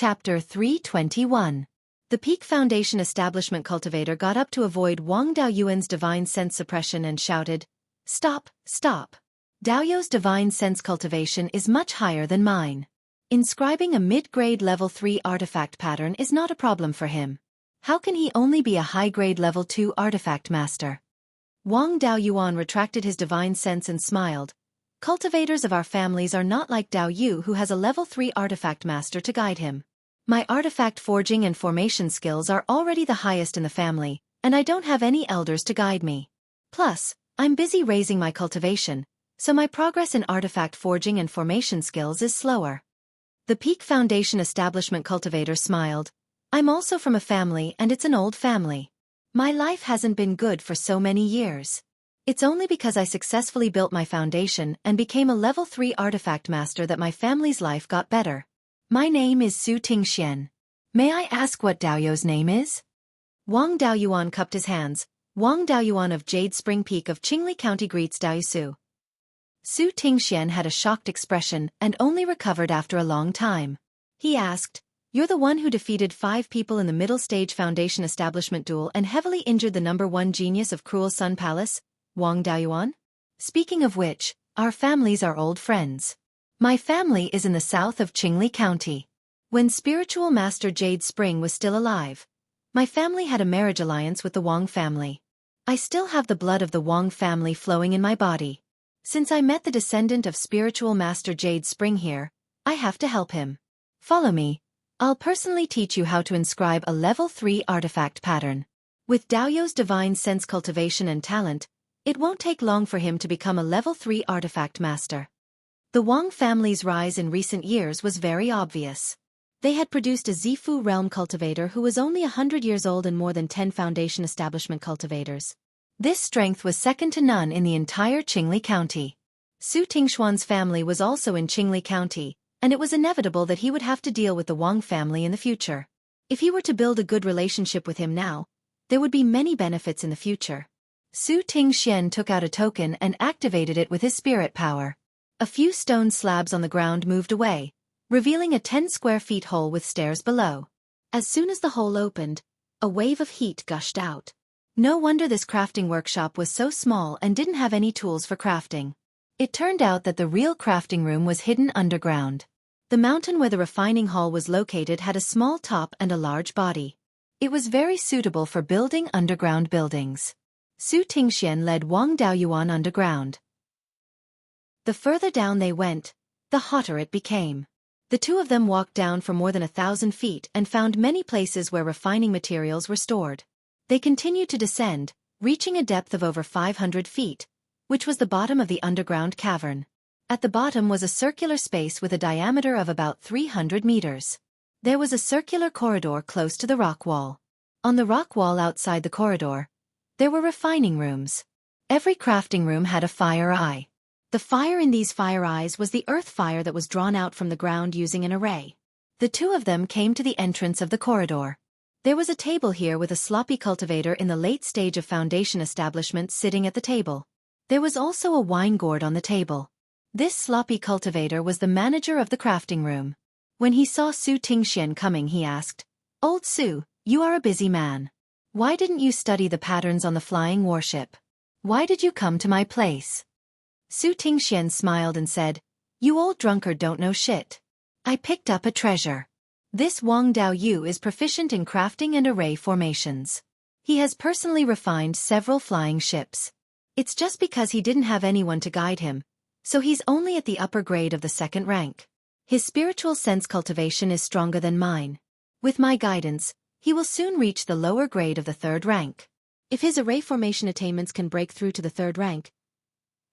Chapter 321. The Peak Foundation establishment cultivator got up to avoid Wang Daoyuan's divine sense suppression and shouted, "Stop, stop. Daoyu's divine sense cultivation is much higher than mine. Inscribing a mid-grade level 3 artifact pattern is not a problem for him. How can he only be a high-grade level 2 artifact master?" Wang Daoyuan retracted his divine sense and smiled. "Cultivators of our families are not like Daoyu, who has a level 3 artifact master to guide him. My artifact forging and formation skills are already the highest in the family, and I don't have any elders to guide me. Plus, I'm busy raising my cultivation, so my progress in artifact forging and formation skills is slower." The Peak Foundation establishment cultivator smiled. "I'm also from a family, and it's an old family. My life hasn't been good for so many years. It's only because I successfully built my foundation and became a level 3 artifact master that my family's life got better. My name is Su Tingxian. May I ask what Daoyu's name is?" Wang Daoyuan cupped his hands. Wang Daoyuan of Jade Spring Peak of Qingli County greets Daoyu Su. Su Tingxian had a shocked expression and only recovered after a long time. He asked, "You're the one who defeated 5 people in the middle stage foundation establishment duel and heavily injured the number 1 genius of Cruel Sun Palace, Wang Daoyuan? Speaking of which, our families are old friends. My family is in the south of Qingli County. When spiritual master Jade Spring was still alive, my family had a marriage alliance with the Wang family. I still have the blood of the Wang family flowing in my body. Since I met the descendant of spiritual master Jade Spring here, I have to help him. Follow me. I'll personally teach you how to inscribe a level 3 artifact pattern. With Daoyu's divine sense cultivation and talent, it won't take long for him to become a level 3 artifact master." The Wang family's rise in recent years was very obvious. They had produced a Zifu realm cultivator who was only 100 years old and more than 10 foundation establishment cultivators. This strength was second to none in the entire Qingli County. Su Tingxuan's family was also in Qingli County, and it was inevitable that he would have to deal with the Wang family in the future. If he were to build a good relationship with him now, there would be many benefits in the future. Su Tingxian took out a token and activated it with his spirit power. A few stone slabs on the ground moved away, revealing a 10 square feet hole with stairs below. As soon as the hole opened, a wave of heat gushed out. No wonder this crafting workshop was so small and didn't have any tools for crafting. It turned out that the real crafting room was hidden underground. The mountain where the refining hall was located had a small top and a large body. It was very suitable for building underground buildings. Su Tingxian led Wang Daoyuan underground. The further down they went, the hotter it became. The two of them walked down for more than 1,000 feet and found many places where refining materials were stored. They continued to descend, reaching a depth of over 500 feet, which was the bottom of the underground cavern. At the bottom was a circular space with a diameter of about 300 meters. There was a circular corridor close to the rock wall. On the rock wall outside the corridor, there were refining rooms. Every crafting room had a fire eye. The fire in these fire eyes was the earth fire that was drawn out from the ground using an array. The two of them came to the entrance of the corridor. There was a table here with a sloppy cultivator in the late stage of foundation establishment sitting at the table. There was also a wine gourd on the table. This sloppy cultivator was the manager of the crafting room. When he saw Su Tingxian coming, he asked, "Old Su, you are a busy man. Why didn't you study the patterns on the flying warship? Why did you come to my place?" Su Tingxian smiled and said, "You old drunkard don't know shit. I picked up a treasure. This Wang Daoyu is proficient in crafting and array formations. He has personally refined several flying ships. It's just because he didn't have anyone to guide him, so he's only at the upper grade of the 2nd rank. His spiritual sense cultivation is stronger than mine. With my guidance, he will soon reach the lower grade of the 3rd rank. If his array formation attainments can break through to the 3rd rank,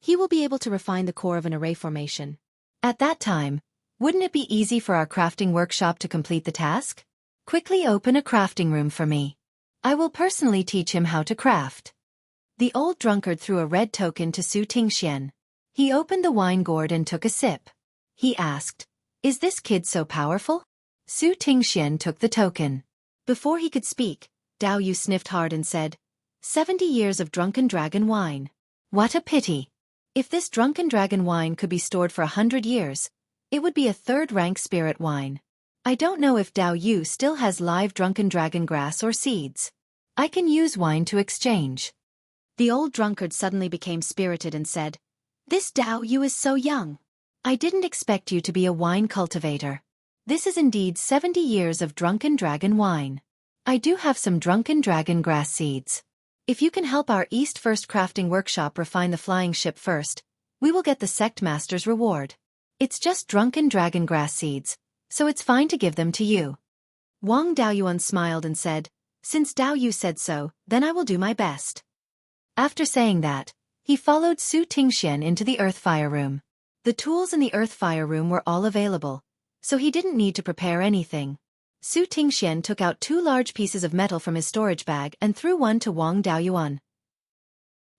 he will be able to refine the core of an array formation. At that time, wouldn't it be easy for our crafting workshop to complete the task? Quickly open a crafting room for me. I will personally teach him how to craft." The old drunkard threw a red token to Su Tingxian. He opened the wine gourd and took a sip. He asked, "Is this kid so powerful?" Su Tingxian took the token. Before he could speak, Daoyu sniffed hard and said, 70 years of drunken dragon wine. What a pity. If this drunken dragon wine could be stored for 100 years, it would be a 3rd rank spirit wine. I don't know if Dao Yu still has live drunken dragon grass or seeds. I can use wine to exchange. The old drunkard suddenly became spirited and said, "This Dao Yu is so young. I didn't expect you to be a wine cultivator. This is indeed 70 years of drunken dragon wine. I do have some drunken dragon grass seeds. If you can help our East First Crafting Workshop refine the flying ship first, we will get the sect master's reward. It's just drunken dragon grass seeds, so it's fine to give them to you." Wang Daoyuan smiled and said, "Since Dao Yu said so, then I will do my best." After saying that, he followed Su Tingxian into the earth fire room. The tools in the earth fire room were all available, so he didn't need to prepare anything. Su Tingxian took out 2 large pieces of metal from his storage bag and threw one to Wang Daoyuan.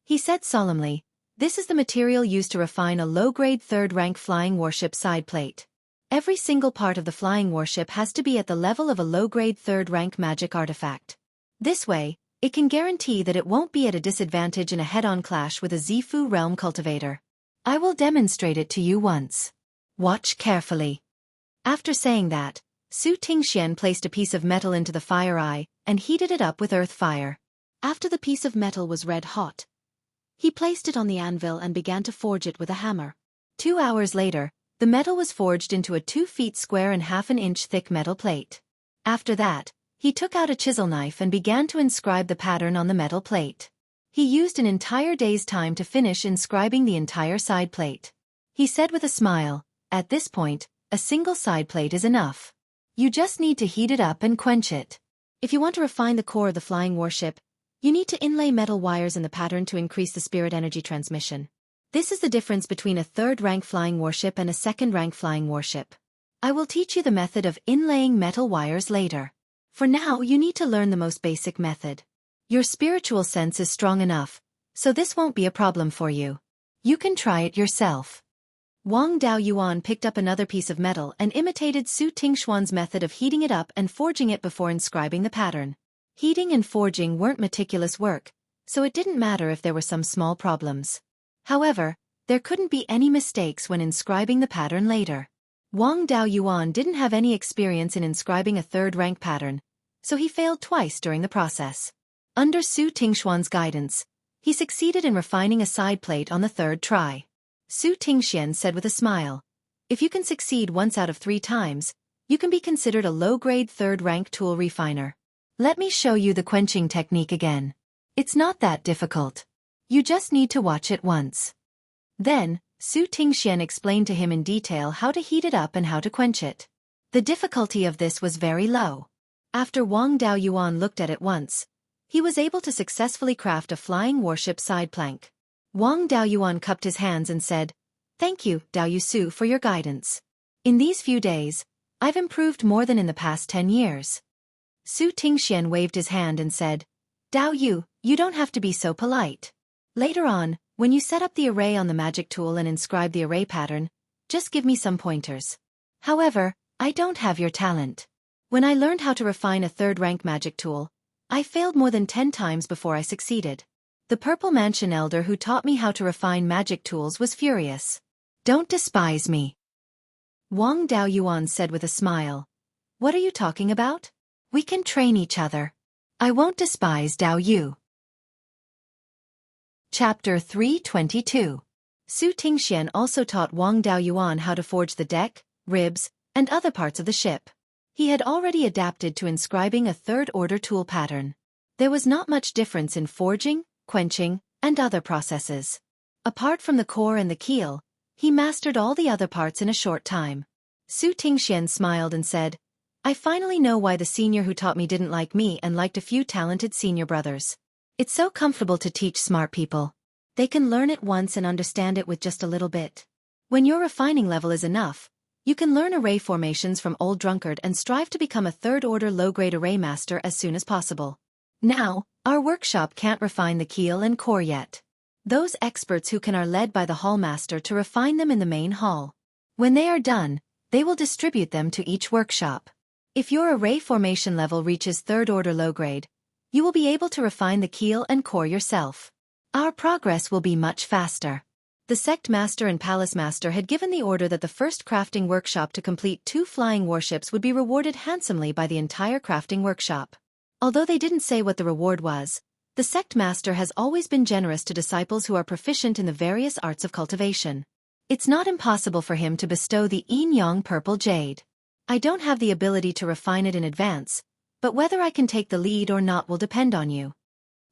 He said solemnly, "This is the material used to refine a low-grade 3rd-rank flying warship side plate. Every single part of the flying warship has to be at the level of a low-grade 3rd-rank magic artifact. This way, it can guarantee that it won't be at a disadvantage in a head-on clash with a Zifu realm cultivator. I will demonstrate it to you once. Watch carefully." After saying that, Su Tingxian placed a piece of metal into the fire eye and heated it up with earth fire. After the piece of metal was red hot, he placed it on the anvil and began to forge it with a hammer. 2 hours later, the metal was forged into a 2 feet square and half an inch thick metal plate. After that, he took out a chisel knife and began to inscribe the pattern on the metal plate. He used an entire day's time to finish inscribing the entire side plate. He said with a smile, "At this point, a single side plate is enough. You just need to heat it up and quench it. If you want to refine the core of the flying warship, you need to inlay metal wires in the pattern to increase the spirit energy transmission. This is the difference between a 3rd-rank flying warship and a 2nd-rank flying warship. I will teach you the method of inlaying metal wires later. For now, you need to learn the most basic method. Your spiritual sense is strong enough, so this won't be a problem for you. You can try it yourself." Wang Daoyuan picked up another piece of metal and imitated Su Tingxuan's method of heating it up and forging it before inscribing the pattern. Heating and forging weren't meticulous work, so it didn't matter if there were some small problems. However, there couldn't be any mistakes when inscribing the pattern later. Wang Daoyuan didn't have any experience in inscribing a 3rd-rank pattern, so he failed twice during the process. Under Su Tingxuan's guidance, he succeeded in refining a side plate on the 3rd try. Su Tingxian said with a smile, "If you can succeed once out of 3 times, you can be considered a low-grade 3rd-rank tool refiner. Let me show you the quenching technique again. It's not that difficult. You just need to watch it once." Then, Su Tingxian explained to him in detail how to heat it up and how to quench it. The difficulty of this was very low. After Wang Daoyuan looked at it once, he was able to successfully craft a flying warship side plank. Wang Daoyuan cupped his hands and said, "Thank you, Daoyu Su, for your guidance. In these few days, I've improved more than in the past 10 years. Su Tingxian waved his hand and said, "Dao Yu, you don't have to be so polite. Later on, when you set up the array on the magic tool and inscribe the array pattern, just give me some pointers. However, I don't have your talent. When I learned how to refine a 3rd-rank magic tool, I failed more than 10 times before I succeeded. The Purple Mansion elder who taught me how to refine magic tools was furious. Don't despise me." Wang Daoyuan said with a smile, "What are you talking about? We can train each other. I won't despise Dao Yu." Chapter 322. Su Tingxian also taught Wang Daoyuan how to forge the deck, ribs, and other parts of the ship. He had already adapted to inscribing a 3rd-order tool pattern. There was not much difference in forging, quenching, and other processes. Apart from the core and the keel, he mastered all the other parts in a short time. Su Tingxian smiled and said, "I finally know why the senior who taught me didn't like me and liked a few talented senior brothers. It's so comfortable to teach smart people. They can learn it once and understand it with just a little bit. When your refining level is enough, you can learn array formations from Old Drunkard and strive to become a 3rd-order low-grade array master as soon as possible. Now, our workshop can't refine the keel and core yet. Those experts who can are led by the hall master to refine them in the main hall. When they are done, they will distribute them to each workshop. If your array formation level reaches 3rd-order low-grade, you will be able to refine the keel and core yourself. Our progress will be much faster. The sect master and palace master had given the order that the first crafting workshop to complete 2 flying warships would be rewarded handsomely by the entire crafting workshop. Although they didn't say what the reward was, the sect master has always been generous to disciples who are proficient in the various arts of cultivation. It's not impossible for him to bestow the yin-yang purple jade. I don't have the ability to refine it in advance, but whether I can take the lead or not will depend on you.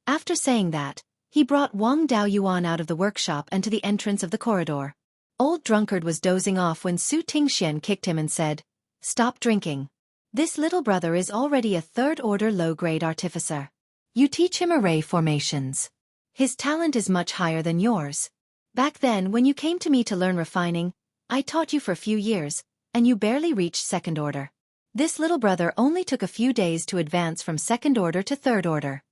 After saying that, he brought Wang Daoyuan out of the workshop and to the entrance of the corridor. Old Drunkard was dozing off when Su Tingxian kicked him and said, "Stop drinking. This little brother is already a third-order low-grade artificer. You teach him array formations. His talent is much higher than yours. Back then when you came to me to learn refining, I taught you for a few years, and you barely reached second order. This little brother only took a few days to advance from second order to third order."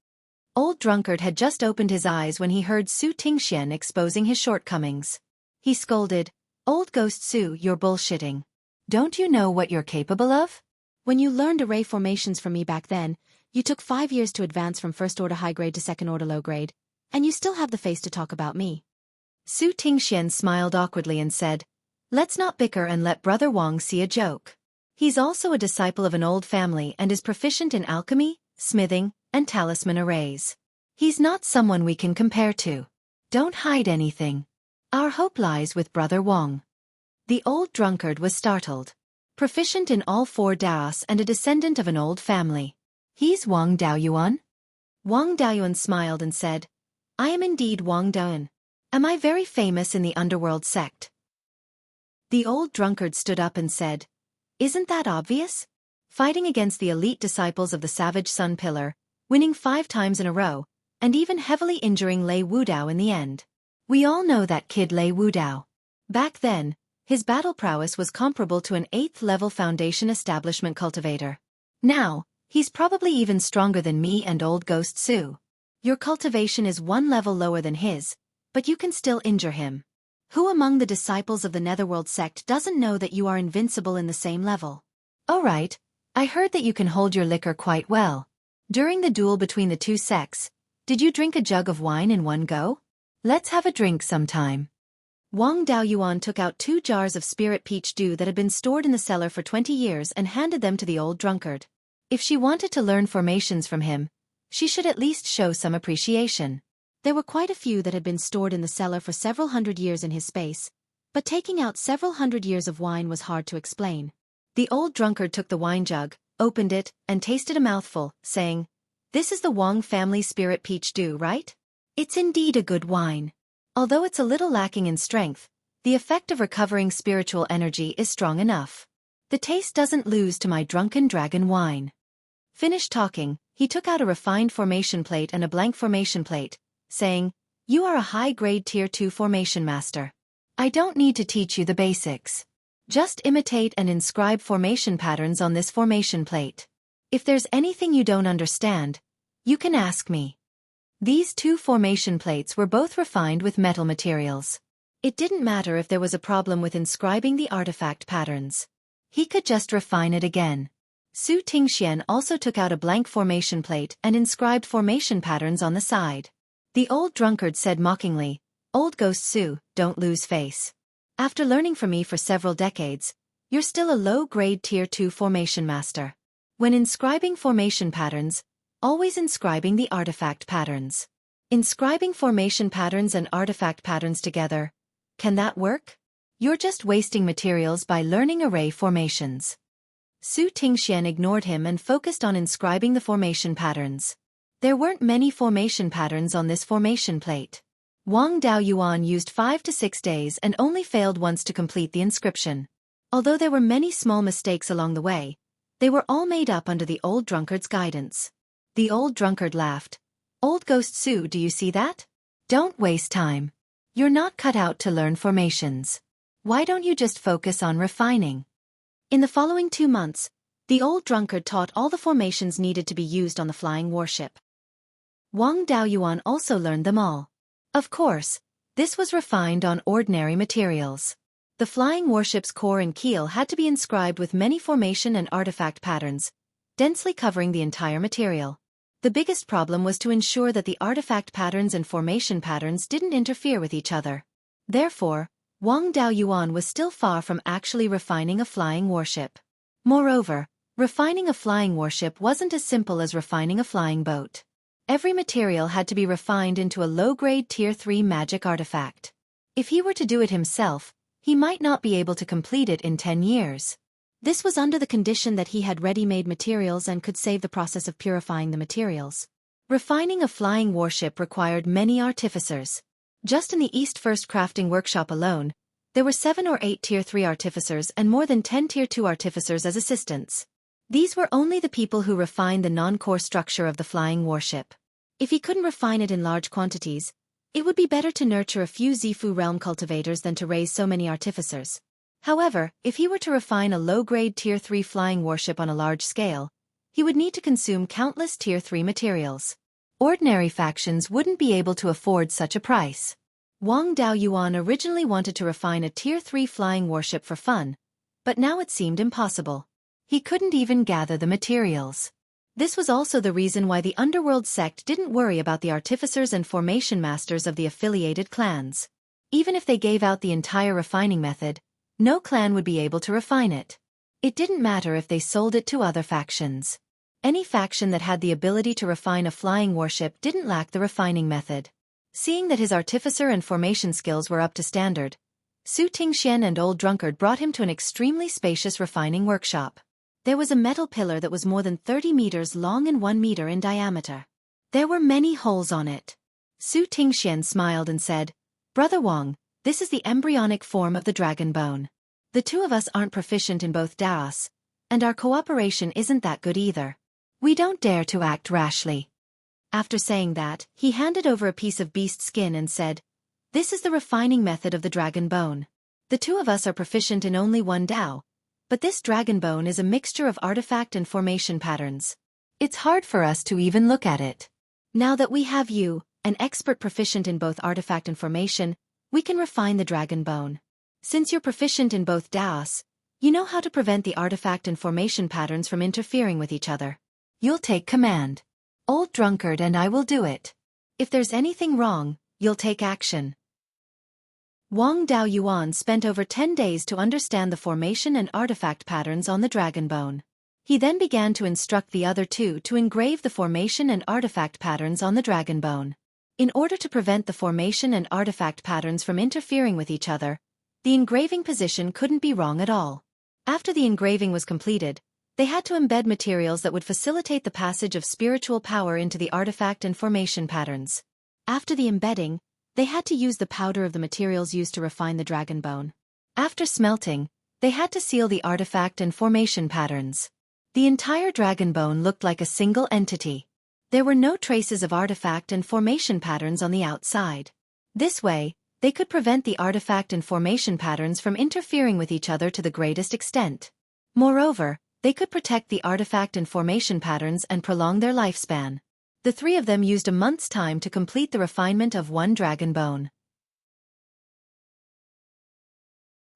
Old Drunkard had just opened his eyes when he heard Su Tingxian exposing his shortcomings. He scolded, "Old Ghost Su, you're bullshitting. Don't you know what you're capable of? When you learned array formations from me back then, you took 5 years to advance from first order high grade to second order low grade, and you still have the face to talk about me." Su Tingxian smiled awkwardly and said, "Let's not bicker and let Brother Wang see a joke. He's also a disciple of an old family and is proficient in alchemy, smithing, and talisman arrays. He's not someone we can compare to. Don't hide anything. Our hope lies with Brother Wang." The old drunkard was startled. Proficient in all 4 daos and a descendant of an old family. He's Wang Daoyuan? Wang Daoyuan smiled and said, "I am indeed Wang Daoyuan. Am I very famous in the underworld sect?" The old drunkard stood up and said, "Isn't that obvious? Fighting against the elite disciples of the Savage Sun Pillar, winning 5 times in a row, and even heavily injuring Lei Wudao in the end. We all know that kid Lei Wudao. Back then, his battle prowess was comparable to an 8th-level Foundation establishment cultivator. Now, he's probably even stronger than me and old Ghost Su. Your cultivation is 1 level lower than his, but you can still injure him. Who among the disciples of the Netherworld sect doesn't know that you are invincible in the same level? Oh right, I heard that you can hold your liquor quite well. During the duel between the 2 sects, did you drink a jug of wine in one go? Let's have a drink sometime." Wang Daoyuan took out 2 jars of spirit peach dew that had been stored in the cellar for 20 years and handed them to the old drunkard. If she wanted to learn formations from him, she should at least show some appreciation. There were quite a few that had been stored in the cellar for several hundred years in his space, but taking out several hundred years of wine was hard to explain. The old drunkard took the wine jug, opened it, and tasted a mouthful, saying, "This is the Wang family spirit peach dew, right? It's indeed a good wine. Although it's a little lacking in strength, the effect of recovering spiritual energy is strong enough. The taste doesn't lose to my drunken dragon wine." Finished talking, he took out a refined formation plate and a blank formation plate, saying, "You are a high-grade Tier 2 formation master. I don't need to teach you the basics. Just imitate and inscribe formation patterns on this formation plate. If there's anything you don't understand, you can ask me." These 2 formation plates were both refined with metal materials. It didn't matter if there was a problem with inscribing the artifact patterns. He could just refine it again. Su Tingxian also took out a blank formation plate and inscribed formation patterns on the side. The old drunkard said mockingly, "Old Ghost Su, don't lose face. After learning from me for several decades, you're still a low-grade Tier 2 formation master. When inscribing formation patterns, always inscribing the artifact patterns. Inscribing formation patterns and artifact patterns together, can that work? You're just wasting materials by learning array formations." Su Tingxian ignored him and focused on inscribing the formation patterns. There weren't many formation patterns on this formation plate. Wang Daoyuan used 5 to 6 days and only failed once to complete the inscription. Although there were many small mistakes along the way, they were all made up under the old drunkard's guidance. The old drunkard laughed. "Old Ghost Su, do you see that? Don't waste time. You're not cut out to learn formations. Why don't you just focus on refining?" In the following 2 months, the old drunkard taught all the formations needed to be used on the flying warship. Wang Daoyuan also learned them all. Of course, this was refined on ordinary materials. The flying warship's core and keel had to be inscribed with many formation and artifact patterns, densely covering the entire material. The biggest problem was to ensure that the artifact patterns and formation patterns didn't interfere with each other. Therefore, Wang Daoyuan was still far from actually refining a flying warship. Moreover, refining a flying warship wasn't as simple as refining a flying boat. Every material had to be refined into a low-grade Tier 3 magic artifact. If he were to do it himself, he might not be able to complete it in 10 years. This was under the condition that he had ready-made materials and could save the process of purifying the materials. Refining a flying warship required many artificers. Just in the East First Crafting Workshop alone, there were 7 or 8 Tier 3 artificers and more than 10 Tier 2 artificers as assistants. These were only the people who refined the non-core structure of the flying warship. If he couldn't refine it in large quantities, it would be better to nurture a few Zifu realm cultivators than to raise so many artificers. However, if he were to refine a low-grade Tier 3 flying warship on a large scale, he would need to consume countless Tier 3 materials. Ordinary factions wouldn't be able to afford such a price. Wang Daoyuan originally wanted to refine a Tier 3 flying warship for fun, but now it seemed impossible. He couldn't even gather the materials. This was also the reason why the Underworld sect didn't worry about the artificers and formation masters of the affiliated clans. Even if they gave out the entire refining method, no clan would be able to refine it. It didn't matter if they sold it to other factions. Any faction that had the ability to refine a flying warship didn't lack the refining method. Seeing that his artificer and formation skills were up to standard, Su Tingxian and Old Drunkard brought him to an extremely spacious refining workshop. There was a metal pillar that was more than 30 meters long and 1 meter in diameter. There were many holes on it. Su Tingxian smiled and said, "Brother Wang, this is the embryonic form of the dragon bone. The two of us aren't proficient in both Daos, and our cooperation isn't that good either. We don't dare to act rashly." After saying that, he handed over a piece of beast skin and said, "This is the refining method of the dragon bone. The two of us are proficient in only one Dao, but this dragon bone is a mixture of artifact and formation patterns. It's hard for us to even look at it. Now that we have you, an expert proficient in both artifact and formation, we can refine the dragon bone. Since you're proficient in both Daos, you know how to prevent the artifact and formation patterns from interfering with each other. You'll take command. Old Drunkard and I will do it. If there's anything wrong, you'll take action." Wang Daoyuan spent over 10 days to understand the formation and artifact patterns on the dragon bone. He then began to instruct the other two to engrave the formation and artifact patterns on the dragon bone. In order to prevent the formation and artifact patterns from interfering with each other, the engraving position couldn't be wrong at all. After the engraving was completed, they had to embed materials that would facilitate the passage of spiritual power into the artifact and formation patterns. After the embedding, they had to use the powder of the materials used to refine the dragon bone. After smelting, they had to seal the artifact and formation patterns. The entire dragon bone looked like a single entity. There were no traces of artifact and formation patterns on the outside. This way, they could prevent the artifact and formation patterns from interfering with each other to the greatest extent. Moreover, they could protect the artifact and formation patterns and prolong their lifespan. The three of them used a month's time to complete the refinement of one dragon bone.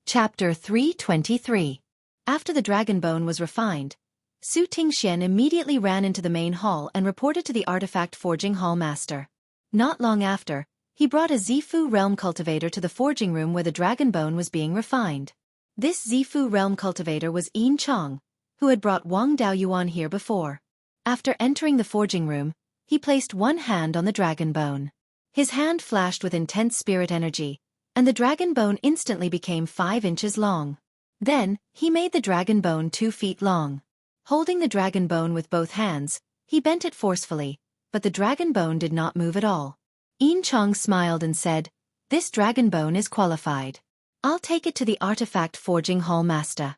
Chapter 323. After the dragon bone was refined, Su Tingxian immediately ran into the main hall and reported to the artifact forging hall master. Not long after, he brought a Zifu realm cultivator to the forging room where the dragon bone was being refined. This Zifu realm cultivator was Yin Chong, who had brought Wang Daoyuan here before. After entering the forging room, he placed one hand on the dragon bone. His hand flashed with intense spirit energy, and the dragon bone instantly became 5 inches long. Then, he made the dragon bone 2 feet long. Holding the dragon bone with both hands, he bent it forcefully, but the dragon bone did not move at all. Yin Chong smiled and said, "This dragon bone is qualified. I'll take it to the artifact forging hall master."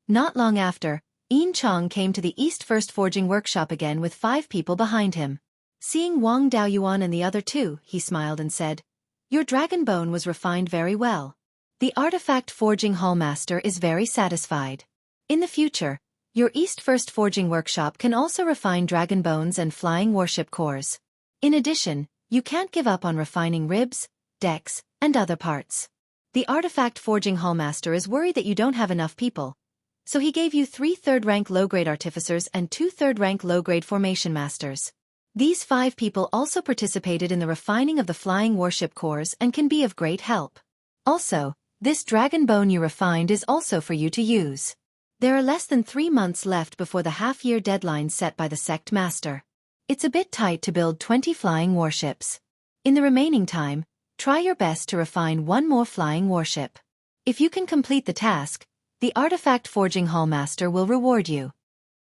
Not long after, Yin Chong came to the East First Forging Workshop again with 5 people behind him. Seeing Wang Daoyuan and the other two, he smiled and said, "Your dragon bone was refined very well. The artifact forging hall master is very satisfied. In the future, your East First Forging Workshop can also refine dragon bones and flying warship cores. In addition, you can't give up on refining ribs, decks, and other parts. The artifact forging hall master is worried that you don't have enough people, so he gave you 3 third-rank low-grade artificers and 2 third-rank low-grade formation masters. These 5 people also participated in the refining of the flying warship cores and can be of great help. Also, this dragon bone you refined is also for you to use. There are less than 3 months left before the half-year deadline set by the sect master. It's a bit tight to build 20 flying warships. In the remaining time, try your best to refine 1 more flying warship. If you can complete the task, the artifact forging hall master will reward you.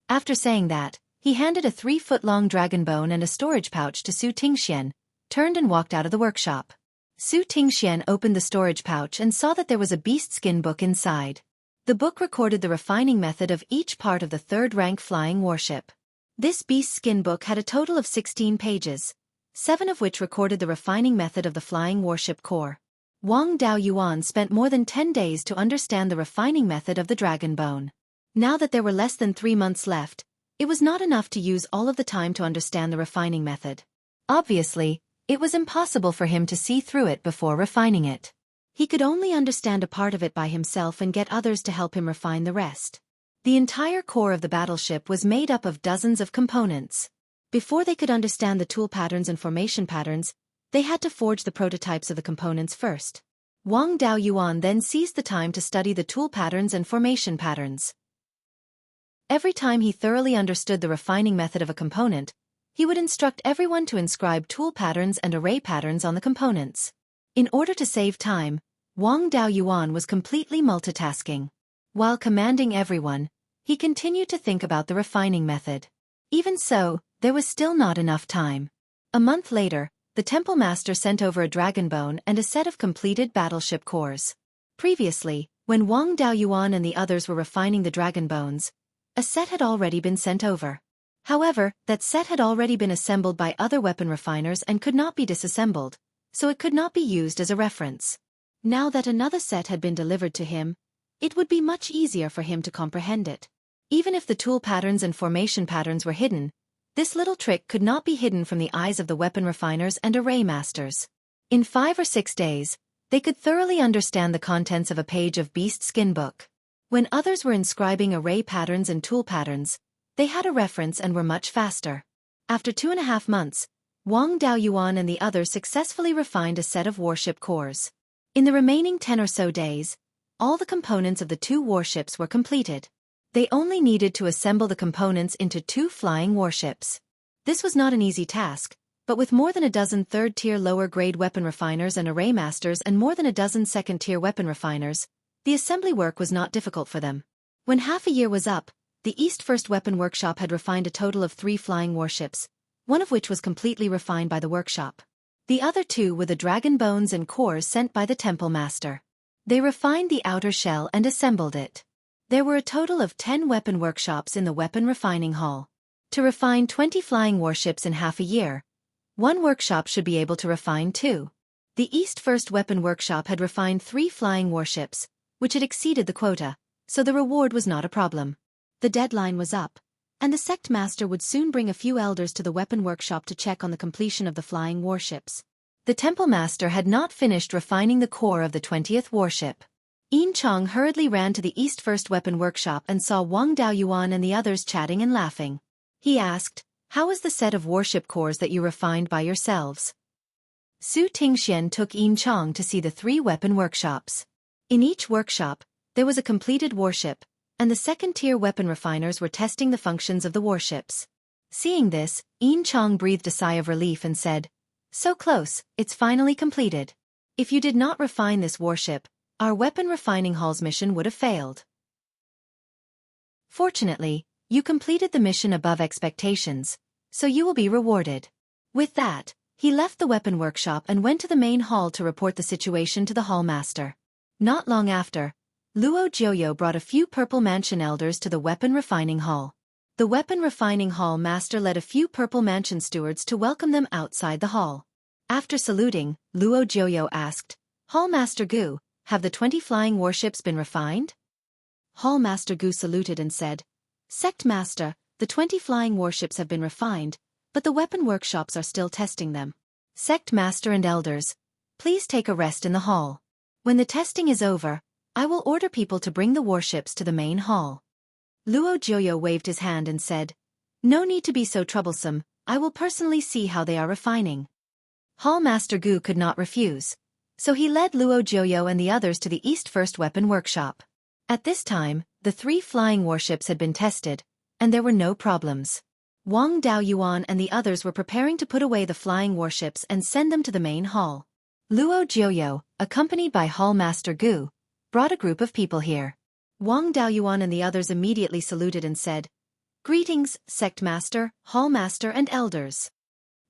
After saying that, he handed a 3-foot-long dragon bone and a storage pouch to Su Tingxian, turned and walked out of the workshop. Su Tingxian opened the storage pouch and saw that there was a beast skin book inside. The book recorded the refining method of each part of the 3rd-rank flying warship. This beast skin book had a total of 16 pages, 7 of which recorded the refining method of the flying warship core. Wang Daoyuan spent more than 10 days to understand the refining method of the dragon bone. Now that there were less than 3 months left, it was not enough to use all of the time to understand the refining method. Obviously, it was impossible for him to see through it before refining it. He could only understand a part of it by himself and get others to help him refine the rest. The entire core of the battleship was made up of dozens of components. Before they could understand the tool patterns and formation patterns, they had to forge the prototypes of the components first. Wang Daoyuan then seized the time to study the tool patterns and formation patterns. Every time he thoroughly understood the refining method of a component, he would instruct everyone to inscribe tool patterns and array patterns on the components. In order to save time, Wang Daoyuan was completely multitasking. While commanding everyone, he continued to think about the refining method. Even so, there was still not enough time. A month later, the temple master sent over a dragon bone and a set of completed battleship cores. Previously, when Wang Daoyuan and the others were refining the dragon bones, a set had already been sent over. However, that set had already been assembled by other weapon refiners and could not be disassembled, so it could not be used as a reference. Now that another set had been delivered to him, it would be much easier for him to comprehend it. Even if the tool patterns and formation patterns were hidden, this little trick could not be hidden from the eyes of the weapon refiners and array masters. In 5 or 6 days, they could thoroughly understand the contents of a page of beast skin book. When others were inscribing array patterns and tool patterns, they had a reference and were much faster. After 2.5 months, Wang Daoyuan and the others successfully refined a set of warship cores. In the remaining 10 or so days, all the components of the 2 warships were completed. They only needed to assemble the components into 2 flying warships. This was not an easy task, but with more than a dozen 3rd-tier lower-grade weapon refiners and array masters and more than a dozen 2nd-tier weapon refiners, the assembly work was not difficult for them. When half a year was up, the East First Weapon Workshop had refined a total of 3 flying warships, one of which was completely refined by the workshop. The other 2 were the dragon bones and cores sent by the temple master. They refined the outer shell and assembled it. There were a total of 10 weapon workshops in the weapon refining hall. To refine 20 flying warships in half a year, one workshop should be able to refine 2. The East First Weapon Workshop had refined 3 flying warships, which had exceeded the quota, so the reward was not a problem. The deadline was up, and the sect master would soon bring a few elders to the weapon workshop to check on the completion of the flying warships. The temple master had not finished refining the core of the 20th warship. Yin Chong hurriedly ran to the East First Weapon Workshop and saw Wang Daoyuan and the others chatting and laughing. He asked, "How is the set of warship cores that you refined by yourselves?" Su Tingxian took Yin Chong to see the 3 weapon workshops. In each workshop, there was a completed warship, and the 2nd-tier weapon refiners were testing the functions of the warships. Seeing this, Yin Chong breathed a sigh of relief and said, "So close, it's finally completed. If you did not refine this warship, our weapon refining hall's mission would have failed. Fortunately, you completed the mission above expectations, so you will be rewarded." With that, he left the weapon workshop and went to the main hall to report the situation to the hall master. Not long after, Luo Jiuyo brought a few purple mansion elders to the weapon refining hall. The weapon refining hall master led a few purple mansion stewards to welcome them outside the hall. After saluting, Luo Jiuyo asked, "Hall Master Gu, have the 20 flying warships been refined?" Hall Master Gu saluted and said, "Sect Master, the 20 flying warships have been refined, but the weapon workshops are still testing them. Sect Master and elders, please take a rest in the hall. When the testing is over, I will order people to bring the warships to the main hall." Luo Jiuyo waved his hand and said, "No need to be so troublesome, I will personally see how they are refining." Hall Master Gu could not refuse. So he led Luo Jiuyo and the others to the East First Weapon Workshop. At this time, the 3 flying warships had been tested, and there were no problems. Wang Daoyuan and the others were preparing to put away the flying warships and send them to the main hall. Luo Jiuyo, accompanied by Hall Master Gu, brought a group of people here. Wang Daoyuan and the others immediately saluted and said, "Greetings, Sect Master, Hall Master and Elders."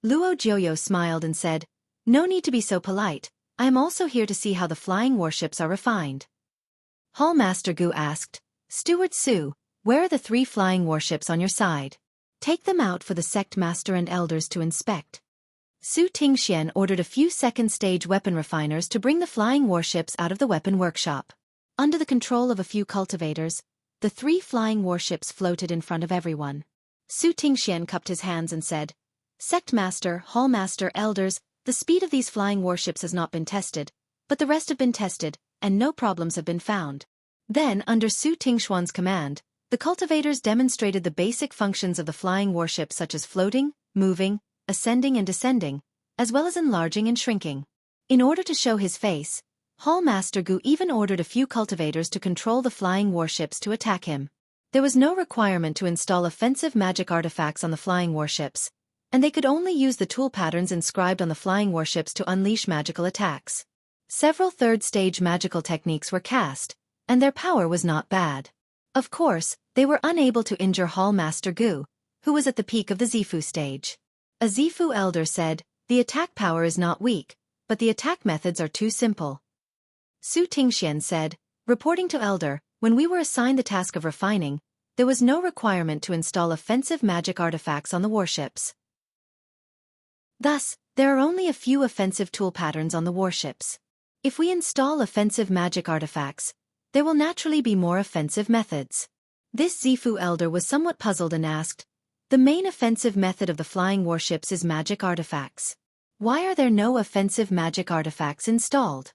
Luo Jiuyo smiled and said, "No need to be so polite, I am also here to see how the flying warships are refined." Hall Master Gu asked, "Steward Su, where are the 3 flying warships on your side? Take them out for the Sect Master and Elders to inspect." Su Tingxian ordered a few second-stage weapon refiners to bring the flying warships out of the weapon workshop. Under the control of a few cultivators, the 3 flying warships floated in front of everyone. Su Tingxian cupped his hands and said, "Sect Master, Hall Master, Elders, the speed of these flying warships has not been tested, but the rest have been tested, and no problems have been found." Then, under Su Tingxuan's command, the cultivators demonstrated the basic functions of the flying warship such as floating, moving, ascending and descending, as well as enlarging and shrinking. In order to show his face, Hall Master Gu even ordered a few cultivators to control the flying warships to attack him. There was no requirement to install offensive magic artifacts on the flying warships, and they could only use the tool patterns inscribed on the flying warships to unleash magical attacks. Several third-stage magical techniques were cast, and their power was not bad. Of course, they were unable to injure Hall Master Gu, who was at the peak of the Zifu stage. A Zifu elder said, "The attack power is not weak, but the attack methods are too simple." Su Tingxian said, "Reporting to Elder, when we were assigned the task of refining, there was no requirement to install offensive magic artifacts on the warships. Thus, there are only a few offensive tool patterns on the warships. If we install offensive magic artifacts, there will naturally be more offensive methods." This Zifu elder was somewhat puzzled and asked, "The main offensive method of the flying warships is magic artifacts. Why are there no offensive magic artifacts installed?"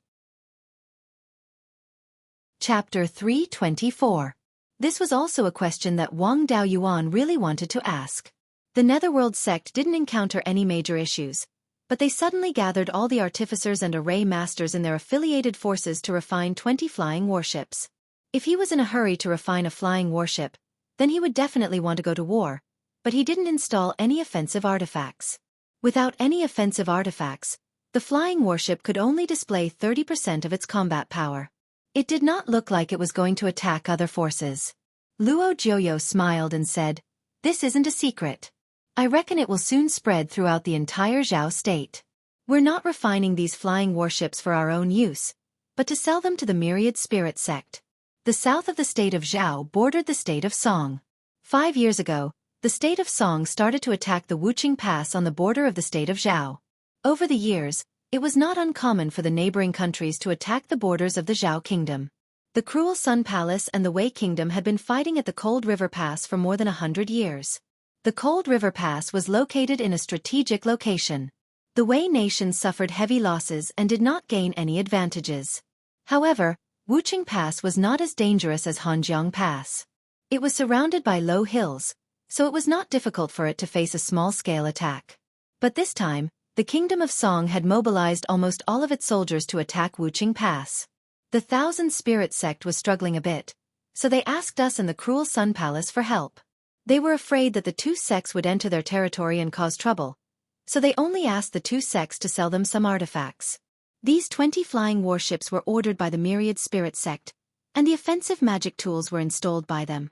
Chapter 324. This was also a question that Wang Daoyuan really wanted to ask. The Netherworld sect didn't encounter any major issues, but they suddenly gathered all the artificers and array masters in their affiliated forces to refine 20 flying warships. If he was in a hurry to refine a flying warship, then he would definitely want to go to war, but he didn't install any offensive artifacts. Without any offensive artifacts, the flying warship could only display 30% of its combat power. It did not look like it was going to attack other forces. Luo Jiuyo smiled and said, "This isn't a secret. I reckon it will soon spread throughout the entire Zhao state. We're not refining these flying warships for our own use, but to sell them to the Myriad Spirit sect." The south of the state of Zhao bordered the state of Song. 5 years ago, the state of Song started to attack the Wuqing Pass on the border of the state of Zhao. Over the years, it was not uncommon for the neighboring countries to attack the borders of the Zhao kingdom. The Cruel Sun Palace and the Wei kingdom had been fighting at the Cold River Pass for more than 100 years. The Cold River Pass was located in a strategic location. The Wei nation suffered heavy losses and did not gain any advantages. However, Wuqing Pass was not as dangerous as Hanjiang Pass. It was surrounded by low hills, so it was not difficult for it to face a small-scale attack. But this time, the Kingdom of Song had mobilized almost all of its soldiers to attack Wuqing Pass. The Thousand Spirit sect was struggling a bit, so they asked us and the Cruel Sun Palace for help. They were afraid that the two sects would enter their territory and cause trouble, so they only asked the two sects to sell them some artifacts. These 20 flying warships were ordered by the Myriad Spirit sect, and the offensive magic tools were installed by them.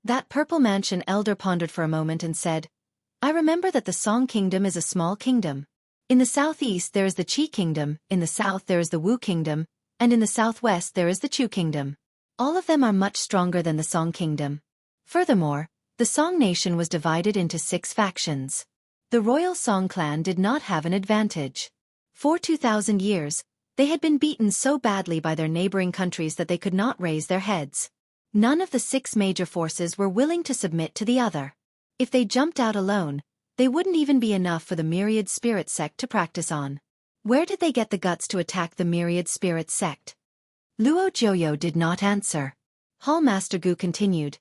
That purple mansion elder pondered for a moment and said, "I remember that the Song kingdom is a small kingdom. In the southeast there is the Qi kingdom, in the south there is the Wu kingdom, and in the southwest there is the Chu kingdom. All of them are much stronger than the Song kingdom. Furthermore, the Song nation was divided into 6 factions. The royal Song clan did not have an advantage. For 2,000 years, they had been beaten so badly by their neighboring countries that they could not raise their heads. None of the 6 major forces were willing to submit to the other. If they jumped out alone, they wouldn't even be enough for the Myriad Spirit sect to practice on. Where did they get the guts to attack the Myriad Spirit sect?" Luo Jiuyo did not answer. Hall Master Gu continued,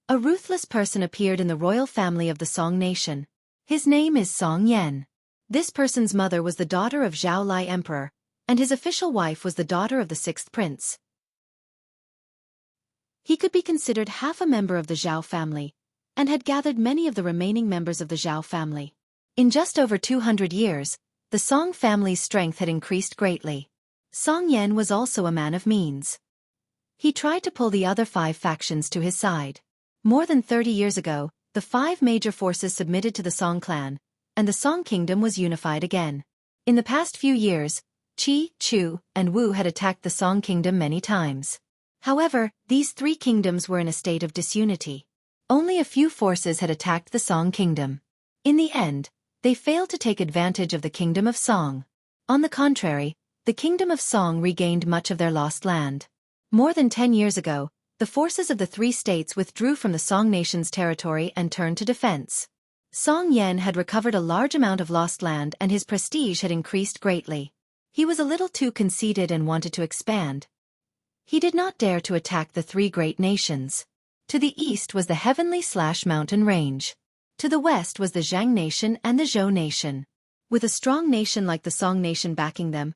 "A ruthless person appeared in the royal family of the Song nation. His name is Song Yan. This person's mother was the daughter of Zhao Lai Emperor, and his official wife was the daughter of the sixth prince. He could be considered half a member of the Zhao family, and had gathered many of the remaining members of the Zhao family. In just over 200 years, the Song family's strength had increased greatly. Song Yan was also a man of means. He tried to pull the other 5 factions to his side. More than 30 years ago, the 5 major forces submitted to the Song clan, and the Song kingdom was unified again. In the past few years, Qi, Chu, and Wu had attacked the Song kingdom many times. However, these 3 kingdoms were in a state of disunity. Only a few forces had attacked the Song kingdom. In the end, they failed to take advantage of the kingdom of Song. On the contrary, the kingdom of Song regained much of their lost land. More than 10 years ago, the forces of the 3 states withdrew from the Song nation's territory and turned to defense. Song Yan had recovered a large amount of lost land and his prestige had increased greatly. He was a little too conceited and wanted to expand. He did not dare to attack the 3 great nations. To the east was the Heavenly/Mountain Range. To the west was the Zhang nation and the Zhou nation. With a strong nation like the Song nation backing them,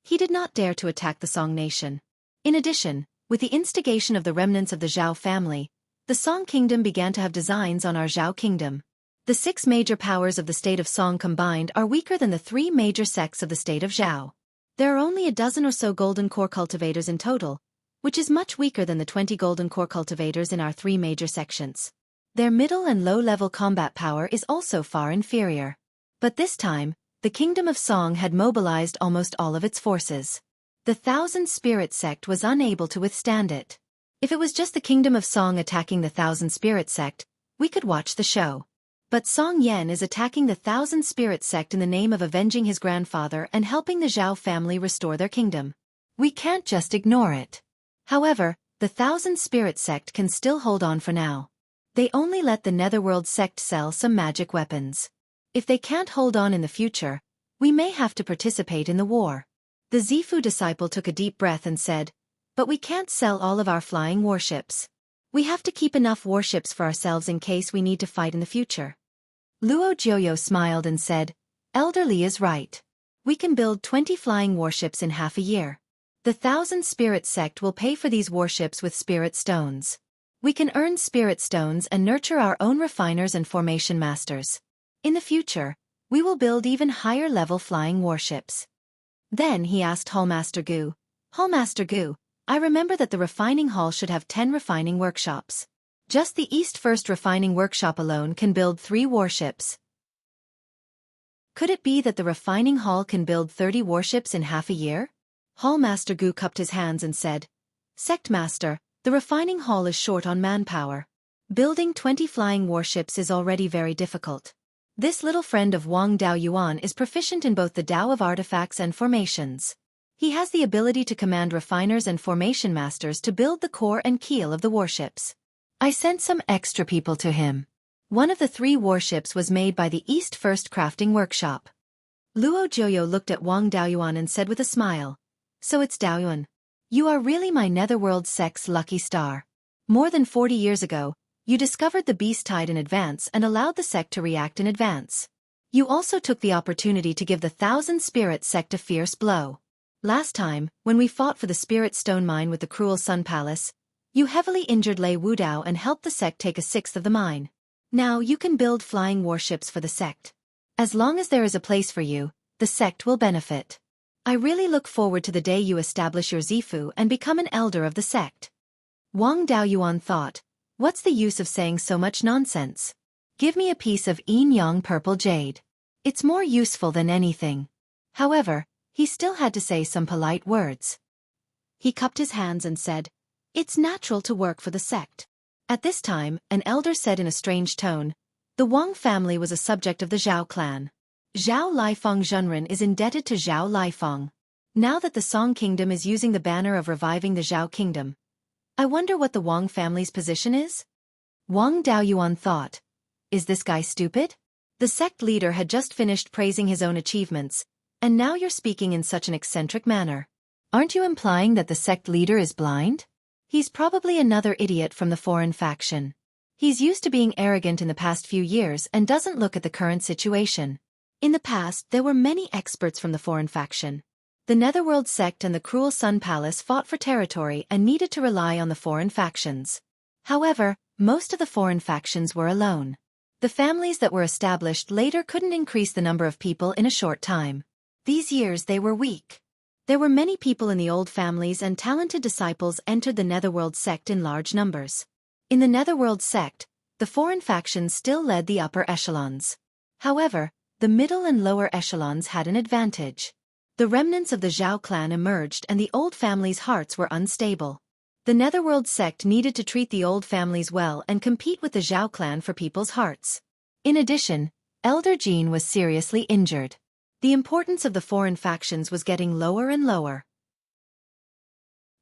he did not dare to attack the Song nation. In addition, with the instigation of the remnants of the Zhao family, the Song kingdom began to have designs on our Zhao kingdom. The 6 major powers of the state of Song combined are weaker than the 3 major sects of the state of Zhao. There are only a dozen or so golden core cultivators in total, which is much weaker than the 20 golden core cultivators in our 3 major sections. Their middle and low-level combat power is also far inferior. But this time, the Kingdom of Song had mobilized almost all of its forces. The Thousand Spirit sect was unable to withstand it. If it was just the Kingdom of Song attacking the Thousand Spirit sect, we could watch the show. But Song Yan is attacking the Thousand Spirit sect in the name of avenging his grandfather and helping the Zhao family restore their kingdom. We can't just ignore it. However, the Thousand Spirit sect can still hold on for now. They only let the Netherworld sect sell some magic weapons. If they can't hold on in the future, we may have to participate in the war. The Zifu disciple took a deep breath and said, "But we can't sell all of our flying warships. We have to keep enough warships for ourselves in case we need to fight in the future." Luo Jiuyo smiled and said, "Elder Li is right. We can build 20 flying warships in half a year. The Thousand Spirit sect will pay for these warships with spirit stones. We can earn spirit stones and nurture our own refiners and formation masters. In the future, we will build even higher-level flying warships." Then he asked Hallmaster Gu, "Hallmaster Gu, I remember that the refining hall should have 10 refining workshops. Just the East First refining workshop alone can build 3 warships. Could it be that the refining hall can build 30 warships in half a year?" Hallmaster Gu cupped his hands and said, "Sect Master, the refining hall is short on manpower. Building 20 flying warships is already very difficult. This little friend of Wang Daoyuan is proficient in both the Tao of artifacts and formations. He has the ability to command refiners and formation masters to build the core and keel of the warships. I sent some extra people to him. One of the 3 warships was made by the East First Crafting Workshop." Luo Jiuyo looked at Wang Daoyuan and said with a smile, "So it's Daoyuan. You are really my Netherworld sect's lucky star. More than 40 years ago, you discovered the beast tide in advance and allowed the sect to react in advance. You also took the opportunity to give the Thousand Spirit sect a fierce blow. Last time, when we fought for the Spirit Stone Mine with the Cruel Sun Palace, you heavily injured Lei Wudao and helped the sect take a 1/6 of the mine. Now you can build flying warships for the sect. As long as there is a place for you, the sect will benefit. I really look forward to the day you establish your Zifu and become an elder of the sect." Wang Daoyuan thought, "What's the use of saying so much nonsense? Give me a piece of yin yang purple jade. It's more useful than anything." However, he still had to say some polite words. He cupped his hands and said, "It's natural to work for the sect." At this time, an elder said in a strange tone, "The Wang family was a subject of the Zhao clan. Zhao Liefeng Zhenren is indebted to Zhao Liefeng. Now that the Song kingdom is using the banner of reviving the Zhao kingdom, I wonder what the Wang family's position is?" Wang Daoyuan thought, "Is this guy stupid? The sect leader had just finished praising his own achievements, and now you're speaking in such an eccentric manner. Aren't you implying that the sect leader is blind? He's probably another idiot from the foreign faction. He's used to being arrogant in the past few years and doesn't look at the current situation. In the past, there were many experts from the foreign faction. The Netherworld sect and the Cruel Sun Palace fought for territory and needed to rely on the foreign factions. However, most of the foreign factions were alone. The families that were established later couldn't increase the number of people in a short time. These years they were weak. There were many people in the old families, and talented disciples entered the Netherworld sect in large numbers. In the Netherworld sect, the foreign factions still led the upper echelons. However, the middle and lower echelons had an advantage. The remnants of the Zhao clan emerged, and the old family's hearts were unstable. The Netherworld sect needed to treat the old families well and compete with the Zhao clan for people's hearts. In addition, Elder Jean was seriously injured. The importance of the foreign factions was getting lower and lower.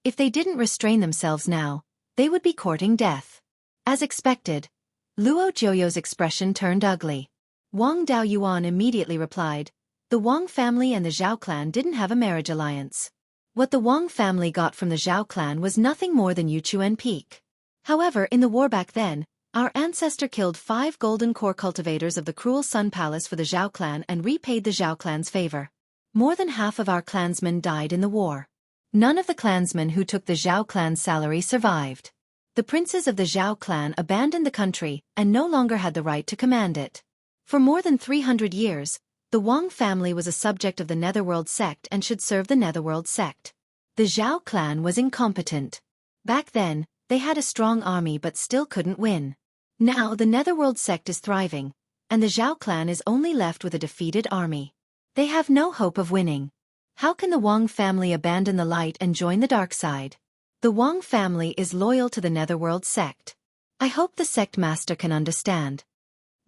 If they didn't restrain themselves now, they would be courting death. As expected, Luo Zhouyo's expression turned ugly. Wang Daoyuan immediately replied, "The Wang family and the Zhao clan didn't have a marriage alliance. What the Wang family got from the Zhao clan was nothing more than Yuchuan Peak. However, in the war back then, our ancestor killed 5 golden core cultivators of the Cruel Sun Palace for the Zhao clan and repaid the Zhao clan's favor. More than half of our clansmen died in the war. None of the clansmen who took the Zhao clan's salary survived. The princes of the Zhao clan abandoned the country and no longer had the right to command it. For more than 300 years, the Wang family was a subject of the Netherworld sect and should serve the Netherworld sect. The Zhao clan was incompetent. Back then, they had a strong army but still couldn't win. Now the Netherworld sect is thriving, and the Zhao clan is only left with a defeated army. They have no hope of winning. How can the Wang family abandon the light and join the dark side? The Wang family is loyal to the Netherworld sect. I hope the sect master can understand."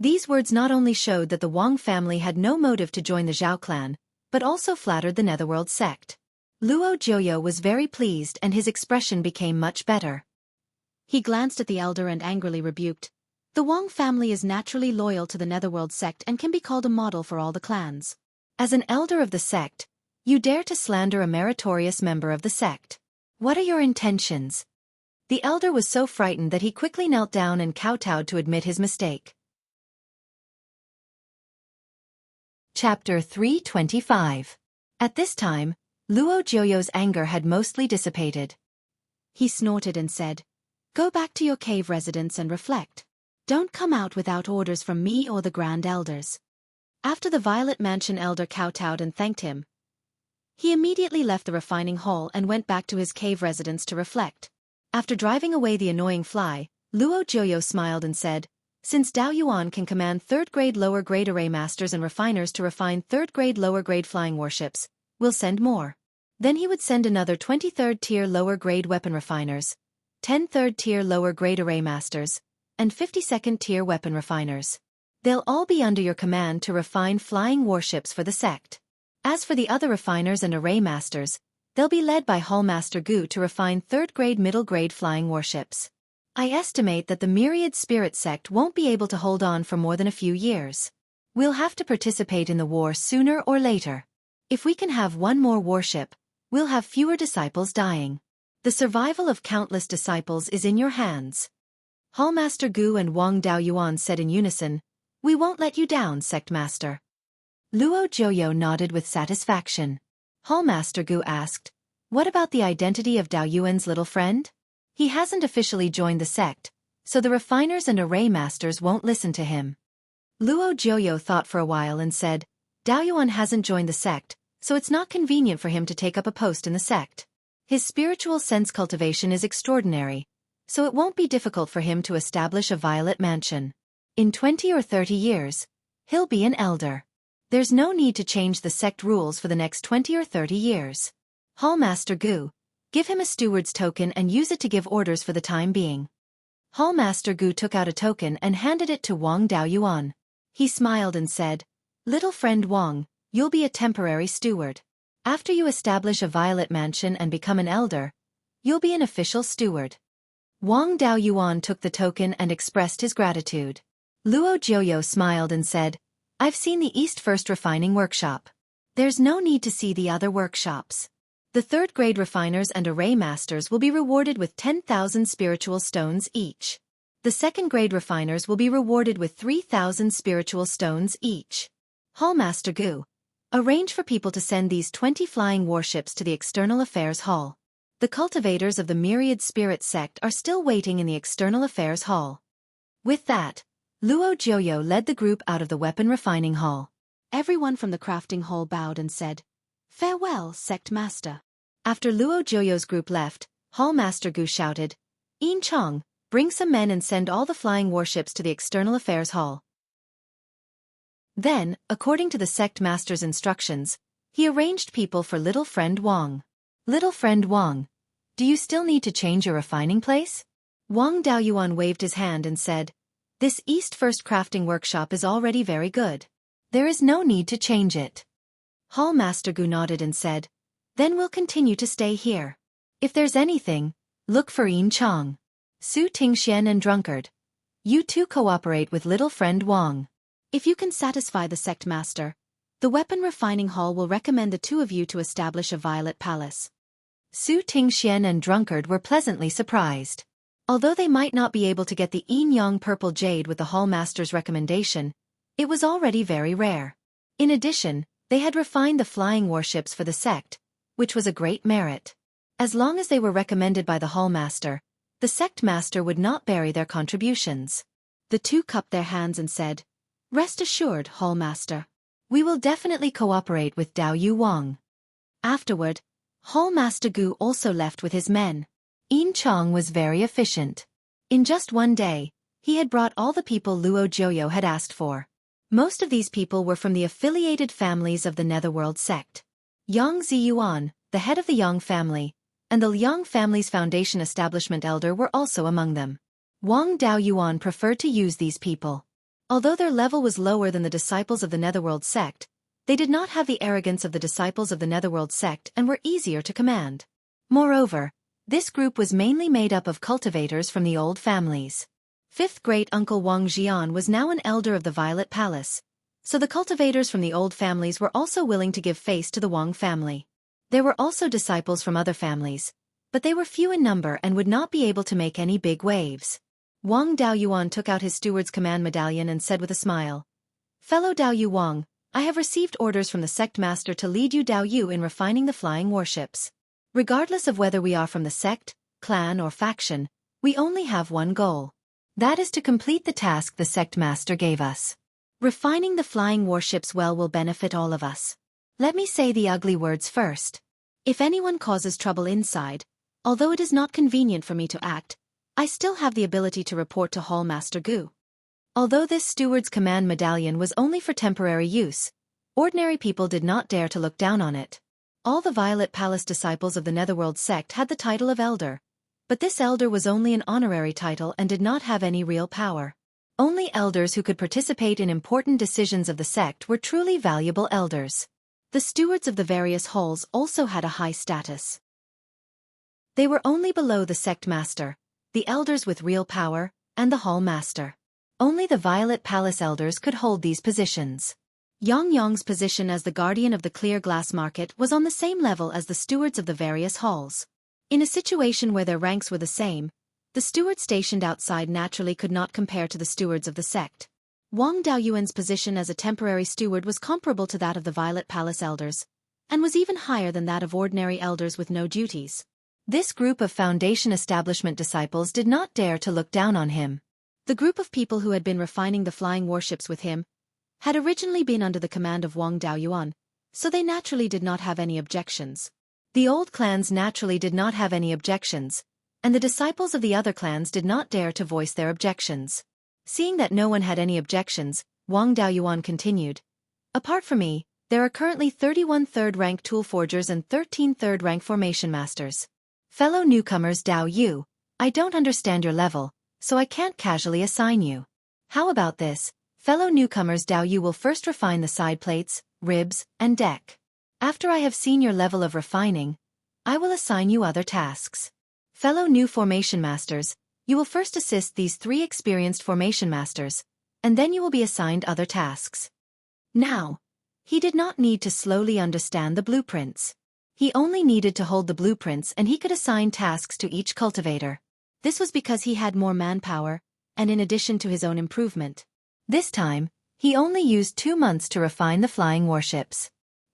These words not only showed that the Wang family had no motive to join the Zhao clan, but also flattered the Netherworld sect. Luo Zhouyo was very pleased, and his expression became much better. He glanced at the elder and angrily rebuked, "The Wang family is naturally loyal to the Netherworld sect and can be called a model for all the clans. As an elder of the sect, you dare to slander a meritorious member of the sect. What are your intentions?" The elder was so frightened that he quickly knelt down and kowtowed to admit his mistake. Chapter 325. At this time, Luo Zhouyo's anger had mostly dissipated. He snorted and said, "Go back to your cave residence and reflect. Don't come out without orders from me or the Grand Elders." After the Violet Mansion elder kowtowed and thanked him, he immediately left the refining hall and went back to his cave residence to reflect. After driving away the annoying fly, Luo Zhouyo smiled and said, "Since Daoyuan can command 3rd-grade lower-grade array masters and refiners to refine 3rd-grade lower-grade flying warships, we'll send more." Then he would send another 23rd-tier lower-grade weapon refiners, 10 3rd-tier lower-grade array masters, and 52nd-tier weapon refiners. They'll all be under your command to refine flying warships for the sect. As for the other refiners and array masters, they'll be led by Hallmaster Gu to refine 3rd-grade middle-grade flying warships. I estimate that the Myriad Spirit sect won't be able to hold on for more than a few years. We'll have to participate in the war sooner or later. If we can have one more warship, we'll have fewer disciples dying. The survival of countless disciples is in your hands." Hallmaster Gu and Wang Daoyuan said in unison, "We won't let you down, Sect Master." Luo Zhouyo nodded with satisfaction. Hallmaster Gu asked, "What about the identity of Daoyuan's little friend? He hasn't officially joined the sect, so the refiners and array masters won't listen to him." Luo Zhouyo thought for a while and said, "Daoyuan hasn't joined the sect, so it's not convenient for him to take up a post in the sect. His spiritual sense cultivation is extraordinary, so it won't be difficult for him to establish a Violet Mansion. In 20 or 30 years, he'll be an elder. There's no need to change the sect rules for the next 20 or 30 years. Hallmaster Gu, give him a steward's token and use it to give orders for the time being." Hallmaster Gu took out a token and handed it to Wang Daoyuan. He smiled and said, "Little friend Wang, you'll be a temporary steward. After you establish a Violet Mansion and become an elder, you'll be an official steward." Wang Daoyuan took the token and expressed his gratitude. Luo Zhouyo smiled and said, "I've seen the East First Refining Workshop. There's no need to see the other workshops. The 3rd-grade refiners and array masters will be rewarded with 10,000 spiritual stones each. The 2nd-grade refiners will be rewarded with 3,000 spiritual stones each. Hallmaster Gu, Arrange for people to send these 20 flying warships to the External Affairs Hall. The cultivators of the Myriad Spirit sect are still waiting in the External Affairs Hall. With that, Luo Jiuyo led the group out of the weapon refining hall. Everyone from the crafting hall bowed and said, "Farewell, Sect Master." After Luo Jiuyo's group left, Hall Master Gu shouted, "Yin Chong, bring some men and send all the flying warships to the External Affairs Hall." Then, according to the sect master's instructions, he arranged people for Little Friend Wang. "Little Friend Wang, do you still need to change your refining place?" Wang Daoyuan waved his hand and said, "This East First crafting workshop is already very good. There is no need to change it." Hall Master Gu nodded and said, "Then we'll continue to stay here. If there's anything, look for Yin Chong, Su Tingxian and Drunkard. You two cooperate with Little Friend Wang. If you can satisfy the sect master, the weapon refining hall will recommend the two of you to establish a Violet Palace." Su Tingxian and Drunkard were pleasantly surprised. Although they might not be able to get the Yin Yang Purple Jade with the hall master's recommendation, it was already very rare. In addition, they had refined the flying warships for the sect, which was a great merit. As long as they were recommended by the hall master, the sect master would not bury their contributions. The two cupped their hands and said, "Rest assured, Hall Master. We will definitely cooperate with Dao Yu Wang." Afterward, Hall Master Gu also left with his men. Yin Chong was very efficient. In just one day, he had brought all the people Luo Jiuyo had asked for. Most of these people were from the affiliated families of the Netherworld sect. Yang Ziyuan, the head of the Yang family, and the Yang family's foundation establishment elder were also among them. Wang Daoyuan preferred to use these people. Although their level was lower than the disciples of the Netherworld sect, they did not have the arrogance of the disciples of the Netherworld sect and were easier to command. Moreover, this group was mainly made up of cultivators from the old families. Fifth great-uncle Wang Jian was now an elder of the Violet Palace, so the cultivators from the old families were also willing to give face to the Wang family. There were also disciples from other families, but they were few in number and would not be able to make any big waves. Wang Daoyuan took out his steward's command medallion and said with a smile, "Fellow Daoyu Wang, I have received orders from the sect master to lead you Daoyu in refining the flying warships. Regardless of whether we are from the sect, clan or faction, we only have one goal. That is to complete the task the sect master gave us. Refining the flying warships well will benefit all of us. Let me say the ugly words first. If anyone causes trouble inside, although it is not convenient for me to act, I still have the ability to report to Hall Master Gu." Although this steward's command medallion was only for temporary use, ordinary people did not dare to look down on it. All the Violet Palace disciples of the Netherworld sect had the title of elder, but this elder was only an honorary title and did not have any real power. Only elders who could participate in important decisions of the sect were truly valuable elders. The stewards of the various halls also had a high status. They were only below the sect master, the elders with real power, and the hall master. Only the Violet Palace elders could hold these positions. Yang Yang's position as the guardian of the clear glass market was on the same level as the stewards of the various halls. In a situation where their ranks were the same, the stewards stationed outside naturally could not compare to the stewards of the sect. Wang Daoyuan's position as a temporary steward was comparable to that of the Violet Palace elders, and was even higher than that of ordinary elders with no duties. This group of foundation establishment disciples did not dare to look down on him. The group of people who had been refining the flying warships with him had originally been under the command of Wang Daoyuan, so they naturally did not have any objections. The old clans naturally did not have any objections, and the disciples of the other clans did not dare to voice their objections. Seeing that no one had any objections, Wang Daoyuan continued, "Apart from me, there are currently 31 third-rank tool forgers and 13 third-rank formation masters. Fellow newcomers Dao Yu, I don't understand your level, so I can't casually assign you. How about this? Fellow newcomers Dao Yu will first refine the side plates, ribs, and deck. After I have seen your level of refining, I will assign you other tasks. Fellow new formation masters, you will first assist these 3 experienced formation masters, and then you will be assigned other tasks." Now, he did not need to slowly understand the blueprints. He only needed to hold the blueprints and he could assign tasks to each cultivator. This was because he had more manpower, and in addition to his own improvement. This time, he only used 2 months to refine the flying warships.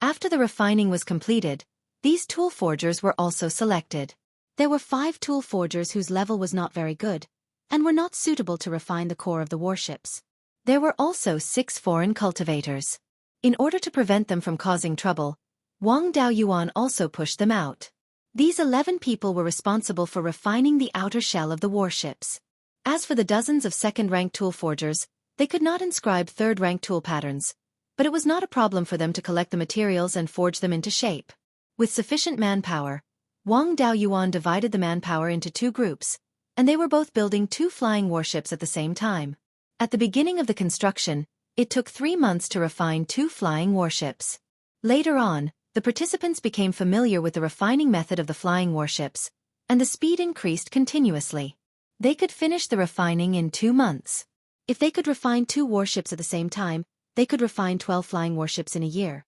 After the refining was completed, these tool forgers were also selected. There were 5 tool forgers whose level was not very good, and were not suitable to refine the core of the warships. There were also 6 foreign cultivators. In order to prevent them from causing trouble, Wang Daoyuan also pushed them out. These 11 people were responsible for refining the outer shell of the warships. As for the dozens of second-rank tool forgers, they could not inscribe third-rank tool patterns, but it was not a problem for them to collect the materials and forge them into shape. With sufficient manpower, Wang Daoyuan divided the manpower into 2 groups, and they were both building 2 flying warships at the same time. At the beginning of the construction, it took 3 months to refine 2 flying warships. Later on, the participants became familiar with the refining method of the flying warships, and the speed increased continuously. They could finish the refining in 2 months. If they could refine 2 warships at the same time, they could refine 12 flying warships in a year.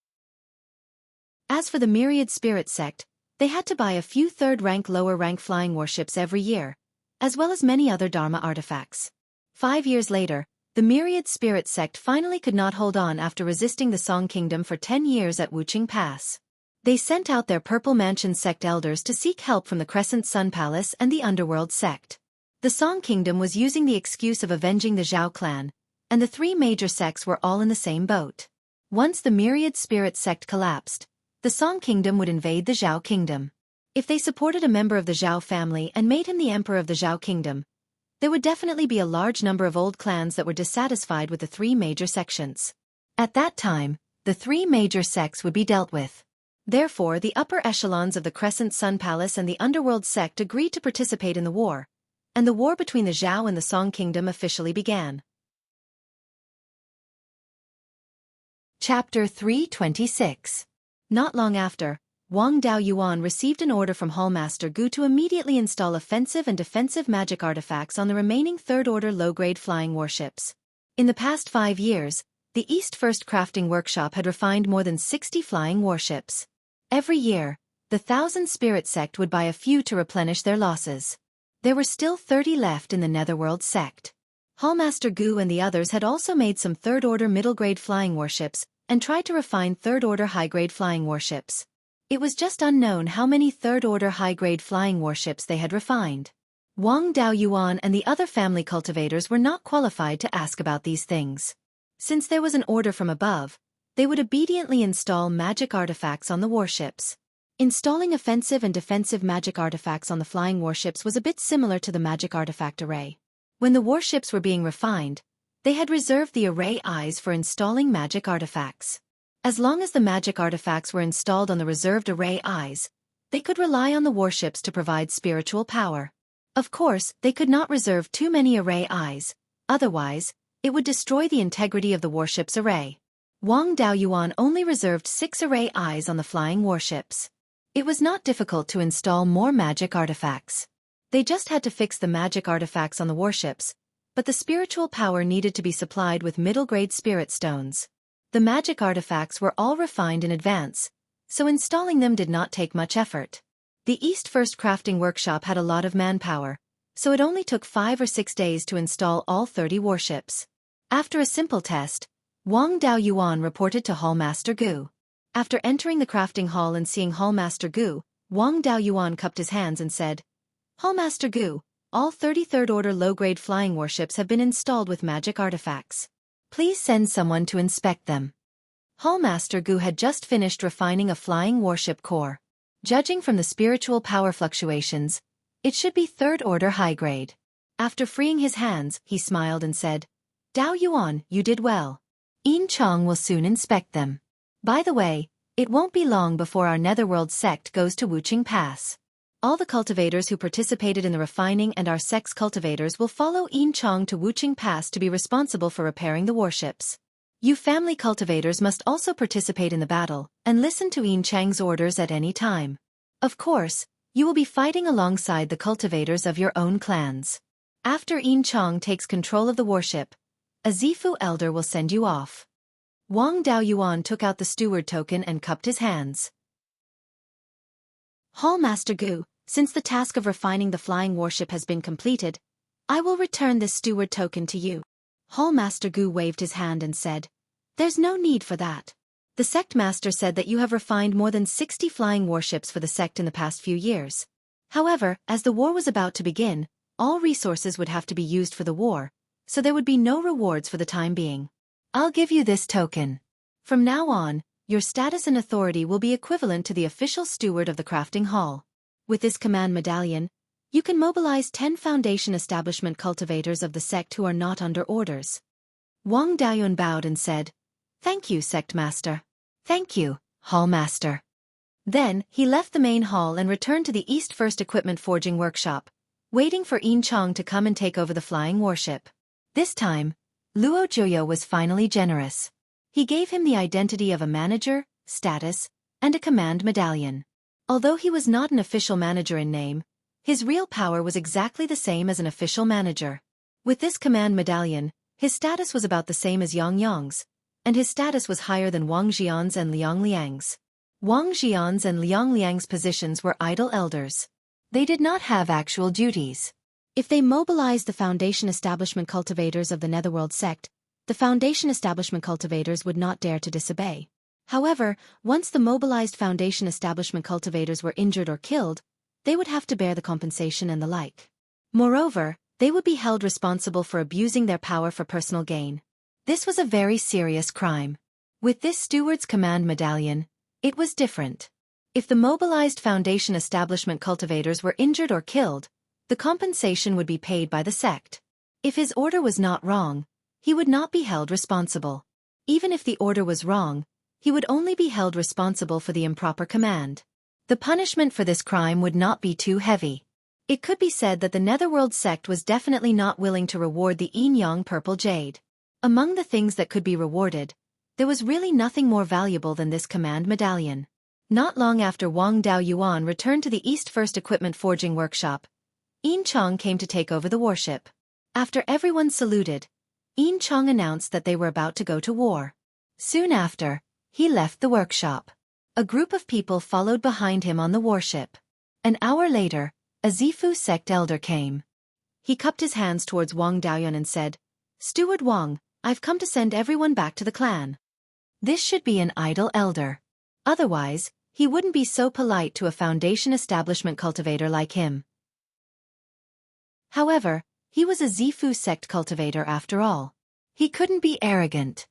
As for the Myriad Spirit sect, they had to buy a few third-rank lower-rank flying warships every year, as well as many other Dharma artifacts. 5 years later, the Myriad Spirit sect finally could not hold on after resisting the Song Kingdom for 10 years at Wuqing Pass. They sent out their Purple Mansion sect elders to seek help from the Crescent Sun Palace and the Underworld sect. The Song Kingdom was using the excuse of avenging the Zhao clan, and the 3 major sects were all in the same boat. Once the Myriad Spirit sect collapsed, the Song Kingdom would invade the Zhao Kingdom. If they supported a member of the Zhao family and made him the emperor of the Zhao Kingdom, there would definitely be a large number of old clans that were dissatisfied with the 3 major sections. At that time, the 3 major sects would be dealt with. Therefore, the upper echelons of the Crescent Sun Palace and the Underworld sect agreed to participate in the war, and the war between the Zhao and the Song Kingdom officially began. Chapter 326. Not long after, Wang Daoyuan received an order from Hallmaster Gu to immediately install offensive and defensive magic artifacts on the remaining third-order low-grade flying warships. In the past 5 years, the East First Crafting Workshop had refined more than 60 flying warships. Every year, the 1,000 Spirit sect would buy a few to replenish their losses. There were still 30 left in the Netherworld sect. Hallmaster Gu and the others had also made some third-order middle-grade flying warships and tried to refine third-order high-grade flying warships. It was just unknown how many third-order high-grade flying warships they had refined. Wang Daoyuan and the other family cultivators were not qualified to ask about these things. Since there was an order from above, they would obediently install magic artifacts on the warships. Installing offensive and defensive magic artifacts on the flying warships was a bit similar to the magic artifact array. When the warships were being refined, they had reserved the array eyes for installing magic artifacts. As long as the magic artifacts were installed on the reserved array eyes, they could rely on the warships to provide spiritual power. Of course, they could not reserve too many array eyes, otherwise, it would destroy the integrity of the warship's array. Wang Daoyuan only reserved 6 array eyes on the flying warships. It was not difficult to install more magic artifacts. They just had to fix the magic artifacts on the warships, but the spiritual power needed to be supplied with middle-grade spirit stones. The magic artifacts were all refined in advance, so installing them did not take much effort. The East First Crafting Workshop had a lot of manpower, so it only took 5 or 6 days to install all 30 warships. After a simple test, Wang Daoyuan reported to Hallmaster Gu. After entering the crafting hall and seeing Hallmaster Gu, Wang Daoyuan cupped his hands and said, "Hallmaster Gu, all 33rd Order low-grade flying warships have been installed with magic artifacts. Please send someone to inspect them." Hallmaster Gu had just finished refining a flying warship core. Judging from the spiritual power fluctuations, it should be 3rd Order high-grade. After freeing his hands, he smiled and said, "Daoyuan, you did well. Yin Chong will soon inspect them. By the way, it won't be long before our Netherworld sect goes to Wuqing Pass. All the cultivators who participated in the refining and our sect's cultivators will follow Yin Chong to Wuqing Pass to be responsible for repairing the warships. You family cultivators must also participate in the battle and listen to Yin Chang's orders at any time. Of course, you will be fighting alongside the cultivators of your own clans. After Yin Chong takes control of the warship, a Zifu elder will send you off." Wang Daoyuan took out the steward token and cupped his hands. "Hallmaster Gu, since the task of refining the flying warship has been completed, I will return this steward token to you." Hallmaster Gu waved his hand and said, "There's no need for that. The sect master said that you have refined more than 60 flying warships for the sect in the past few years. However, as the war was about to begin, all resources would have to be used for the war, so there would be no rewards for the time being. I'll give you this token. From now on, your status and authority will be equivalent to the official steward of the crafting hall. With this command medallion, you can mobilize 10 foundation establishment cultivators of the sect who are not under orders. Wang Daoyuan bowed and said, "Thank you, sect master." "Thank you, hall master." Then, he left the main hall and returned to the East First Equipment Forging Workshop, waiting for Yin Chong to come and take over the flying warship. This time, Luo Zhuoyo was finally generous. He gave him the identity of a manager, status, and a command medallion. Although he was not an official manager in name, his real power was exactly the same as an official manager. With this command medallion, his status was about the same as Yang Yang's, and his status was higher than Wang Xian's and Liang Liang's. Wang Xian's and Liang Liang's positions were idle elders. They did not have actual duties. If they mobilized the Foundation Establishment cultivators of the Netherworld sect, the Foundation Establishment cultivators would not dare to disobey. However, once the mobilized Foundation Establishment cultivators were injured or killed, they would have to bear the compensation and the like. Moreover, they would be held responsible for abusing their power for personal gain. This was a very serious crime. With this steward's command medallion, it was different. If the mobilized Foundation Establishment cultivators were injured or killed, the compensation would be paid by the sect. If his order was not wrong, he would not be held responsible. Even if the order was wrong, he would only be held responsible for the improper command. The punishment for this crime would not be too heavy. It could be said that the Netherworld sect was definitely not willing to reward the Yin Yang Purple Jade. Among the things that could be rewarded, there was really nothing more valuable than this command medallion. Not long after Wang Daoyuan returned to the East First Equipment Forging Workshop, Yin Chong came to take over the warship. After everyone saluted, Yin Chong announced that they were about to go to war. Soon after, he left the workshop. A group of people followed behind him on the warship. An hour later, a Zifu sect elder came. He cupped his hands towards Wang Daoyuan and said, "Steward Wang, I've come to send everyone back to the clan." This should be an idle elder. Otherwise, he wouldn't be so polite to a Foundation Establishment cultivator like him. However, he was a Zifu sect cultivator after all. He couldn't be arrogant.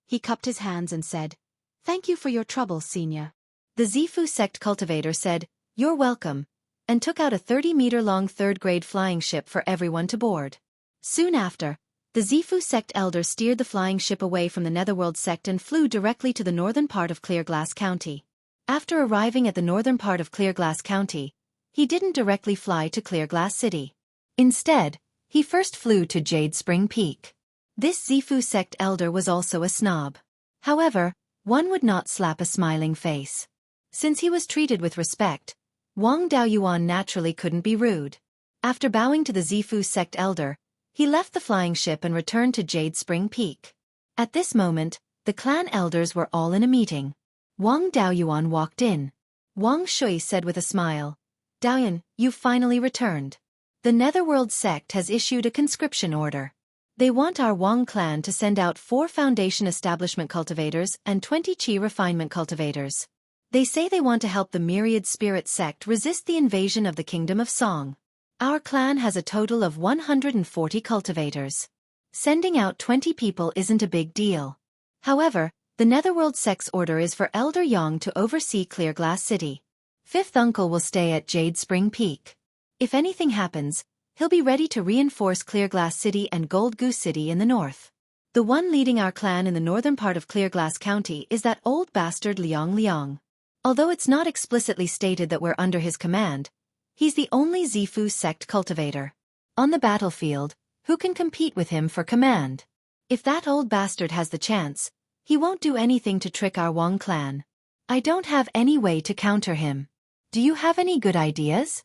He cupped his hands and said, "Thank you for your trouble, Senior." The Zifu sect cultivator said, "You're welcome," and took out a 30-meter-long third-grade flying ship for everyone to board. Soon after, the Zifu sect elder steered the flying ship away from the Netherworld sect and flew directly to the northern part of Clearglass County. After arriving at the northern part of Clearglass County, he didn't directly fly to Clearglass City. Instead, he first flew to Jade Spring Peak. This Zifu sect elder was also a snob. However, one would not slap a smiling face. Since he was treated with respect, Wang Daoyuan naturally couldn't be rude. After bowing to the Zifu sect elder, he left the flying ship and returned to Jade Spring Peak. At this moment, the clan elders were all in a meeting. Wang Daoyuan walked in. Wang Shui said with a smile, "Daoyuan, you've finally returned. The Netherworld sect has issued a conscription order. They want our Wang clan to send out 4 Foundation Establishment cultivators and 20 Qi Refinement cultivators. They say they want to help the Myriad Spirit sect resist the invasion of the Kingdom of Song. Our clan has a total of 140 cultivators. Sending out 20 people isn't a big deal. However, the Netherworld sect's order is for Elder Yang to oversee Clearglass City. Fifth Uncle will stay at Jade Spring Peak. If anything happens, he'll be ready to reinforce Clearglass City and Gold Goose City in the north. The one leading our clan in the northern part of Clearglass County is that old bastard Liang Liang. Although it's not explicitly stated that we're under his command, he's the only Zifu sect cultivator. On the battlefield, who can compete with him for command? If that old bastard has the chance, he won't do anything to trick our Wang clan. I don't have any way to counter him. Do you have any good ideas?"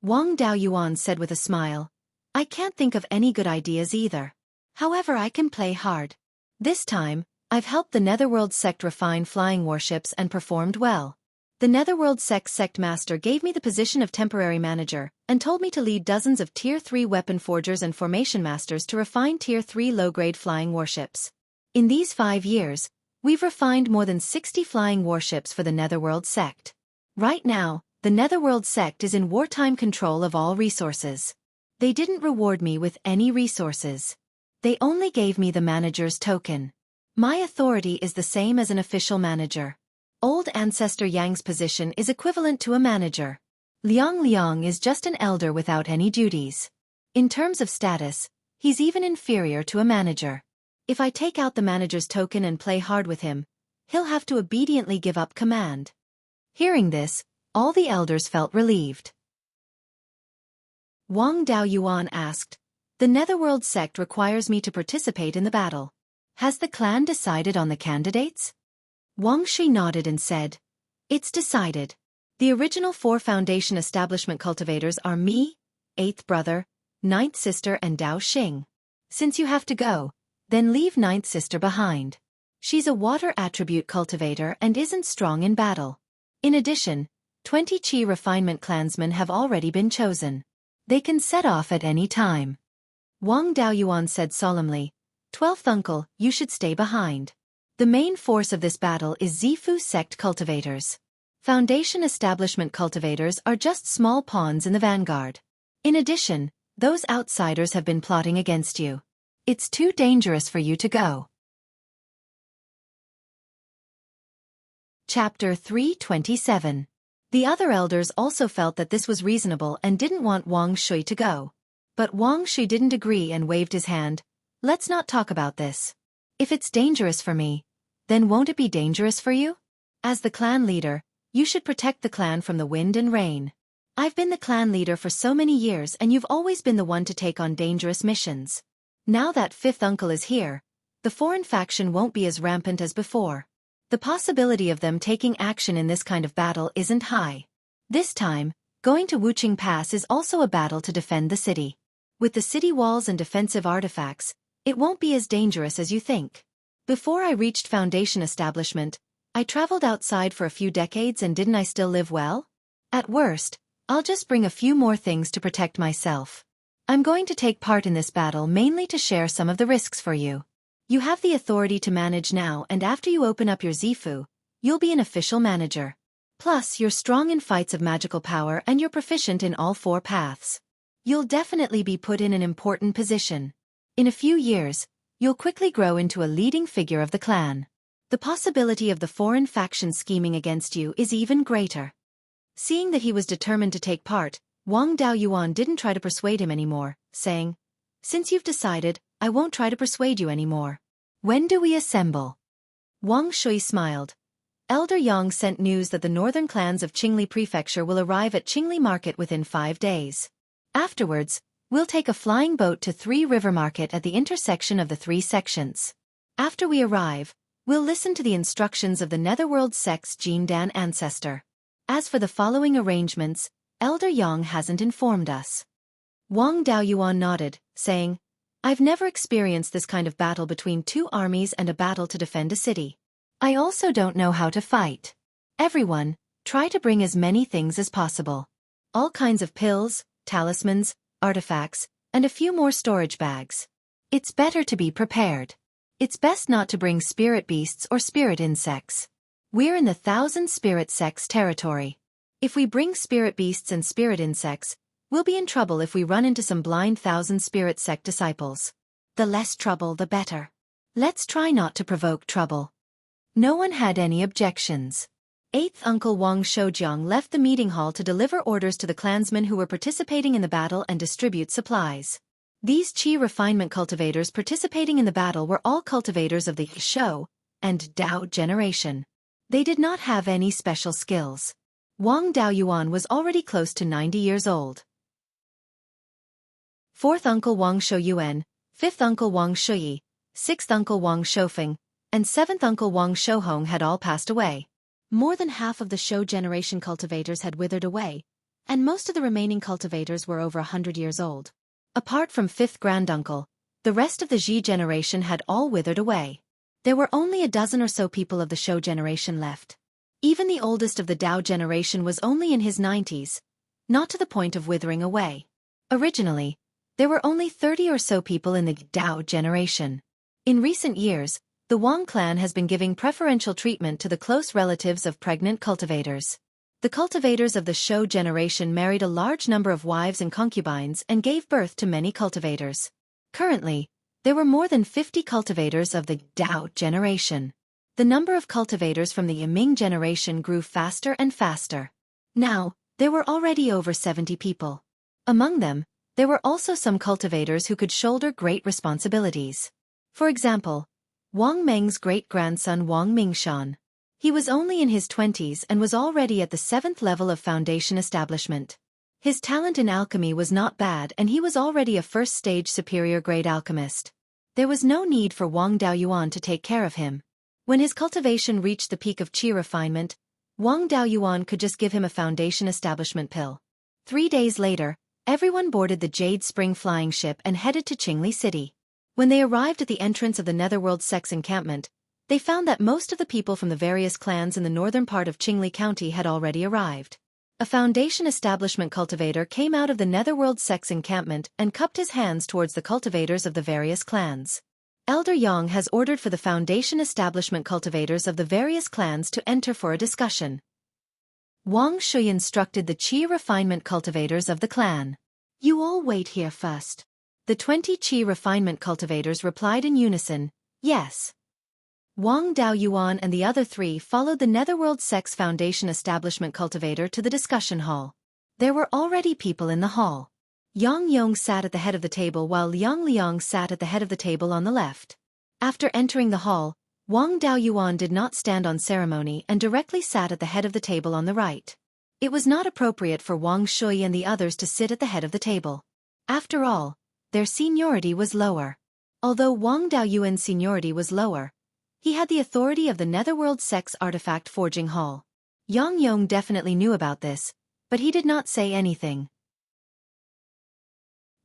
Wang Daoyuan said with a smile, "I can't think of any good ideas either. However, I can play hard. This time, I've helped the Netherworld sect refine flying warships and performed well. The Netherworld sect master gave me the position of temporary manager and told me to lead dozens of Tier 3 weapon forgers and formation masters to refine Tier 3 low-grade flying warships. In these 5 years, We've refined more than 60 flying warships for the Netherworld sect. Right now, the Netherworld sect is in wartime control of all resources. They didn't reward me with any resources. They only gave me the manager's token. My authority is the same as an official manager. Old Ancestor Yang's position is equivalent to a manager. Liang is just an elder without any duties. In terms of status, he's even inferior to a manager. If I take out the manager's token and play hard with him, he'll have to obediently give up command. Hearing this, all the elders felt relieved. Wang Daoyuan asked, "The Netherworld sect requires me to participate in the battle. Has the clan decided on the candidates?" Wang Shi nodded and said, "It's decided. The original 4 foundation establishment cultivators are me, 8th brother, 9th sister and Dao Xing. Since you have to go, then leave 9th sister behind. She's a water attribute cultivator and isn't strong in battle. In addition, 20 Qi refinement clansmen have already been chosen. They can set off at any time." Wang Daoyuan said solemnly, "12th uncle, you should stay behind. The main force of this battle is Zifu sect cultivators. Foundation establishment cultivators are just small pawns in the vanguard. In addition, those outsiders have been plotting against you. It's too dangerous for you to go." Chapter 327. The other elders also felt that this was reasonable and didn't want Wang Shui to go. But Wang Shui didn't agree and waved his hand. "Let's not talk about this. If it's dangerous for me, then won't it be dangerous for you? As the clan leader, you should protect the clan from the wind and rain. I've been the clan leader for so many years and you've always been the one to take on dangerous missions. Now that 5th uncle is here, the foreign faction won't be as rampant as before. The possibility of them taking action in this kind of battle isn't high. This time, going to Wuqing Pass is also a battle to defend the city. With the city walls and defensive artifacts, it won't be as dangerous as you think. Before I reached Foundation establishment, I traveled outside for a few decades and didn't I still live well? At worst, I'll just bring a few more things to protect myself. I'm going to take part in this battle mainly to share some of the risks for you. You have the authority to manage now, and after you open up your Zifu, you'll be an official manager. Plus, you're strong in fights of magical power and you're proficient in all 4 paths. You'll definitely be put in an important position. In a few years, you'll quickly grow into a leading figure of the clan. The possibility of the foreign faction scheming against you is even greater." Seeing that he was determined to take part, Wang Daoyuan didn't try to persuade him anymore, saying, "Since you've decided, I won't try to persuade you anymore. When do we assemble?" Wang Shui smiled. Elder Yang sent news that the northern clans of Qingli Prefecture will arrive at Qingli Market within 5 days. Afterwards, we'll take a flying boat to 3 River Market at the intersection of the 3 sections. After we arrive, we'll listen to the instructions of the Netherworld sect's Jindan ancestor. As for the following arrangements, Elder Yang hasn't informed us." Wang Daoyuan nodded, saying, "I've never experienced this kind of battle between 2 armies and a battle to defend a city. I also don't know how to fight. Everyone, try to bring as many things as possible. All kinds of pills, talismans, artifacts, and a few more storage bags. It's better to be prepared. It's best not to bring spirit beasts or spirit insects. We're in the 1,000 spirit sects territory. If we bring spirit beasts and spirit insects, we'll be in trouble if we run into some blind 1,000 spirit sect disciples. The less trouble the better. Let's try not to provoke trouble." No one had any objections. 8th Uncle Wang Shoujiang left the meeting hall to deliver orders to the clansmen who were participating in the battle and distribute supplies. These Qi refinement cultivators participating in the battle were all cultivators of the Shou and Dao generation. They did not have any special skills. Wang Daoyuan was already close to 90 years old. 4th Uncle Wang Shouyuan, 5th Uncle Wang Shuyi, 6th Uncle Wang Shoufeng, and 7th Uncle Wang Shouhong had all passed away. More than half of the Shou generation cultivators had withered away, and most of the remaining cultivators were over 100 years old. Apart from 5th Granduncle, the rest of the Ji generation had all withered away. There were only a dozen or so people of the Shou generation left. Even the oldest of the Dao generation was only in his 90s, not to the point of withering away. Originally, there were only 30 or so people in the Dao generation. In recent years, The Wang clan has been giving preferential treatment to the close relatives of pregnant cultivators. The cultivators of the Shou generation married a large number of wives and concubines and gave birth to many cultivators. Currently, there were more than 50 cultivators of the Dao generation. The number of cultivators from the Yiming generation grew faster and faster. Now, there were already over 70 people. Among them, there were also some cultivators who could shoulder great responsibilities. For example, Wang Meng's great-grandson Wang Mingshan. He was only in his 20s and was already at the 7th level of foundation establishment. His talent in alchemy was not bad and he was already a first-stage superior-grade alchemist. There was no need for Wang Daoyuan to take care of him. When his cultivation reached the peak of qi refinement, Wang Daoyuan could just give him a foundation establishment pill. 3 days later, everyone boarded the Jade Spring flying ship and headed to Qingli City. When they arrived at the entrance of the Netherworld Sect's encampment, they found that most of the people from the various clans in the northern part of Qingli County had already arrived. A foundation establishment cultivator came out of the Netherworld Sect's encampment and cupped his hands towards the cultivators of the various clans. Elder Yang has ordered for the foundation establishment cultivators of the various clans to enter for a discussion. Wang Shui instructed the Qi refinement cultivators of the clan. You all wait here first. The 20 Qi refinement cultivators replied in unison, yes. Wang Daoyuan and the other 3 followed the Netherworld Sect's foundation establishment cultivator to the discussion hall. There were already people in the hall. Yang Yong sat at the head of the table while Liang Liang sat at the head of the table on the left. After entering the hall, Wang Daoyuan did not stand on ceremony and directly sat at the head of the table on the right. It was not appropriate for Wang Shui and the others to sit at the head of the table. After all, their seniority was lower. Although Wang Daoyuan's seniority was lower, he had the authority of the Netherworld Sect's artifact forging hall. Yang Yong definitely knew about this, but he did not say anything.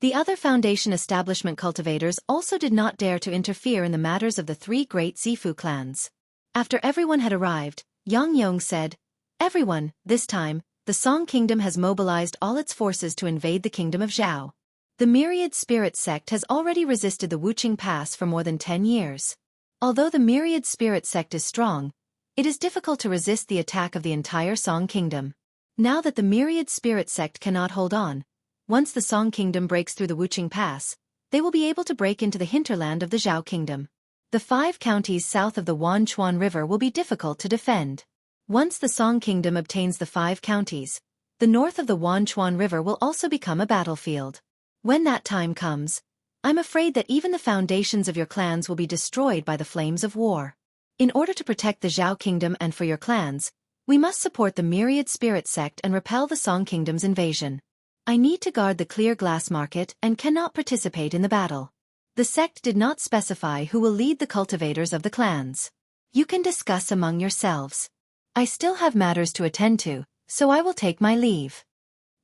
The other foundation establishment cultivators also did not dare to interfere in the matters of the 3 great Zifu clans. After everyone had arrived, Yang Yong said, everyone, this time, the Song Kingdom has mobilized all its forces to invade the kingdom of Zhao. The Myriad Spirit Sect has already resisted the Wuqing Pass for more than 10 years. Although the Myriad Spirit Sect is strong, it is difficult to resist the attack of the entire Song Kingdom. Now that the Myriad Spirit Sect cannot hold on, once the Song Kingdom breaks through the Wuqing Pass, they will be able to break into the hinterland of the Zhao Kingdom. The 5 counties south of the Wanchuan River will be difficult to defend. Once the Song Kingdom obtains the 5 counties, the north of the Wanchuan River will also become a battlefield. When that time comes, I'm afraid that even the foundations of your clans will be destroyed by the flames of war. In order to protect the Zhao Kingdom and for your clans, we must support the Myriad Spirit Sect and repel the Song Kingdom's invasion. I need to guard the clear glass market and cannot participate in the battle. The sect did not specify who will lead the cultivators of the clans. You can discuss among yourselves. I still have matters to attend to, so I will take my leave.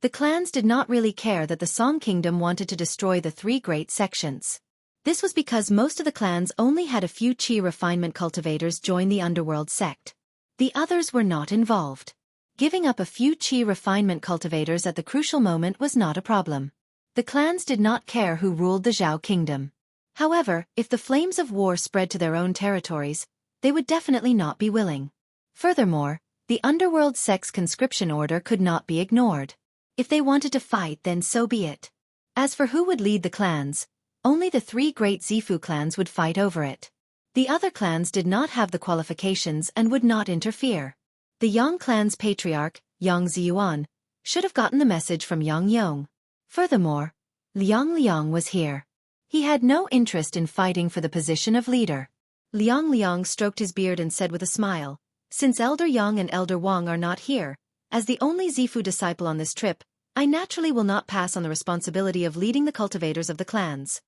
The clans did not really care that the Song Kingdom wanted to destroy the 3 great sections. This was because most of the clans only had a few Qi refinement cultivators join the Underworld sect. The others were not involved. Giving up a few Qi refinement cultivators at the crucial moment was not a problem. The clans did not care who ruled the Zhao Kingdom. However, if the flames of war spread to their own territories, they would definitely not be willing. Furthermore, the Underworld sect's conscription order could not be ignored. If they wanted to fight, then so be it. As for who would lead the clans, only the 3 great Zifu clans would fight over it. The other clans did not have the qualifications and would not interfere. The Yang clan's patriarch, Yang Ziyuan, should have gotten the message from Yang Yong. Furthermore, Liang Liang was here. He had no interest in fighting for the position of leader. Liang Liang stroked his beard and said with a smile, since Elder Yang and Elder Wang are not here, as the only Zifu disciple on this trip, I naturally will not pass on the responsibility of leading the cultivators of the clans.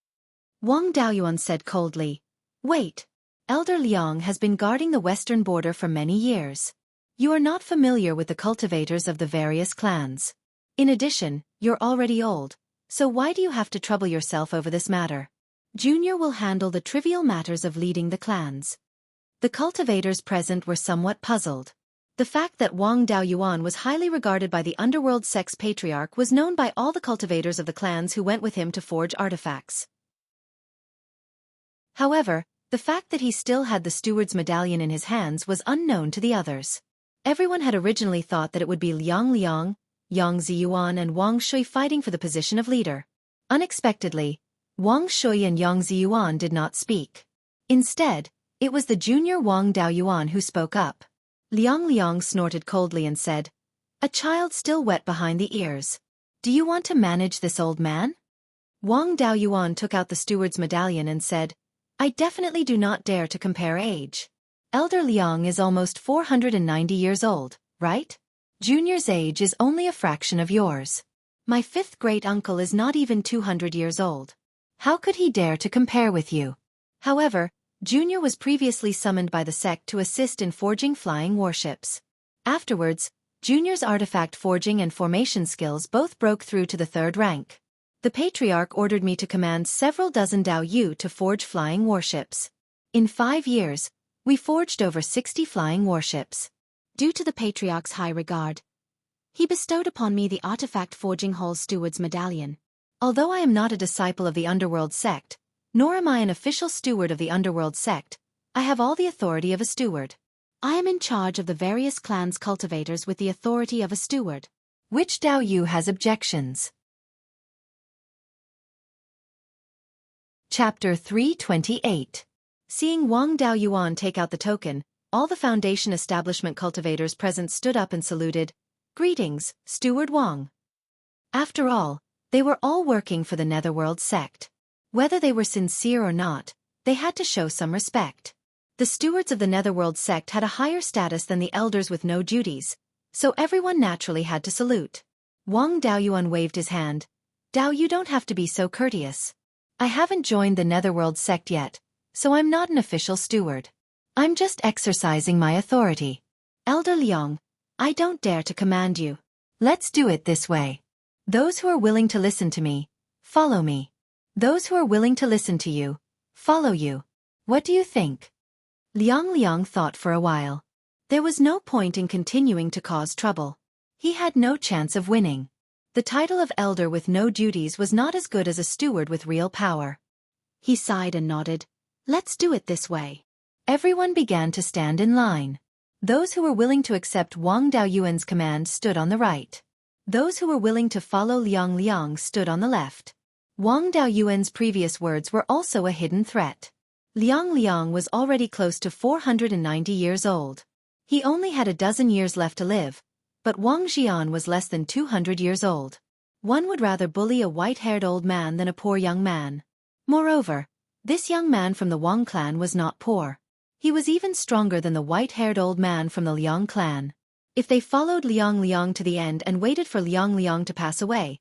Wang Daoyuan said coldly, wait. Elder Liang has been guarding the western border for many years. You are not familiar with the cultivators of the various clans. In addition, you're already old, so why do you have to trouble yourself over this matter? Junior will handle the trivial matters of leading the clans. The cultivators present were somewhat puzzled. The fact that Wang Daoyuan was highly regarded by the Underworld sect's patriarch was known by all the cultivators of the clans who went with him to forge artifacts. However, The fact that he still had the steward's medallion in his hands was unknown to the others. Everyone had originally thought that it would be Liang Liang, Yang Ziyuan and Wang Shui fighting for the position of leader. Unexpectedly, Wang Shui and Yang Ziyuan did not speak. Instead, it was the junior Wang Daoyuan who spoke up. Liang Liang snorted coldly and said, "A child still wet behind the ears. Do you want to manage this old man?" Wang Daoyuan took out the steward's medallion and said, "I definitely do not dare to compare age. Elder Liang is almost 490 years old, right? Junior's age is only a fraction of yours. My fifth great-uncle is not even 200 years old. How could he dare to compare with you?" However, Junior was previously summoned by the sect to assist in forging flying warships. Afterwards, Junior's artifact forging and formation skills both broke through to the third rank. The Patriarch ordered me to command several dozen Dao Yu to forge flying warships. In 5 years, we forged over 60 flying warships. Due to the Patriarch's high regard, he bestowed upon me the artifact forging hall steward's medallion. Although I am not a disciple of the underworld sect, nor am I an official steward of the underworld sect, I have all the authority of a steward. I am in charge of the various clans' cultivators with the authority of a steward. Which Dao Yu has objections? Chapter 328. Seeing Wang Daoyuan take out the token, all the Foundation establishment cultivators present stood up and saluted. "Greetings, Steward Wang." After all, they were all working for the Netherworld sect. Whether they were sincere or not, they had to show some respect. The stewards of the Netherworld sect had a higher status than the elders with no duties, so everyone naturally had to salute. Wang Daoyuan waved his hand. "Dao, you don't have to be so courteous. I haven't joined the Netherworld sect yet, so I'm not an official steward. I'm just exercising my authority. Elder Liang, I don't dare to command you. Let's do it this way. Those who are willing to listen to me, follow me. Those who are willing to listen to you, follow you. What do you think?" Liang Liang thought for a while. There was no point in continuing to cause trouble. He had no chance of winning. The title of elder with no duties was not as good as a steward with real power. He sighed and nodded. "Let's do it this way." Everyone began to stand in line. Those who were willing to accept Wang Daoyuan's command stood on the right. Those who were willing to follow Liang Liang stood on the left. Wang Daoyuan's previous words were also a hidden threat. Liang Liang was already close to 490 years old. He only had a dozen years left to live, but Wang Xian was less than 200 years old. One would rather bully a white-haired old man than a poor young man. Moreover, this young man from the Wang clan was not poor. He was even stronger than the white-haired old man from the Liang clan. If they followed Liang Liang to the end and waited for Liang Liang to pass away,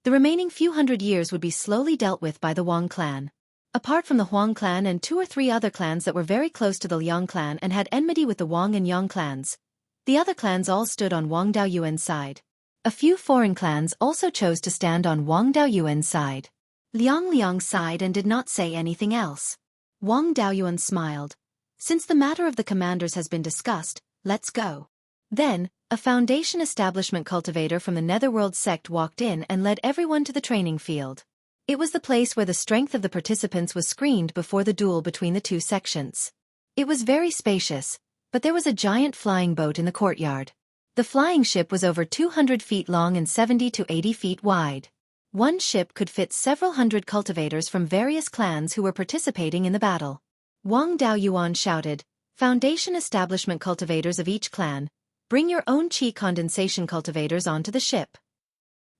the remaining few hundred years would be slowly dealt with by the Wang clan. Apart from the Huang clan and 2 or 3 other clans that were very close to the Liang clan and had enmity with the Wang and Yang clans, the other clans all stood on Wang Daoyuan's side. A few foreign clans also chose to stand on Wang Daoyuan's side. Liang Liang sighed and did not say anything else. Wang Daoyuan smiled. "Since the matter of the commanders has been discussed, let's go." Then, a Foundation establishment cultivator from the Netherworld sect walked in and led everyone to the training field. It was the place where the strength of the participants was screened before the duel between the 2 sections. It was very spacious, but there was a giant flying boat in the courtyard. The flying ship was over 200 feet long and 70 to 80 feet wide. One ship could fit several hundred cultivators from various clans who were participating in the battle. Wang Daoyuan shouted, "Foundation establishment cultivators of each clan, bring your own qi condensation cultivators onto the ship."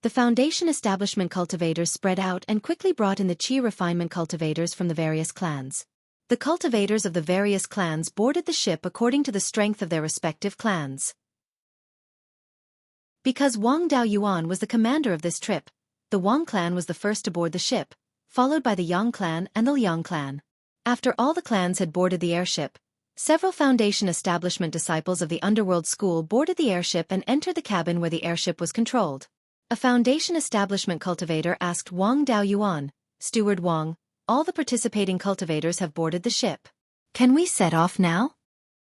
The Foundation establishment cultivators spread out and quickly brought in the qi refinement cultivators from the various clans. The cultivators of the various clans boarded the ship according to the strength of their respective clans. Because Wang Daoyuan was the commander of this trip, the Wang clan was the first to board the ship, followed by the Yang clan and the Liang clan. After all the clans had boarded the airship, several Foundation establishment disciples of the Underworld School boarded the airship and entered the cabin where the airship was controlled. A Foundation establishment cultivator asked Wang Daoyuan, "Steward Wang, all the participating cultivators have boarded the ship. Can we set off now?"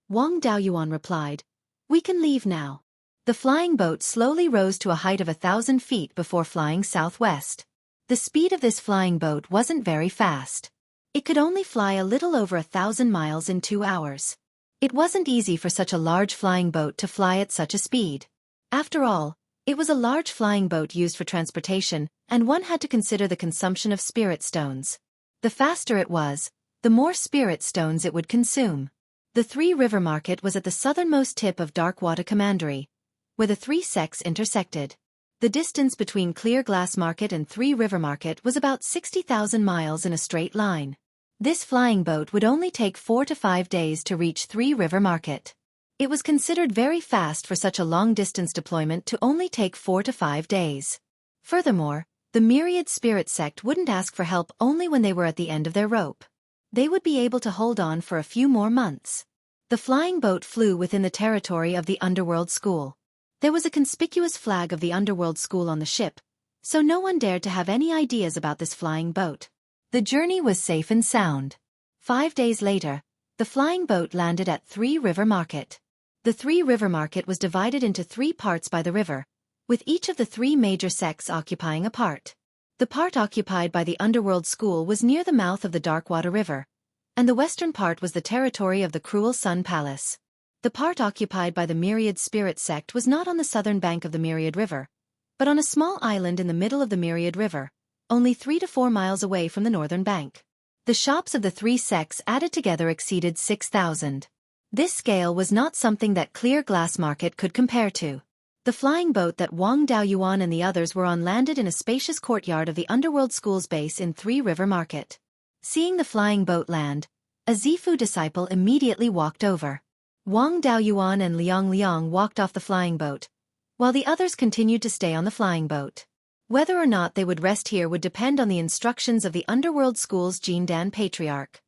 Wang Daoyuan replied, "We can leave now." The flying boat slowly rose to a height of 1,000 feet before flying southwest. The speed of this flying boat wasn't very fast. It could only fly a little over 1,000 miles in 2 hours. It wasn't easy for such a large flying boat to fly at such a speed. After all, it was a large flying boat used for transportation, and one had to consider the consumption of spirit stones. The faster it was, the more spirit stones it would consume. The Three River Market was at the southernmost tip of Darkwater Commandery, where the three sects intersected. The distance between Clear Glass Market and Three River Market was about 60,000 miles in a straight line. This flying boat would only take 4 to 5 days to reach Three River Market. It was considered very fast for such a long-distance deployment to only take 4 to 5 days. Furthermore, the Myriad Spirit Sect wouldn't ask for help only when they were at the end of their rope. They would be able to hold on for a few more months. The flying boat flew within the territory of the Underworld School. There was a conspicuous flag of the Underworld School on the ship, so no one dared to have any ideas about this flying boat. The journey was safe and sound. 5 days later, the flying boat landed at Three River Market. The Three River Market was divided into 3 parts by the river, with each of the 3 major sects occupying a part. The part occupied by the Underworld School was near the mouth of the Darkwater River, and the western part was the territory of the Cruel Sun Palace. The part occupied by the Myriad Spirit Sect was not on the southern bank of the Myriad River, but on a small island in the middle of the Myriad River, only 3 to 4 miles away from the northern bank. The shops of the 3 sects added together exceeded 6,000. This scale was not something that Clear Glass Market could compare to. The flying boat that Wang Daoyuan and the others were on landed in a spacious courtyard of the Underworld School's base in Three River Market. Seeing the flying boat land, a Zifu disciple immediately walked over. Wang Daoyuan and Liang walked off the flying boat, while the others continued to stay on the flying boat. Whether or not they would rest here would depend on the instructions of the Underworld School's Jindan Patriarch.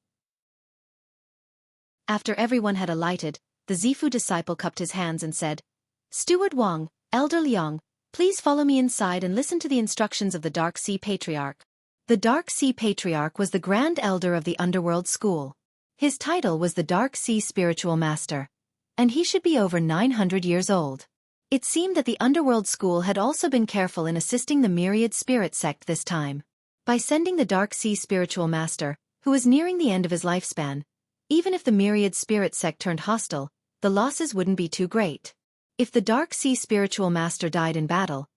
After everyone had alighted, the Zifu disciple cupped his hands and said, "Steward Wang, Elder Liang, please follow me inside and listen to the instructions of the Dark Sea Patriarch." The Dark Sea Patriarch was the Grand Elder of the Underworld School. His title was the Dark Sea Spiritual Master, and he should be over 900 years old. It seemed that the Underworld School had also been careful in assisting the Myriad Spirit Sect this time. By sending the Dark Sea Spiritual Master, who was nearing the end of his lifespan, even if the Myriad Spirit Sect turned hostile, the losses wouldn't be too great. If the Dark Sea Spiritual Master died in battle,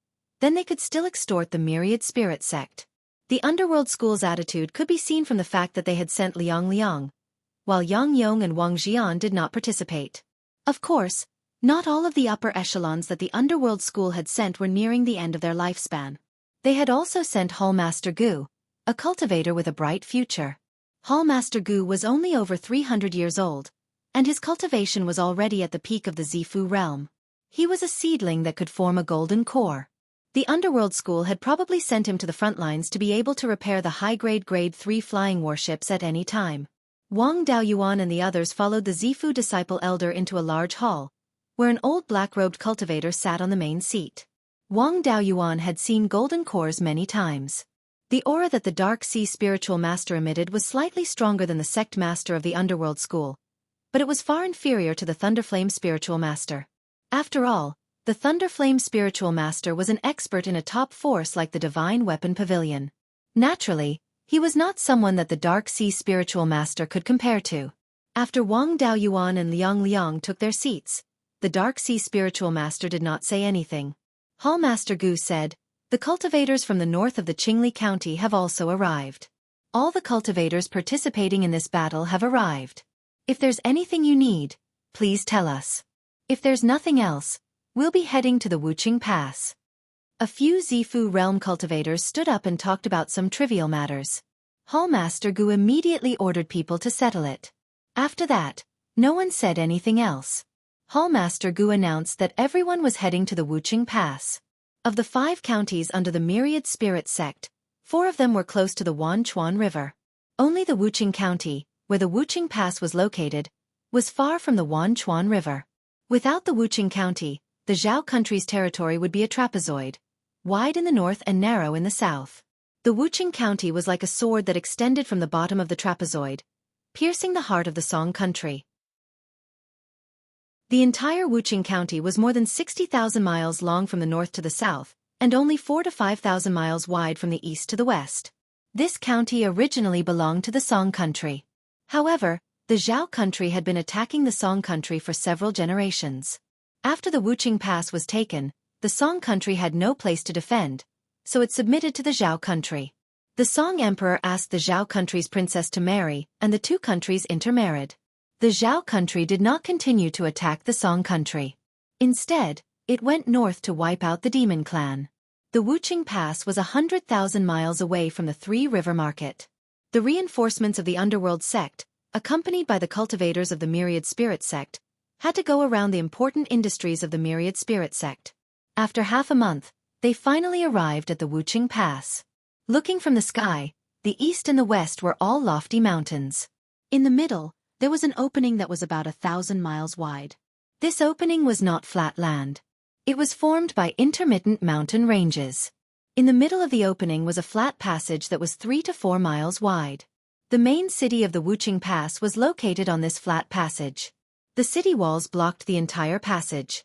then they could still extort the Myriad Spirit Sect. The Underworld School's attitude could be seen from the fact that they had sent Liang, while Yang Yong and Wang Jian did not participate. Of course, not all of the upper echelons that the Underworld School had sent were nearing the end of their lifespan. They had also sent Hallmaster Gu, a cultivator with a bright future. Hallmaster Gu was only over 300 years old, and his cultivation was already at the peak of the Zifu realm. He was a seedling that could form a golden core. The Underworld School had probably sent him to the front lines to be able to repair the high-grade Grade 3 flying warships at any time. Wang Daoyuan and the others followed the Zifu disciple elder into a large hall, where an old black-robed cultivator sat on the main seat. Wang Daoyuan had seen golden cores many times. The aura that the Dark Sea Spiritual Master emitted was slightly stronger than the Sect Master of the Underworld School, but it was far inferior to the Thunderflame Spiritual Master. After all, the Thunderflame Spiritual Master was an expert in a top force like the Divine Weapon Pavilion. Naturally, he was not someone that the Dark Sea Spiritual Master could compare to. After Wang Daoyuan and Liang took their seats, the Dark Sea Spiritual Master did not say anything. Hallmaster Gu said, "The cultivators from the north of the Qingli County have also arrived. All the cultivators participating in this battle have arrived. If there's anything you need, please tell us. If there's nothing else, we'll be heading to the Wuqing Pass." A few Zifu realm cultivators stood up and talked about some trivial matters. Hallmaster Gu immediately ordered people to settle it. After that, no one said anything else. Hallmaster Gu announced that everyone was heading to the Wuqing Pass. Of the 5 counties under the Myriad Spirit Sect, 4 of them were close to the Wanchuan River. Only the Wuqing County, where the Wuqing Pass was located, was far from the Wanchuan River. Without the Wuqing County, the Zhao country's territory would be a trapezoid, wide in the north and narrow in the south. The Wuqing County was like a sword that extended from the bottom of the trapezoid, piercing the heart of the Song country. The entire Wuqing County was more than 60,000 miles long from the north to the south, and only 4,000 to 5,000 miles wide from the east to the west. This county originally belonged to the Song country. However, the Zhao country had been attacking the Song country for several generations. After the Wuqing Pass was taken, the Song country had no place to defend, so it submitted to the Zhao country. The Song emperor asked the Zhao country's princess to marry, and the two countries intermarried. The Zhao country did not continue to attack the Song country. Instead, it went north to wipe out the demon clan. The Wuqing Pass was 100,000 miles away from the Three-River Market. The reinforcements of the Underworld sect, accompanied by the cultivators of the Myriad Spirit sect, had to go around the important industries of the Myriad Spirit sect. After half a month, they finally arrived at the Wuqing Pass. Looking from the sky, the east and the west were all lofty mountains. In the middle, there was an opening that was about 1,000 miles wide. This opening was not flat land. It was formed by intermittent mountain ranges. In the middle of the opening was a flat passage that was 3 to 4 miles wide. The main city of the Wuqing Pass was located on this flat passage. The city walls blocked the entire passage.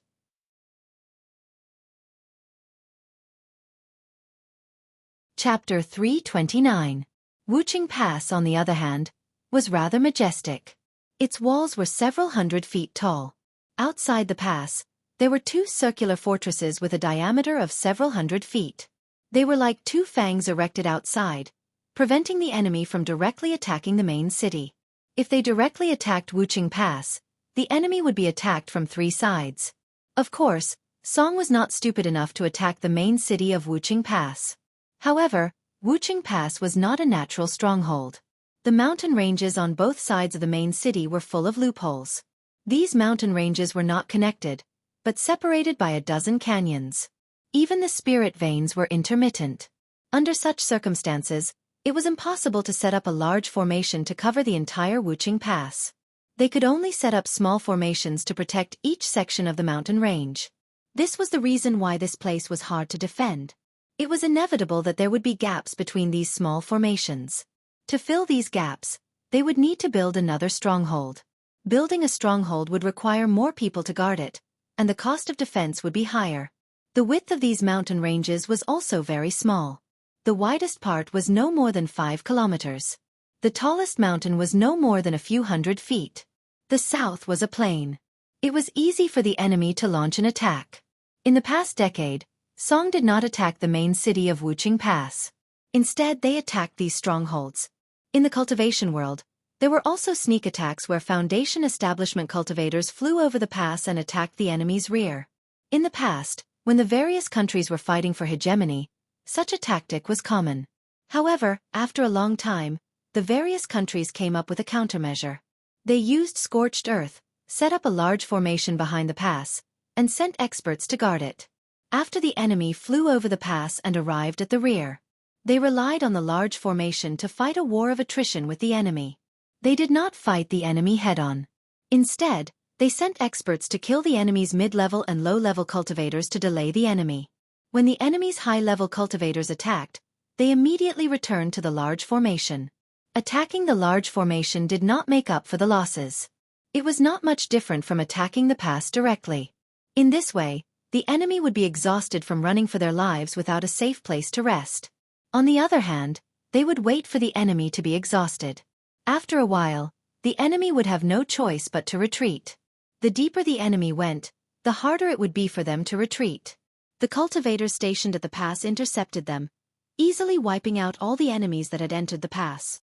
Chapter 329. Wuqing Pass, on the other hand, was rather majestic. Its walls were several hundred feet tall. Outside the pass, there were two circular fortresses with a diameter of several hundred feet. They were like two fangs erected outside, preventing the enemy from directly attacking the main city. If they directly attacked Wuqing Pass, the enemy would be attacked from 3 sides. Of course, Song was not stupid enough to attack the main city of Wuqing Pass. However, Wuqing Pass was not a natural stronghold. The mountain ranges on both sides of the main city were full of loopholes. These mountain ranges were not connected, but separated by a dozen canyons. Even the spirit veins were intermittent. Under such circumstances, it was impossible to set up a large formation to cover the entire Wuqing Pass. They could only set up small formations to protect each section of the mountain range. This was the reason why this place was hard to defend. It was inevitable that there would be gaps between these small formations. To fill these gaps, they would need to build another stronghold. Building a stronghold would require more people to guard it, and the cost of defense would be higher. The width of these mountain ranges was also very small. The widest part was no more than 5 kilometers. The tallest mountain was no more than a few hundred feet. The south was a plain. It was easy for the enemy to launch an attack. In the past decade, Song did not attack the main city of Wuqing Pass. Instead, they attacked these strongholds. In the cultivation world, there were also sneak attacks where Foundation establishment cultivators flew over the pass and attacked the enemy's rear. In the past, when the various countries were fighting for hegemony, such a tactic was common. However, after a long time, the various countries came up with a countermeasure. They used scorched earth, set up a large formation behind the pass, and sent experts to guard it. After the enemy flew over the pass and arrived at the rear, they relied on the large formation to fight a war of attrition with the enemy. They did not fight the enemy head-on. Instead, they sent experts to kill the enemy's mid-level and low-level cultivators to delay the enemy. When the enemy's high-level cultivators attacked, they immediately returned to the large formation. Attacking the large formation did not make up for the losses. It was not much different from attacking the pass directly. In this way, the enemy would be exhausted from running for their lives without a safe place to rest. On the other hand, they would wait for the enemy to be exhausted. After a while, the enemy would have no choice but to retreat. The deeper the enemy went, the harder it would be for them to retreat. The cultivators stationed at the pass intercepted them, easily wiping out all the enemies that had entered the pass.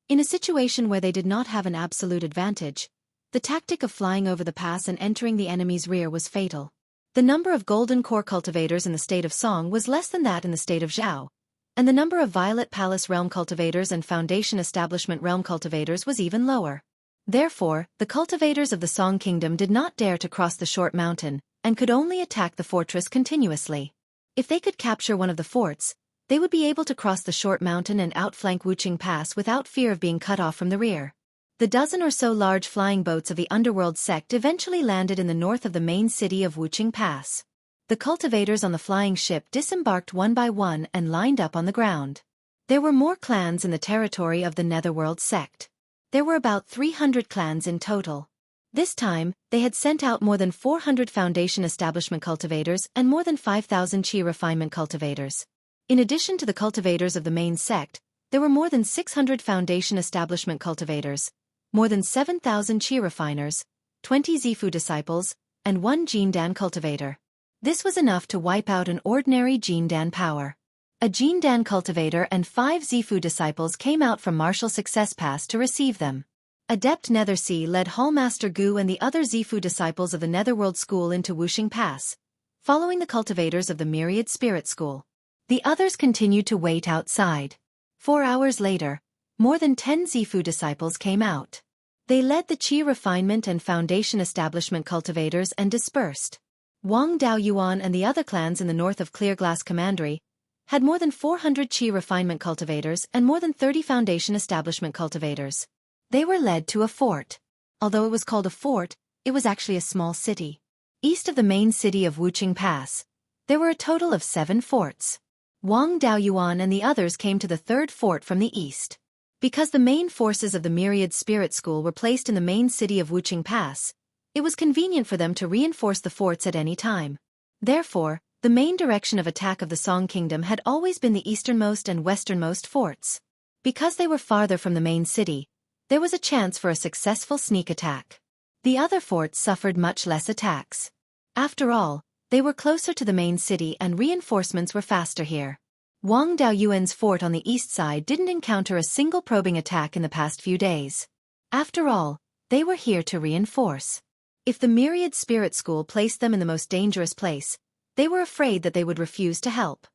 In a situation where they did not have an absolute advantage, the tactic of flying over the pass and entering the enemy's rear was fatal. The number of golden core cultivators in the state of Song was less than that in the state of Zhao, and the number of Violet Palace realm cultivators and Foundation Establishment realm cultivators was even lower. Therefore, the cultivators of the Song Kingdom did not dare to cross the short mountain, and could only attack the fortress continuously. If they could capture one of the forts, they would be able to cross the short mountain and outflank Wuqing Pass without fear of being cut off from the rear. The dozen or so large flying boats of the Underworld sect eventually landed in the north of the main city of Wuqing Pass. The cultivators on the flying ship disembarked one by one and lined up on the ground. There were more clans in the territory of the Netherworld sect. There were about 300 clans in total. This time, they had sent out more than 400 Foundation Establishment cultivators and more than 5,000 Qi refinement cultivators. In addition to the cultivators of the main sect, there were more than 600 foundation establishment cultivators, more than 7,000 qi refiners, 20 Zifu disciples, and 1 Jindan cultivator. This was enough to wipe out an ordinary Jindan power. A Jindan cultivator and 5 Zifu disciples came out from Martial Success Pass to receive them. Adept Nethersea led Hallmaster Gu and the other Zifu disciples of the Netherworld School into Wuxing Pass, following the cultivators of the Myriad Spirit School. The others continued to wait outside. 4 hours later, more than 10 Zifu disciples came out. They led the Qi Refinement and Foundation Establishment cultivators and dispersed. Wang Daoyuan and the other clans in the north of Clearglass Commandery had more than 400 Qi Refinement cultivators and more than 30 Foundation Establishment cultivators. They were led to a fort. Although it was called a fort, it was actually a small city. East of the main city of Wuxing Pass, there were a total of 7 forts. Wang Daoyuan and the others came to the 3rd fort from the east. Because the main forces of the Myriad Spirit School were placed in the main city of Wuxing Pass, it was convenient for them to reinforce the forts at any time. Therefore, the main direction of attack of the Song Kingdom had always been the easternmost and westernmost forts. Because they were farther from the main city, there was a chance for a successful sneak attack. The other forts suffered much less attacks. After all, they were closer to the main city and reinforcements were faster here. Wang Daoyuan's fort on the east side didn't encounter a single probing attack in the past few days. After all, they were here to reinforce. If the Myriad Spirit School placed them in the most dangerous place, they were afraid that they would refuse to help.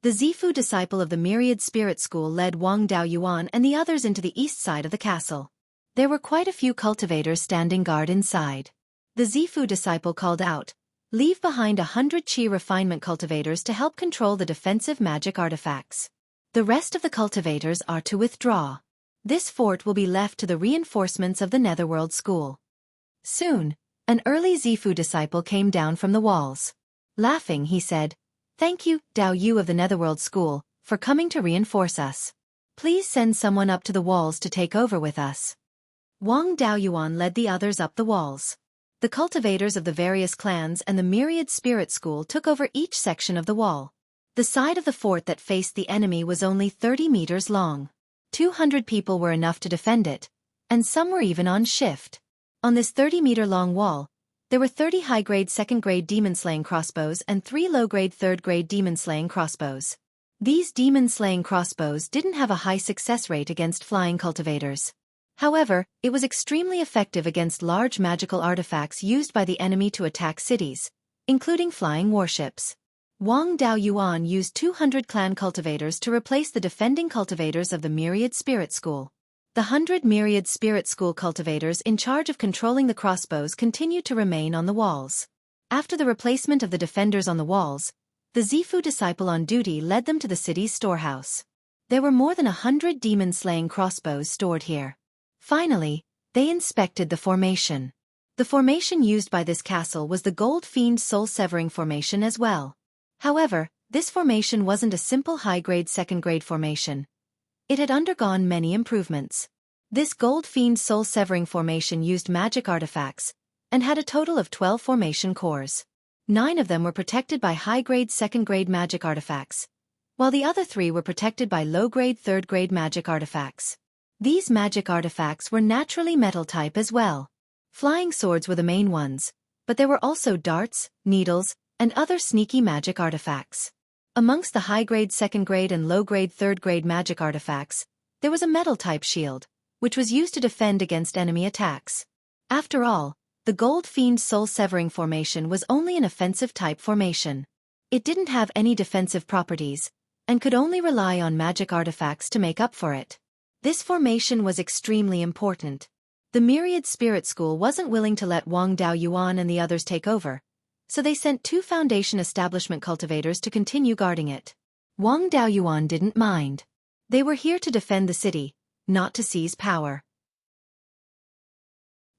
The Zifu disciple of the Myriad Spirit School led Wang Daoyuan and the others into the east side of the castle. There were quite a few cultivators standing guard inside. The Zifu disciple called out, "Leave behind 100 Qi refinement cultivators to help control the defensive magic artifacts. The rest of the cultivators are to withdraw. This fort will be left to the reinforcements of the Netherworld School." Soon, an early Zifu disciple came down from the walls. Laughing, he said, "Thank you, Dao Yu of the Netherworld School, for coming to reinforce us. Please send someone up to the walls to take over with us." Wang Daoyuan led the others up the walls. The cultivators of the various clans and the Myriad Spirit School took over each section of the wall. The side of the fort that faced the enemy was only 30 meters long. 200 people were enough to defend it, and some were even on shift. On this 30-meter-long wall, there were 30 high-grade 2nd-grade demon-slaying crossbows and 3 low-grade 3rd-grade demon-slaying crossbows. These demon-slaying crossbows didn't have a high success rate against flying cultivators. However, it was extremely effective against large magical artifacts used by the enemy to attack cities, including flying warships. Wang Daoyuan used 200 clan cultivators to replace the defending cultivators of the Myriad Spirit School. The 100 Myriad Spirit School cultivators in charge of controlling the crossbows continued to remain on the walls. After the replacement of the defenders on the walls, the Zifu disciple on duty led them to the city's storehouse. There were more than 100 demon-slaying crossbows stored here. Finally, they inspected the formation. The formation used by this castle was the Gold Fiend Soul-Severing Formation as well. However, this formation wasn't a simple high-grade 2nd-grade formation. It had undergone many improvements. This Gold Fiend Soul-Severing Formation used magic artifacts, and had a total of 12 formation cores. 9 of them were protected by high-grade 2nd-grade magic artifacts, while the other 3 were protected by low-grade 3rd-grade magic artifacts. These magic artifacts were naturally metal type as well. Flying swords were the main ones, but there were also darts, needles, and other sneaky magic artifacts. Amongst the high-grade 2nd-grade and low-grade 3rd-grade magic artifacts, there was a metal-type shield, which was used to defend against enemy attacks. After all, the Gold Fiend Soul-Severing Formation was only an offensive-type formation. It didn't have any defensive properties, and could only rely on magic artifacts to make up for it. This formation was extremely important. The Myriad Spirit School wasn't willing to let Wang Daoyuan and the others take over, so they sent 2 Foundation Establishment cultivators to continue guarding it. Wang Daoyuan didn't mind. They were here to defend the city, not to seize power.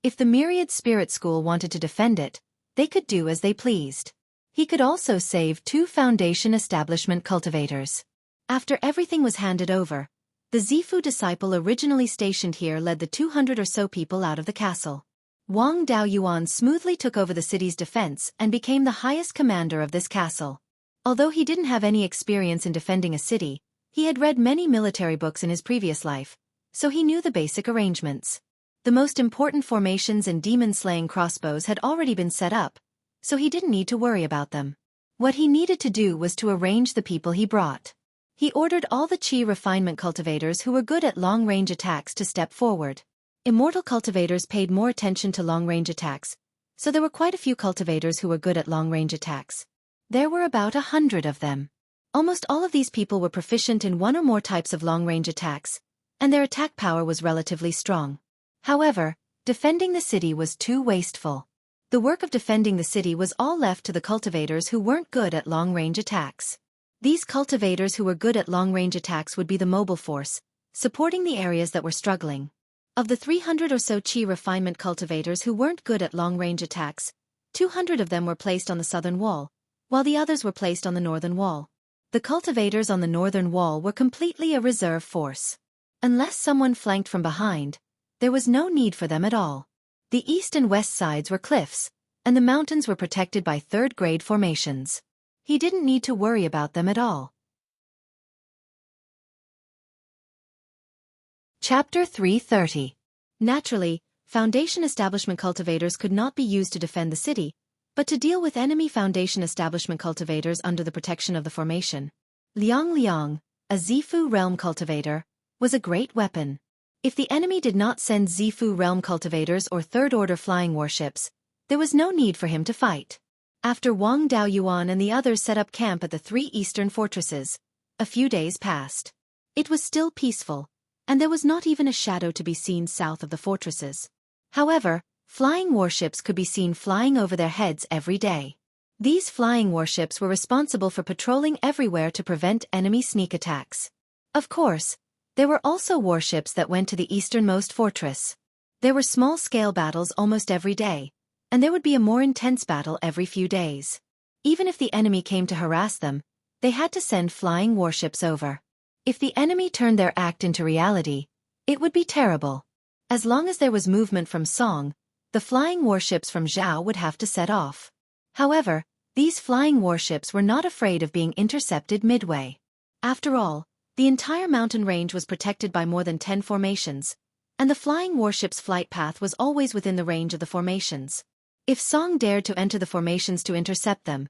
If the Myriad Spirit School wanted to defend it, they could do as they pleased. He could also save 2 Foundation Establishment cultivators. After everything was handed over, the Zifu disciple originally stationed here led the 200 or so people out of the castle. Wang Daoyuan smoothly took over the city's defense and became the highest commander of this castle. Although he didn't have any experience in defending a city, he had read many military books in his previous life, so he knew the basic arrangements. The most important formations and demon-slaying crossbows had already been set up, so he didn't need to worry about them. What he needed to do was to arrange the people he brought. He ordered all the Qi refinement cultivators who were good at long-range attacks to step forward. Immortal cultivators paid more attention to long-range attacks, so there were quite a few cultivators who were good at long-range attacks. There were about 100 of them. Almost all of these people were proficient in one or more types of long-range attacks, and their attack power was relatively strong. However, defending the city was too wasteful. The work of defending the city was all left to the cultivators who weren't good at long-range attacks. These cultivators who were good at long-range attacks would be the mobile force, supporting the areas that were struggling. Of the 300 or so Qi refinement cultivators who weren't good at long-range attacks, 200 of them were placed on the southern wall, while the others were placed on the northern wall. The cultivators on the northern wall were completely a reserve force. Unless someone flanked from behind, there was no need for them at all. The east and west sides were cliffs, and the mountains were protected by third-grade formations. He didn't need to worry about them at all. Chapter 330. Naturally, Foundation establishment cultivators could not be used to defend the city, but to deal with enemy Foundation establishment cultivators under the protection of the formation. Liang Liang, a Zifu realm cultivator, was a great weapon. If the enemy did not send Zifu realm cultivators or third-order flying warships, there was no need for him to fight. After Wang Daoyuan and the others set up camp at the 3 eastern fortresses, a few days passed. It was still peaceful, and there was not even a shadow to be seen south of the fortresses. However, flying warships could be seen flying over their heads every day. These flying warships were responsible for patrolling everywhere to prevent enemy sneak attacks. Of course, there were also warships that went to the easternmost fortress. There were small-scale battles almost every day, and there would be a more intense battle every few days. Even if the enemy came to harass them, they had to send flying warships over. If the enemy turned their act into reality, it would be terrible. As long as there was movement from Song, the flying warships from Zhao would have to set off. However, these flying warships were not afraid of being intercepted midway. After all, the entire mountain range was protected by more than 10 formations, and the flying warship's flight path was always within the range of the formations. If Song dared to enter the formations to intercept them,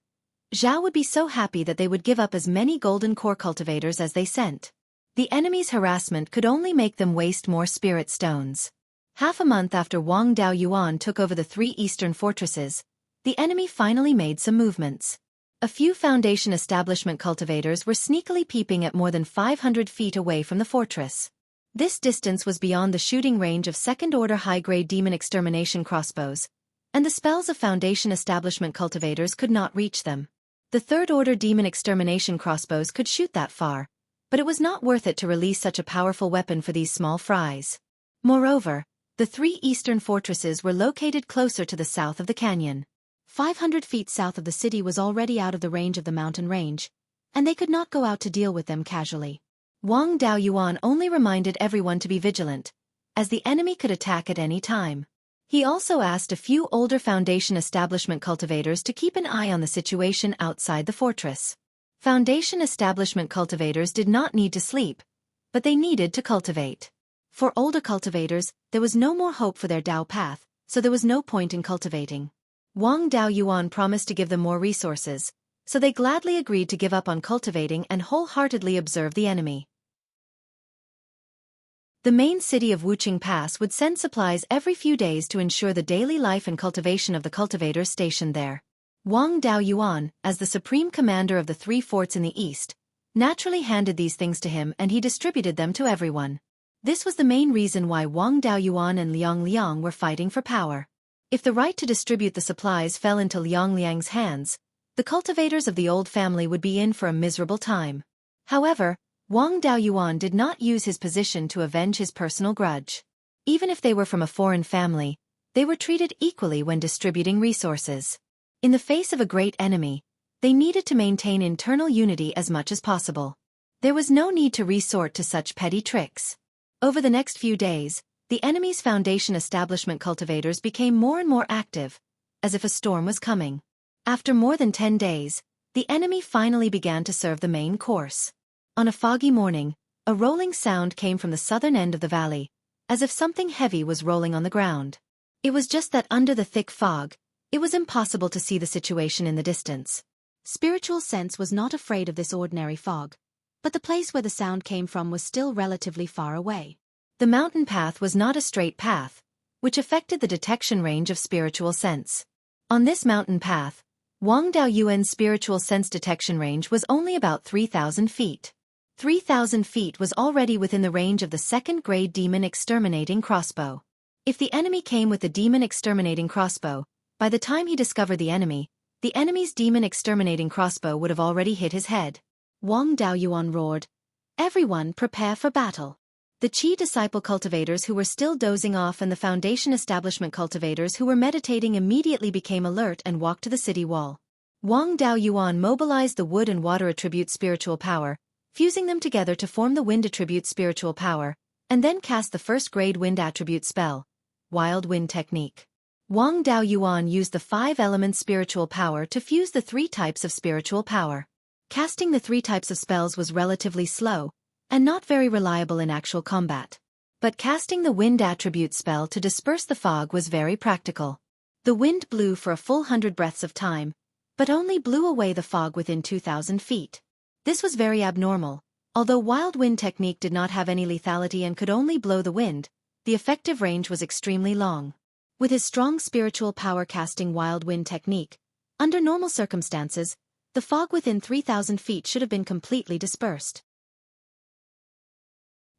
Zhao would be so happy that they would give up as many golden core cultivators as they sent. The enemy's harassment could only make them waste more spirit stones. Half a month after Wang Daoyuan took over the 3 eastern fortresses, the enemy finally made some movements. A few Foundation establishment cultivators were sneakily peeping at more than 500 feet away from the fortress. This distance was beyond the shooting range of second-order high-grade demon extermination crossbows, and the spells of Foundation establishment cultivators could not reach them. The third-order demon extermination crossbows could shoot that far, but it was not worth it to release such a powerful weapon for these small fries. Moreover, the 3 eastern fortresses were located closer to the south of the canyon. 500 feet south of the city was already out of the range of the mountain range, and they could not go out to deal with them casually. Wang Daoyuan only reminded everyone to be vigilant, as the enemy could attack at any time. He also asked a few older Foundation establishment cultivators to keep an eye on the situation outside the fortress. Foundation establishment cultivators did not need to sleep, but they needed to cultivate. For older cultivators, there was no more hope for their Dao path, so there was no point in cultivating. Wang Daoyuan promised to give them more resources, so they gladly agreed to give up on cultivating and wholeheartedly observe the enemy. The main city of Wuqing Pass would send supplies every few days to ensure the daily life and cultivation of the cultivators stationed there. Wang Daoyuan, as the supreme commander of the 3 forts in the east, naturally handed these things to him and he distributed them to everyone. This was the main reason why Wang Daoyuan and Liang Liang were fighting for power. If the right to distribute the supplies fell into Liang Liang's hands, the cultivators of the old family would be in for a miserable time. However, Wang Daoyuan did not use his position to avenge his personal grudge. Even if they were from a foreign family, they were treated equally when distributing resources. In the face of a great enemy, they needed to maintain internal unity as much as possible. There was no need to resort to such petty tricks. Over the next few days, the enemy's Foundation establishment cultivators became more and more active, as if a storm was coming. After more than 10 days, the enemy finally began to serve the main course. On a foggy morning, a rolling sound came from the southern end of the valley, as if something heavy was rolling on the ground. It was just that under the thick fog, it was impossible to see the situation in the distance. Spiritual sense was not afraid of this ordinary fog, but the place where the sound came from was still relatively far away. The mountain path was not a straight path, which affected the detection range of spiritual sense. On this mountain path, Wang Daoyuan's spiritual sense detection range was only about 3,000 feet. 3,000 feet was already within the range of the second-grade demon exterminating crossbow. If the enemy came with the demon exterminating crossbow, by the time he discovered the enemy's demon exterminating crossbow would have already hit his head. Wang Daoyuan roared, "Everyone prepare for battle." The Qi disciple cultivators who were still dozing off and the Foundation establishment cultivators who were meditating immediately became alert and walked to the city wall. Wang Daoyuan mobilized the wood and water attribute spiritual power, fusing them together to form the wind attribute spiritual power, and then cast the first-grade wind attribute spell, Wild Wind Technique. Wang Daoyuan used the 5-element spiritual power to fuse the 3 types of spiritual power. Casting the 3 types of spells was relatively slow, and not very reliable in actual combat. But casting the wind attribute spell to disperse the fog was very practical. The wind blew for a full 100 breaths of time, but only blew away the fog within 2,000 feet. This was very abnormal. Although Wild Wind Technique did not have any lethality and could only blow the wind, the effective range was extremely long. With his strong spiritual power casting Wild Wind Technique, under normal circumstances, the fog within 3,000 feet should have been completely dispersed.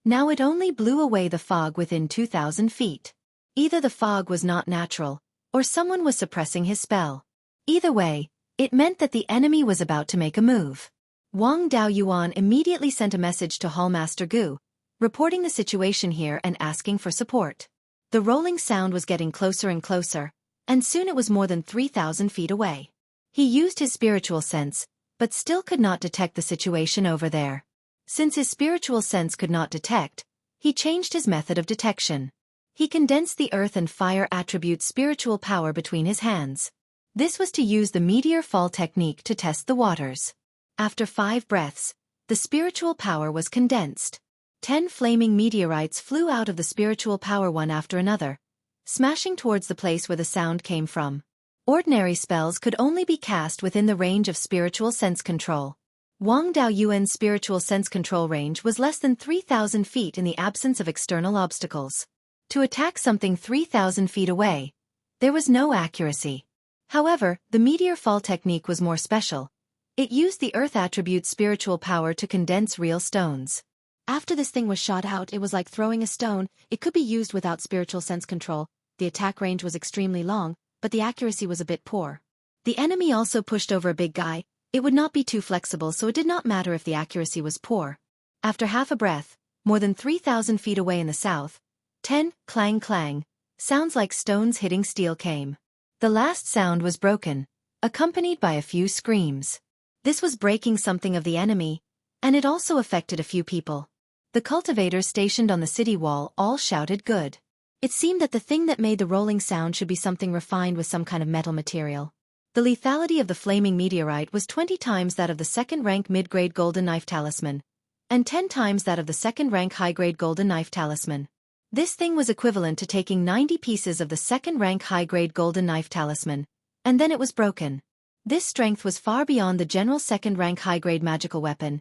Now it only blew away the fog within 2,000 feet. Either the fog was not natural, or someone was suppressing his spell. Either way, it meant that the enemy was about to make a move. Wang Daoyuan immediately sent a message to Hallmaster Gu, reporting the situation here and asking for support. The rolling sound was getting closer and closer, and soon it was more than 3,000 feet away. He used his spiritual sense, but still could not detect the situation over there. Since his spiritual sense could not detect, he changed his method of detection. He condensed the earth and fire attribute spiritual power between his hands. This was to use the meteor fall technique to test the waters. After 5 breaths, the spiritual power was condensed. 10 flaming meteorites flew out of the spiritual power one after another, smashing towards the place where the sound came from. Ordinary spells could only be cast within the range of spiritual sense control. Wang Daoyuan's spiritual sense control range was less than 3,000 feet in the absence of external obstacles. To attack something 3,000 feet away, there was no accuracy. However, the meteor fall technique was more special. It used the earth attribute spiritual power to condense real stones. After this thing was shot out, it was like throwing a stone. It could be used without spiritual sense control. The attack range was extremely long, but the accuracy was a bit poor. The enemy also pushed over a big guy. It would not be too flexible, so it did not matter if the accuracy was poor. After half a breath, more than 3,000 feet away in the south, 10 clang clang sounds like stones hitting steel came. The last sound was broken, accompanied by a few screams. This was breaking something of the enemy, and it also affected a few people. The cultivators stationed on the city wall all shouted good. It seemed that the thing that made the rolling sound should be something refined with some kind of metal material. The lethality of the flaming meteorite was 20 times that of the second-rank mid-grade golden knife talisman, and 10 times that of the second-rank high-grade golden knife talisman. This thing was equivalent to taking 90 pieces of the second-rank high-grade golden knife talisman, and then it was broken. This strength was far beyond the general second-rank high-grade magical weapon.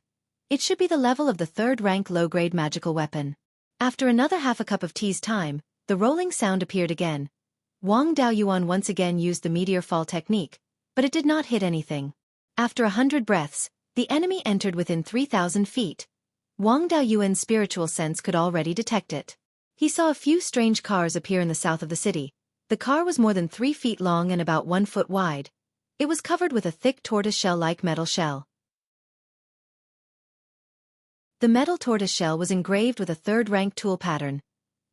It should be the level of the third-rank low-grade magical weapon. After another half a cup of tea's time, the rolling sound appeared again. Wang Daoyuan once again used the meteor fall technique, but it did not hit anything. After 100 breaths, the enemy entered within 3,000 feet. Wang Daoyuan's spiritual sense could already detect it. He saw a few strange cars appear in the south of the city. The car was more than 3 feet long and about 1 foot wide. It was covered with a thick tortoise-shell-like metal shell. The metal tortoise-shell was engraved with a third-rank tool pattern.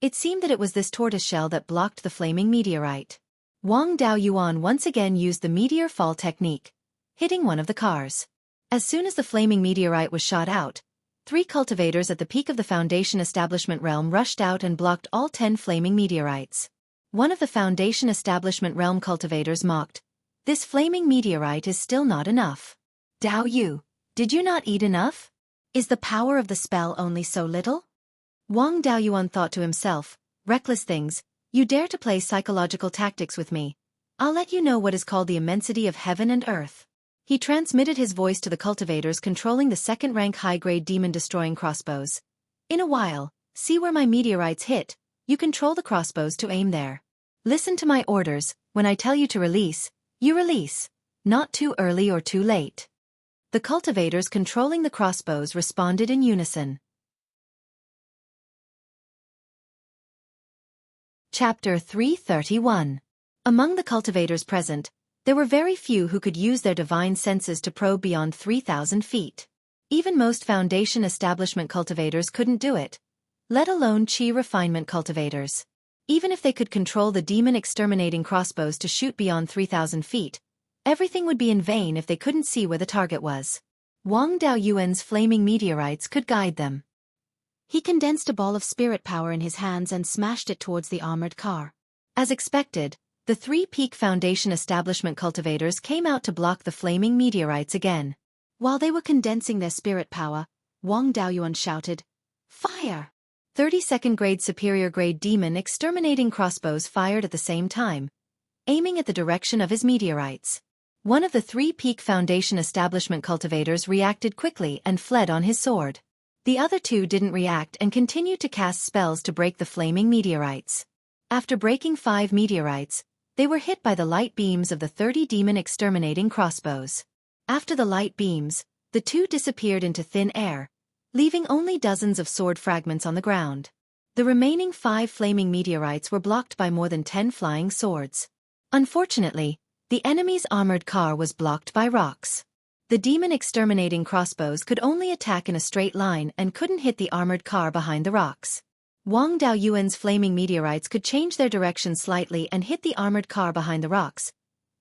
It seemed that it was this tortoise-shell that blocked the flaming meteorite. Wang Daoyuan once again used the meteor fall technique, hitting one of the cars. As soon as the flaming meteorite was shot out, 3 cultivators at the peak of the Foundation establishment realm rushed out and blocked all 10 flaming meteorites. One of the Foundation establishment realm cultivators mocked, "This flaming meteorite is still not enough. Dao Yu, did you not eat enough? Is the power of the spell only so little? Wang Daoyuan thought to himself, reckless things, you dare to play psychological tactics with me. I'll let you know what is called the immensity of heaven and earth. He transmitted his voice to the cultivators controlling the second-rank high-grade demon-destroying crossbows. In a while, see where my meteorites hit, you control the crossbows to aim there. Listen to my orders, when I tell you to release, you release. Not too early or too late. The cultivators controlling the crossbows responded in unison. Chapter 331. Among the cultivators present, there were very few who could use their divine senses to probe beyond 3,000 feet. Even most Foundation establishment cultivators couldn't do it, let alone Qi refinement cultivators. Even if they could control the demon-exterminating crossbows to shoot beyond 3,000 feet, everything would be in vain if they couldn't see where the target was. Wang Daoyuan's flaming meteorites could guide them. He condensed a ball of spirit power in his hands and smashed it towards the armored car. As expected, the 3 Peak Foundation establishment cultivators came out to block the flaming meteorites again. While they were condensing their spirit power, Wang Daoyuan shouted, "Fire!" 32nd grade superior grade demon exterminating crossbows fired at the same time, aiming at the direction of his meteorites. One of the 3 Peak Foundation establishment cultivators reacted quickly and fled on his sword. The other 2 didn't react and continued to cast spells to break the flaming meteorites. After breaking 5 meteorites, they were hit by the light beams of the 30 demon-exterminating crossbows. After the light beams, the 2 disappeared into thin air, leaving only dozens of sword fragments on the ground. The remaining 5 flaming meteorites were blocked by more than 10 flying swords. Unfortunately, the enemy's armored car was blocked by rocks. The demon-exterminating crossbows could only attack in a straight line and couldn't hit the armored car behind the rocks. Wang Daoyuan's flaming meteorites could change their direction slightly and hit the armored car behind the rocks,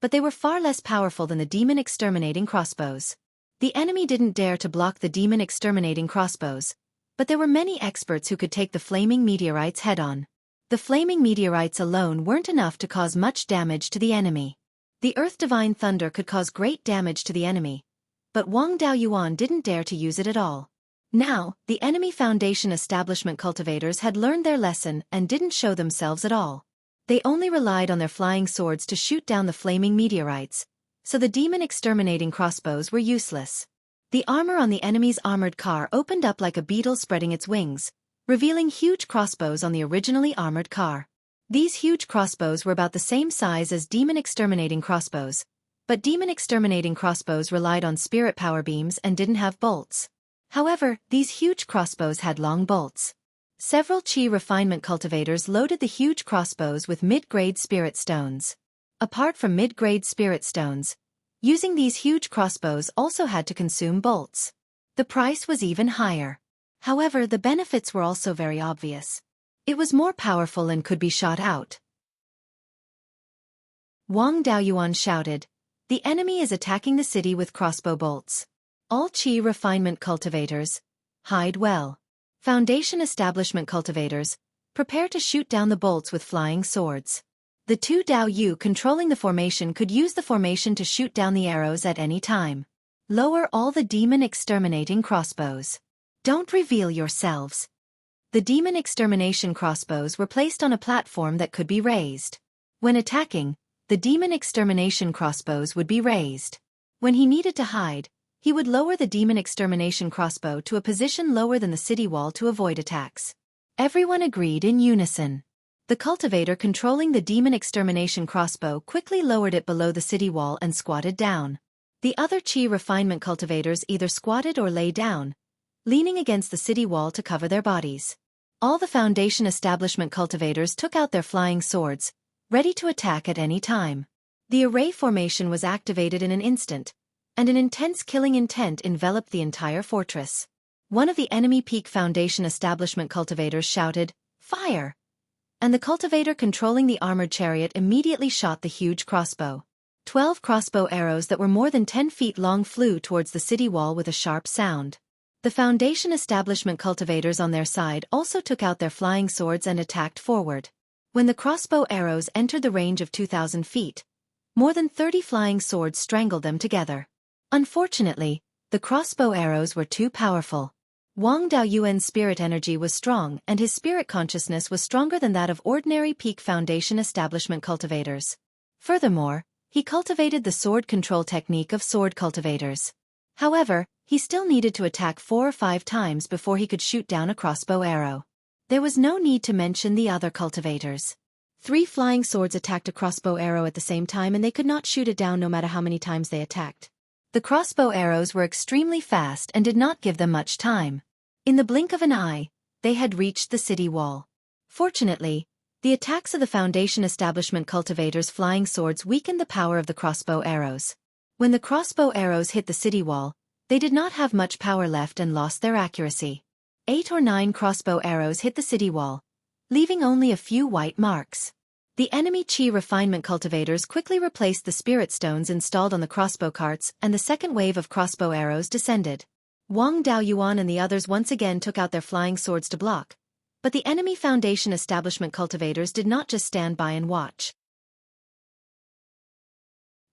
but they were far less powerful than the demon-exterminating crossbows. The enemy didn't dare to block the demon-exterminating crossbows, but there were many experts who could take the flaming meteorites head-on. The flaming meteorites alone weren't enough to cause much damage to the enemy. The Earth Divine Thunder could cause great damage to the enemy, but Wang Daoyuan didn't dare to use it at all. Now, the enemy Foundation establishment cultivators had learned their lesson and didn't show themselves at all. They only relied on their flying swords to shoot down the flaming meteorites, so the demon-exterminating crossbows were useless. The armor on the enemy's armored car opened up like a beetle spreading its wings, revealing huge crossbows on the originally armored car. These huge crossbows were about the same size as demon-exterminating crossbows, but demon-exterminating crossbows relied on spirit power beams and didn't have bolts. However, these huge crossbows had long bolts. Several Qi refinement cultivators loaded the huge crossbows with mid-grade spirit stones. Apart from mid-grade spirit stones, using these huge crossbows also had to consume bolts. The price was even higher. However, the benefits were also very obvious. It was more powerful and could be shot out. Wang Daoyuan shouted, "The enemy is attacking the city with crossbow bolts. All Qi refinement cultivators, hide well. Foundation establishment cultivators, prepare to shoot down the bolts with flying swords." The 2 Dao Yu controlling the formation could use the formation to shoot down the arrows at any time. Lower all the demon-exterminating crossbows. Don't reveal yourselves. The demon extermination crossbows were placed on a platform that could be raised. When attacking, the demon extermination crossbows would be raised. When he needed to hide, he would lower the demon extermination crossbow to a position lower than the city wall to avoid attacks. Everyone agreed in unison. The cultivator controlling the demon extermination crossbow quickly lowered it below the city wall and squatted down. The other Qi refinement cultivators either squatted or lay down, leaning against the city wall to cover their bodies. All the Foundation establishment cultivators took out their flying swords, ready to attack at any time. The array formation was activated in an instant, and an intense killing intent enveloped the entire fortress. One of the enemy Peak Foundation establishment cultivators shouted, "Fire!" And the cultivator controlling the armored chariot immediately shot the huge crossbow. 12 crossbow arrows that were more than 10 feet long flew towards the city wall with a sharp sound. The Foundation establishment cultivators on their side also took out their flying swords and attacked forward. When the crossbow arrows entered the range of 2,000 feet, more than 30 flying swords strangled them together. Unfortunately, the crossbow arrows were too powerful. Wang Daoyuan's spirit energy was strong and his spirit consciousness was stronger than that of ordinary Peak Foundation establishment cultivators. Furthermore, he cultivated the sword control technique of sword cultivators. However, he still needed to attack 4 or 5 times before he could shoot down a crossbow arrow. There was no need to mention the other cultivators. 3 flying swords attacked a crossbow arrow at the same time and they could not shoot it down no matter how many times they attacked. The crossbow arrows were extremely fast and did not give them much time. In the blink of an eye, they had reached the city wall. Fortunately, the attacks of the Foundation establishment cultivators' flying swords weakened the power of the crossbow arrows. When the crossbow arrows hit the city wall, they did not have much power left and lost their accuracy. 8 or 9 crossbow arrows hit the city wall, leaving only a few white marks. The enemy Qi refinement cultivators quickly replaced the spirit stones installed on the crossbow carts and the second wave of crossbow arrows descended. Wang Daoyuan and the others once again took out their flying swords to block, but the enemy Foundation establishment cultivators did not just stand by and watch.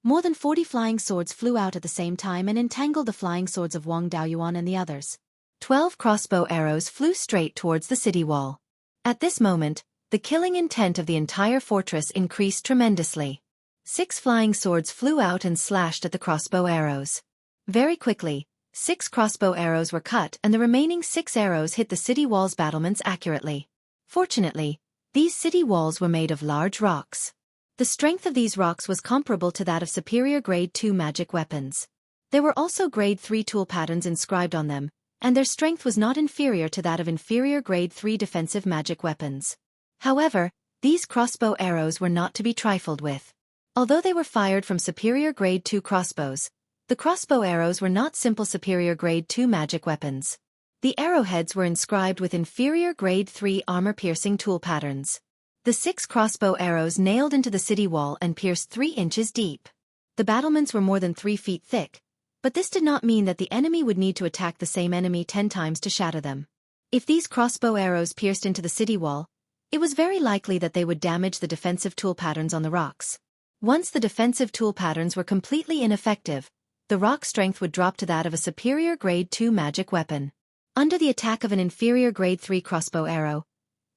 More than 40 flying swords flew out at the same time and entangled the flying swords of Wang Daoyuan and the others. 12 crossbow arrows flew straight towards the city wall. At this moment, the killing intent of the entire fortress increased tremendously. 6 flying swords flew out and slashed at the crossbow arrows. Very quickly, 6 crossbow arrows were cut and the remaining 6 arrows hit the city wall's battlements accurately. Fortunately, these city walls were made of large rocks. The strength of these rocks was comparable to that of superior grade 2 magic weapons. There were also grade 3 tool patterns inscribed on them, and their strength was not inferior to that of inferior grade 3 defensive magic weapons. However, these crossbow arrows were not to be trifled with. Although they were fired from superior grade 2 crossbows, the crossbow arrows were not simple superior grade 2 magic weapons. The arrowheads were inscribed with inferior grade 3 armor-piercing tool patterns. The 6 crossbow arrows nailed into the city wall and pierced 3 inches deep. The battlements were more than 3 feet thick, but this did not mean that the enemy would need to attack the same enemy 10 times to shatter them. If these crossbow arrows pierced into the city wall, it was very likely that they would damage the defensive tool patterns on the rocks. Once the defensive tool patterns were completely ineffective, the rock strength would drop to that of a superior grade 2 magic weapon. Under the attack of an inferior grade 3 crossbow arrow,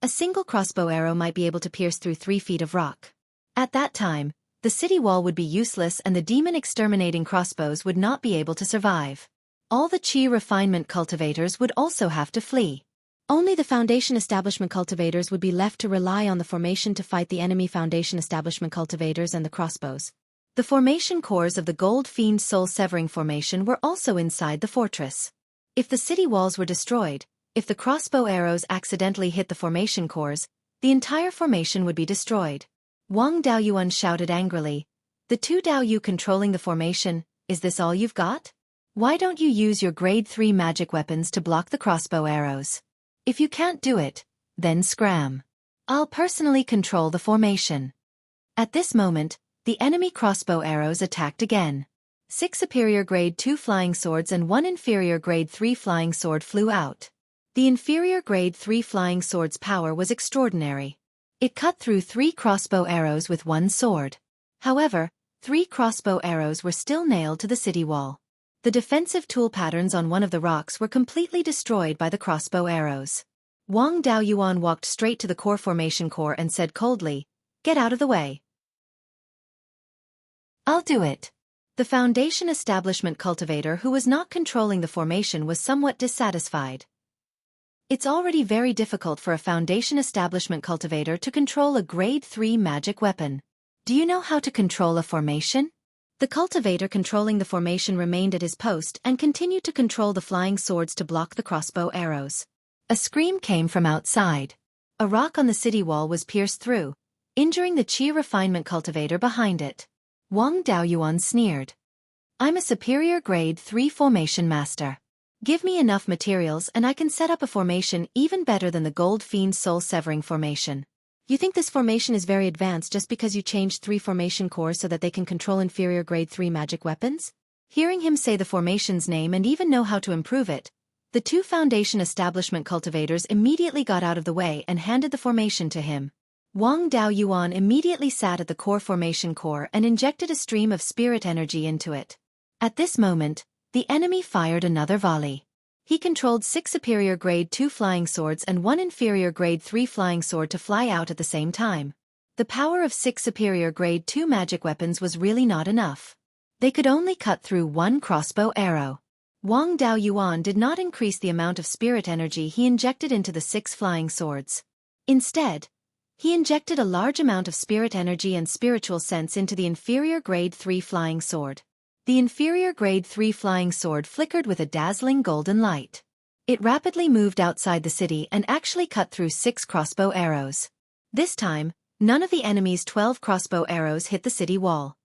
a single crossbow arrow might be able to pierce through 3 feet of rock. At that time, the city wall would be useless and the demon-exterminating crossbows would not be able to survive. All the Qi refinement cultivators would also have to flee. Only the Foundation establishment cultivators would be left to rely on the formation to fight the enemy Foundation establishment cultivators and the crossbows. The formation cores of the Gold Fiend Soul Severing Formation were also inside the fortress. If the city walls were destroyed, if the crossbow arrows accidentally hit the formation cores, the entire formation would be destroyed. Wang Daoyuan shouted angrily, "The 2 Daoyu controlling the formation, is this all you've got? Why don't you use your grade 3 magic weapons to block the crossbow arrows? If you can't do it, then scram. I'll personally control the formation." At this moment, the enemy crossbow arrows attacked again. 6 superior grade 2 flying swords and 1 inferior grade 3 flying sword flew out. The inferior grade 3 flying sword's power was extraordinary. It cut through 3 crossbow arrows with 1 sword. However, 3 crossbow arrows were still nailed to the city wall. The defensive tool patterns on one of the rocks were completely destroyed by the crossbow arrows. Wang Daoyuan walked straight to the core formation core and said coldly, "Get out of the way." "I'll do it." The Foundation establishment cultivator who was not controlling the formation was somewhat dissatisfied. It's already very difficult for a Foundation establishment cultivator to control a grade 3 magic weapon. Do you know how to control a formation? The cultivator controlling the formation remained at his post and continued to control the flying swords to block the crossbow arrows. A scream came from outside. A rock on the city wall was pierced through, injuring the Qi refinement cultivator behind it. Wang Daoyuan sneered. "I'm a superior grade 3 formation master. Give me enough materials and I can set up a formation even better than the Gold Fiend Soul Severing Formation. You think this formation is very advanced just because you changed 3 formation cores so that they can control inferior grade 3 magic weapons?" Hearing him say the formation's name and even know how to improve it, the 2 Foundation establishment cultivators immediately got out of the way and handed the formation to him. Wang Daoyuan immediately sat at the core formation core and injected a stream of spirit energy into it. At this moment, the enemy fired another volley. He controlled 6 superior grade 2 flying swords and 1 inferior grade 3 flying sword to fly out at the same time. The power of 6 superior grade 2 magic weapons was really not enough. They could only cut through 1 crossbow arrow. Wang Daoyuan did not increase the amount of spirit energy he injected into the 6 flying swords. Instead, he injected a large amount of spirit energy and spiritual sense into the inferior grade 3 flying sword. The inferior grade 3 flying sword flickered with a dazzling golden light. It rapidly moved outside the city and actually cut through 6 crossbow arrows. This time, none of the enemy's 12 crossbow arrows hit the city wall.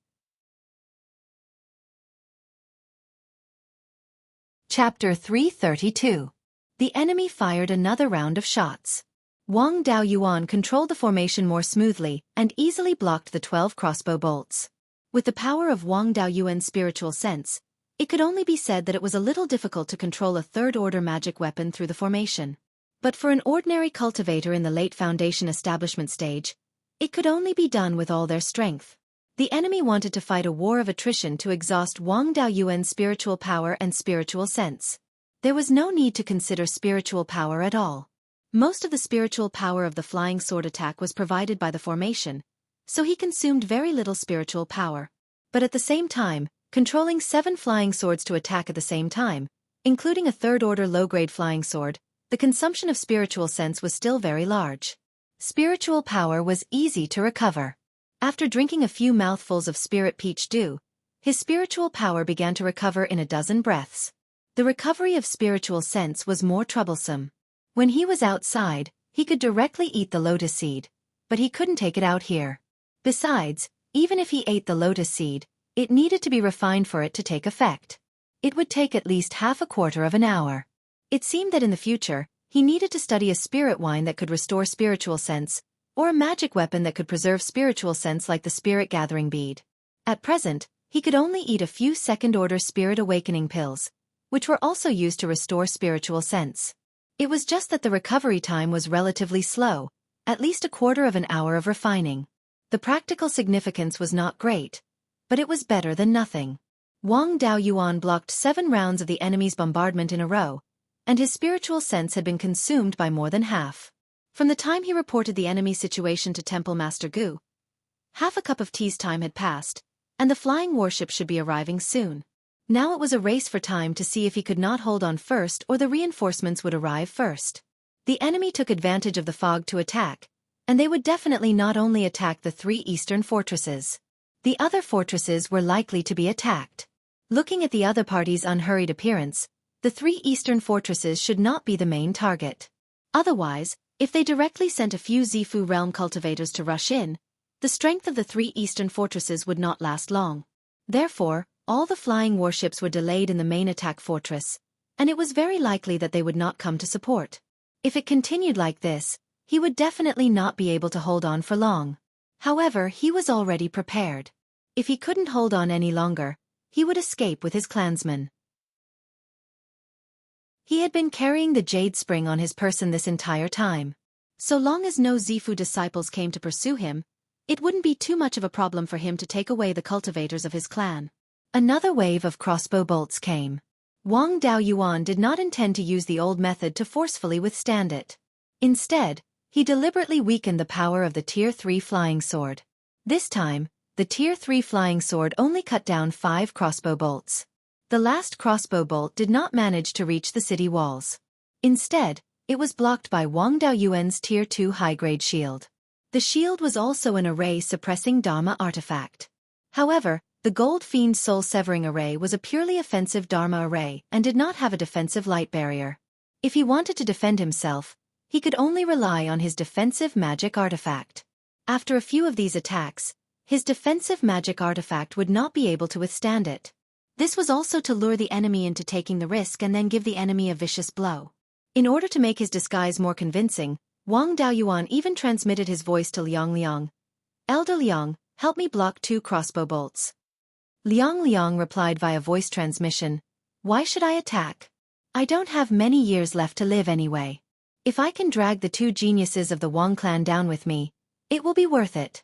Chapter 332. The enemy fired another round of shots. Wang Daoyuan controlled the formation more smoothly and easily blocked the 12 crossbow bolts. With the power of Wang Daoyuan's spiritual sense, it could only be said that it was a little difficult to control a third-order magic weapon through the formation. But for an ordinary cultivator in the late foundation establishment stage, it could only be done with all their strength. The enemy wanted to fight a war of attrition to exhaust Wang Daoyuan's spiritual power and spiritual sense. There was no need to consider spiritual power at all. Most of the spiritual power of the flying sword attack was provided by the formation, so he consumed very little spiritual power. But at the same time, controlling 7 flying swords to attack at the same time, including a third-order low-grade flying sword, the consumption of spiritual sense was still very large. Spiritual power was easy to recover. After drinking a few mouthfuls of spirit peach dew, his spiritual power began to recover in a dozen breaths. The recovery of spiritual sense was more troublesome. When he was outside, he could directly eat the lotus seed, but he couldn't take it out here. Besides, even if he ate the lotus seed, it needed to be refined for it to take effect. It would take at least half a quarter of an hour. It seemed that in the future, he needed to study a spirit wine that could restore spiritual sense, or a magic weapon that could preserve spiritual sense like the spirit gathering bead. At present, he could only eat a few second-order spirit awakening pills, which were also used to restore spiritual sense. It was just that the recovery time was relatively slow, at least a quarter of an hour of refining. The practical significance was not great, but it was better than nothing. Wang Daoyuan blocked 7 rounds of the enemy's bombardment in a row, and his spiritual sense had been consumed by more than half. From the time he reported the enemy's situation to Temple Master Gu, half a cup of tea's time had passed, and the flying warship should be arriving soon. Now it was a race for time to see if he could not hold on first or the reinforcements would arrive first. The enemy took advantage of the fog to attack, and they would definitely not only attack the 3 eastern fortresses. The other fortresses were likely to be attacked. Looking at the other party's unhurried appearance, the 3 eastern fortresses should not be the main target. Otherwise, if they directly sent a few Zifu realm cultivators to rush in, the strength of the 3 eastern fortresses would not last long. Therefore, all the flying warships were delayed in the main attack fortress, and it was very likely that they would not come to support. If it continued like this, he would definitely not be able to hold on for long. However, he was already prepared. If he couldn't hold on any longer, he would escape with his clansmen. He had been carrying the jade spring on his person this entire time. So long as no Zifu disciples came to pursue him, it wouldn't be too much of a problem for him to take away the cultivators of his clan. Another wave of crossbow bolts came. Wang Daoyuan did not intend to use the old method to forcefully withstand it. Instead, he deliberately weakened the power of the Tier 3 flying sword. This time, the Tier 3 flying sword only cut down 5 crossbow bolts. The last crossbow bolt did not manage to reach the city walls. Instead, it was blocked by Wang Daoyuan's Tier 2 high-grade shield. The shield was also an array-suppressing Dharma artifact. However, the Gold Fiend Soul-Severing Array was a purely offensive Dharma array and did not have a defensive light barrier. If he wanted to defend himself, he could only rely on his defensive magic artifact. After a few of these attacks, his defensive magic artifact would not be able to withstand it. This was also to lure the enemy into taking the risk and then give the enemy a vicious blow. In order to make his disguise more convincing, Wang Daoyuan even transmitted his voice to Liang Liang. "Elder Liang, help me block 2 crossbow bolts." Liang Liang replied via voice transmission, "Why should I attack? I don't have many years left to live anyway. If I can drag the 2 geniuses of the Wang clan down with me, it will be worth it."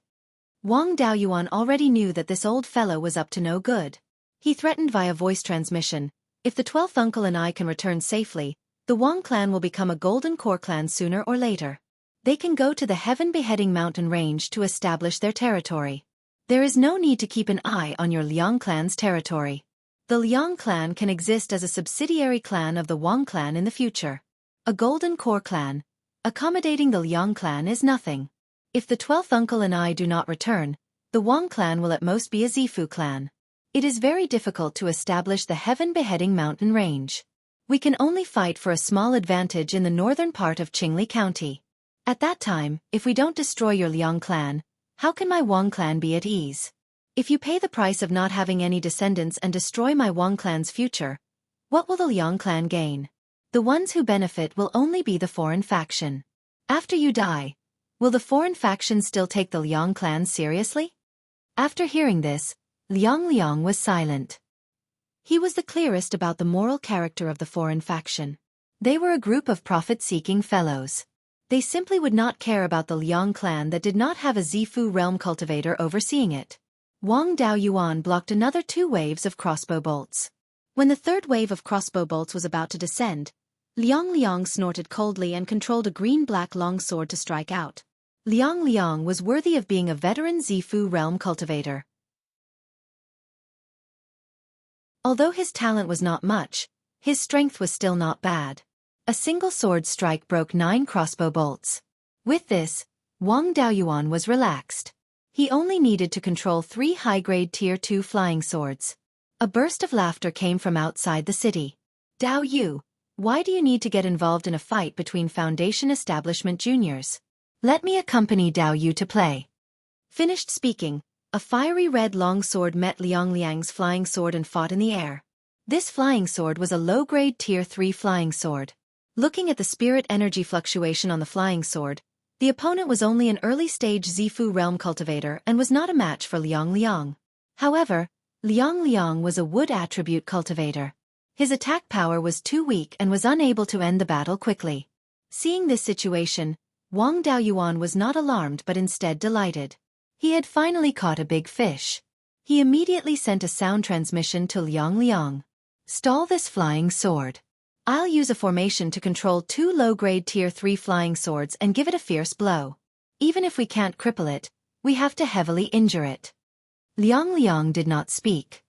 Wang Daoyuan already knew that this old fellow was up to no good. He threatened via voice transmission, "If the 12th uncle and I can return safely, the Wang clan will become a golden core clan sooner or later. They can go to the heaven-beheading mountain range to establish their territory. There is no need to keep an eye on your Liang clan's territory. The Liang clan can exist as a subsidiary clan of the Wang clan in the future. A golden core clan, accommodating the Liang clan is nothing. If the 12th uncle and I do not return, the Wang clan will at most be a Zifu clan. It is very difficult to establish the heaven-beheading mountain range. We can only fight for a small advantage in the northern part of Qingli County. At that time, if we don't destroy your Liang clan, how can my Wang clan be at ease? If you pay the price of not having any descendants and destroy my Wang clan's future, what will the Liang clan gain? The ones who benefit will only be the foreign faction. After you die, will the foreign faction still take the Liang clan seriously?" After hearing this, Liang was silent. He was the clearest about the moral character of the foreign faction. They were a group of profit-seeking fellows. They simply would not care about the Liang clan that did not have a Zifu realm cultivator overseeing it. Wang Daoyuan blocked another 2 waves of crossbow bolts. When the 3rd wave of crossbow bolts was about to descend, Liang snorted coldly and controlled a green-black longsword to strike out. Liang was worthy of being a veteran Zifu realm cultivator. Although his talent was not much, his strength was still not bad. A single sword strike broke 9 crossbow bolts. With this, Wang Daoyuan was relaxed. He only needed to control 3 high-grade Tier 2 flying swords. A burst of laughter came from outside the city. "Dao Yu, why do you need to get involved in a fight between Foundation Establishment juniors? Let me accompany Dao Yu to play." Finished speaking, a fiery red longsword met Liang's flying sword and fought in the air. This flying sword was a low-grade Tier 3 flying sword. Looking at the spirit energy fluctuation on the flying sword, the opponent was only an early-stage Zifu realm cultivator and was not a match for Liang. However, Liang was a wood attribute cultivator. His attack power was too weak and was unable to end the battle quickly. Seeing this situation, Wang Daoyuan was not alarmed but instead delighted. He had finally caught a big fish. He immediately sent a sound transmission to Liang. "Stall this flying sword. I'll use a formation to control 2 low-grade Tier 3 flying swords and give it a fierce blow. Even if we can't cripple it, we have to heavily injure it." Liang did not speak.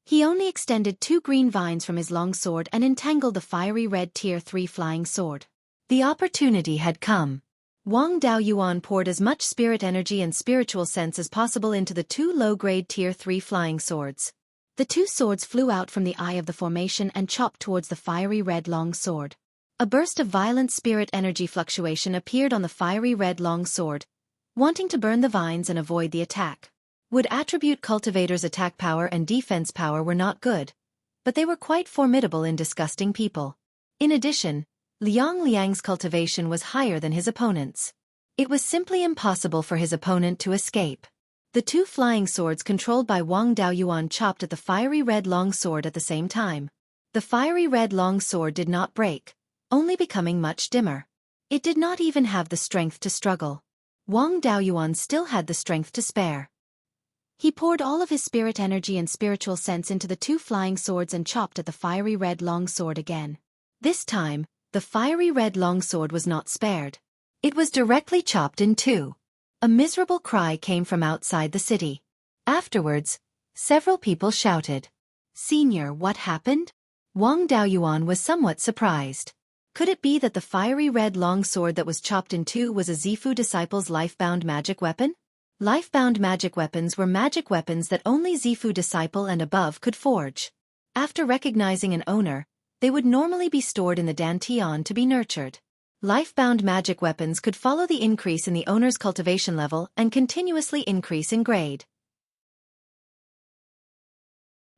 He only extended 2 green vines from his long sword and entangled the fiery red Tier 3 flying sword. The opportunity had come. Wang Daoyuan poured as much spirit energy and spiritual sense as possible into the 2 low-grade Tier 3 flying swords. The 2 swords flew out from the eye of the formation and chopped towards the fiery red long sword. A burst of violent spirit energy fluctuation appeared on the fiery red long sword, wanting to burn the vines and avoid the attack. Wood attribute cultivators' attack power and defense power were not good, but they were quite formidable in disgusting people. In addition, Liang's cultivation was higher than his opponent's. It was simply impossible for his opponent to escape. The 2 flying swords controlled by Wang Daoyuan chopped at the fiery red long sword at the same time. The fiery red long sword did not break, only becoming much dimmer. It did not even have the strength to struggle. Wang Daoyuan still had the strength to spare. He poured all of his spirit energy and spiritual sense into the 2 flying swords and chopped at the fiery red long sword again. This time, the fiery red longsword was not spared. It was directly chopped in 2. A miserable cry came from outside the city. Afterwards, several people shouted, "Senior, what happened?" Wang Daoyuan was somewhat surprised. Could it be that the fiery red longsword that was chopped in 2 was a Zifu disciple's life-bound magic weapon? Life-bound magic weapons were magic weapons that only Zifu disciple and above could forge. After recognizing an owner, they would normally be stored in the Dantian to be nurtured. Life-bound magic weapons could follow the increase in the owner's cultivation level and continuously increase in grade.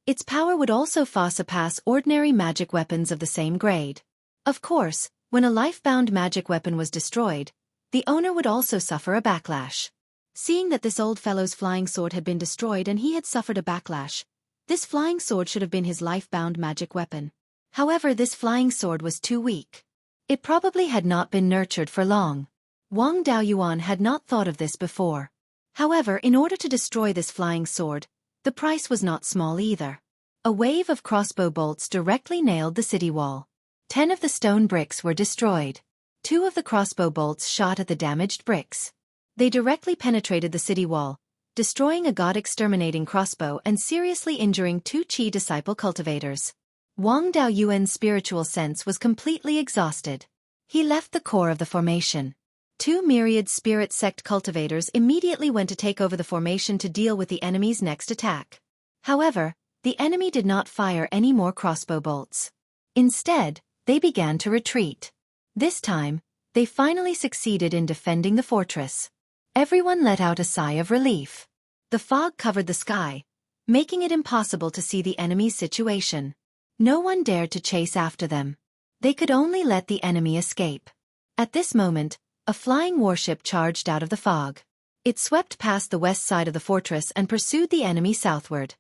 Its power would also far surpass ordinary magic weapons of the same grade. Of course, when a life-bound magic weapon was destroyed, the owner would also suffer a backlash. Seeing that this old fellow's flying sword had been destroyed and he had suffered a backlash, this flying sword should have been his life-bound magic weapon. However, this flying sword was too weak. It probably had not been nurtured for long. Wang Daoyuan had not thought of this before. However, in order to destroy this flying sword, the price was not small either. A wave of crossbow bolts directly nailed the city wall. 10 of the stone bricks were destroyed. 2 of the crossbow bolts shot at the damaged bricks. They directly penetrated the city wall, destroying a god-exterminating crossbow and seriously injuring 2 Qi disciple cultivators. Wang Daoyuan's spiritual sense was completely exhausted. He left the core of the formation. 2 myriad spirit sect cultivators immediately went to take over the formation to deal with the enemy's next attack. However, the enemy did not fire any more crossbow bolts. Instead, they began to retreat. This time, they finally succeeded in defending the fortress. Everyone let out a sigh of relief. The fog covered the sky, making it impossible to see the enemy's situation. No one dared to chase after them. They could only let the enemy escape. At this moment, a flying warship charged out of the fog. It swept past the west side of the fortress and pursued the enemy southward.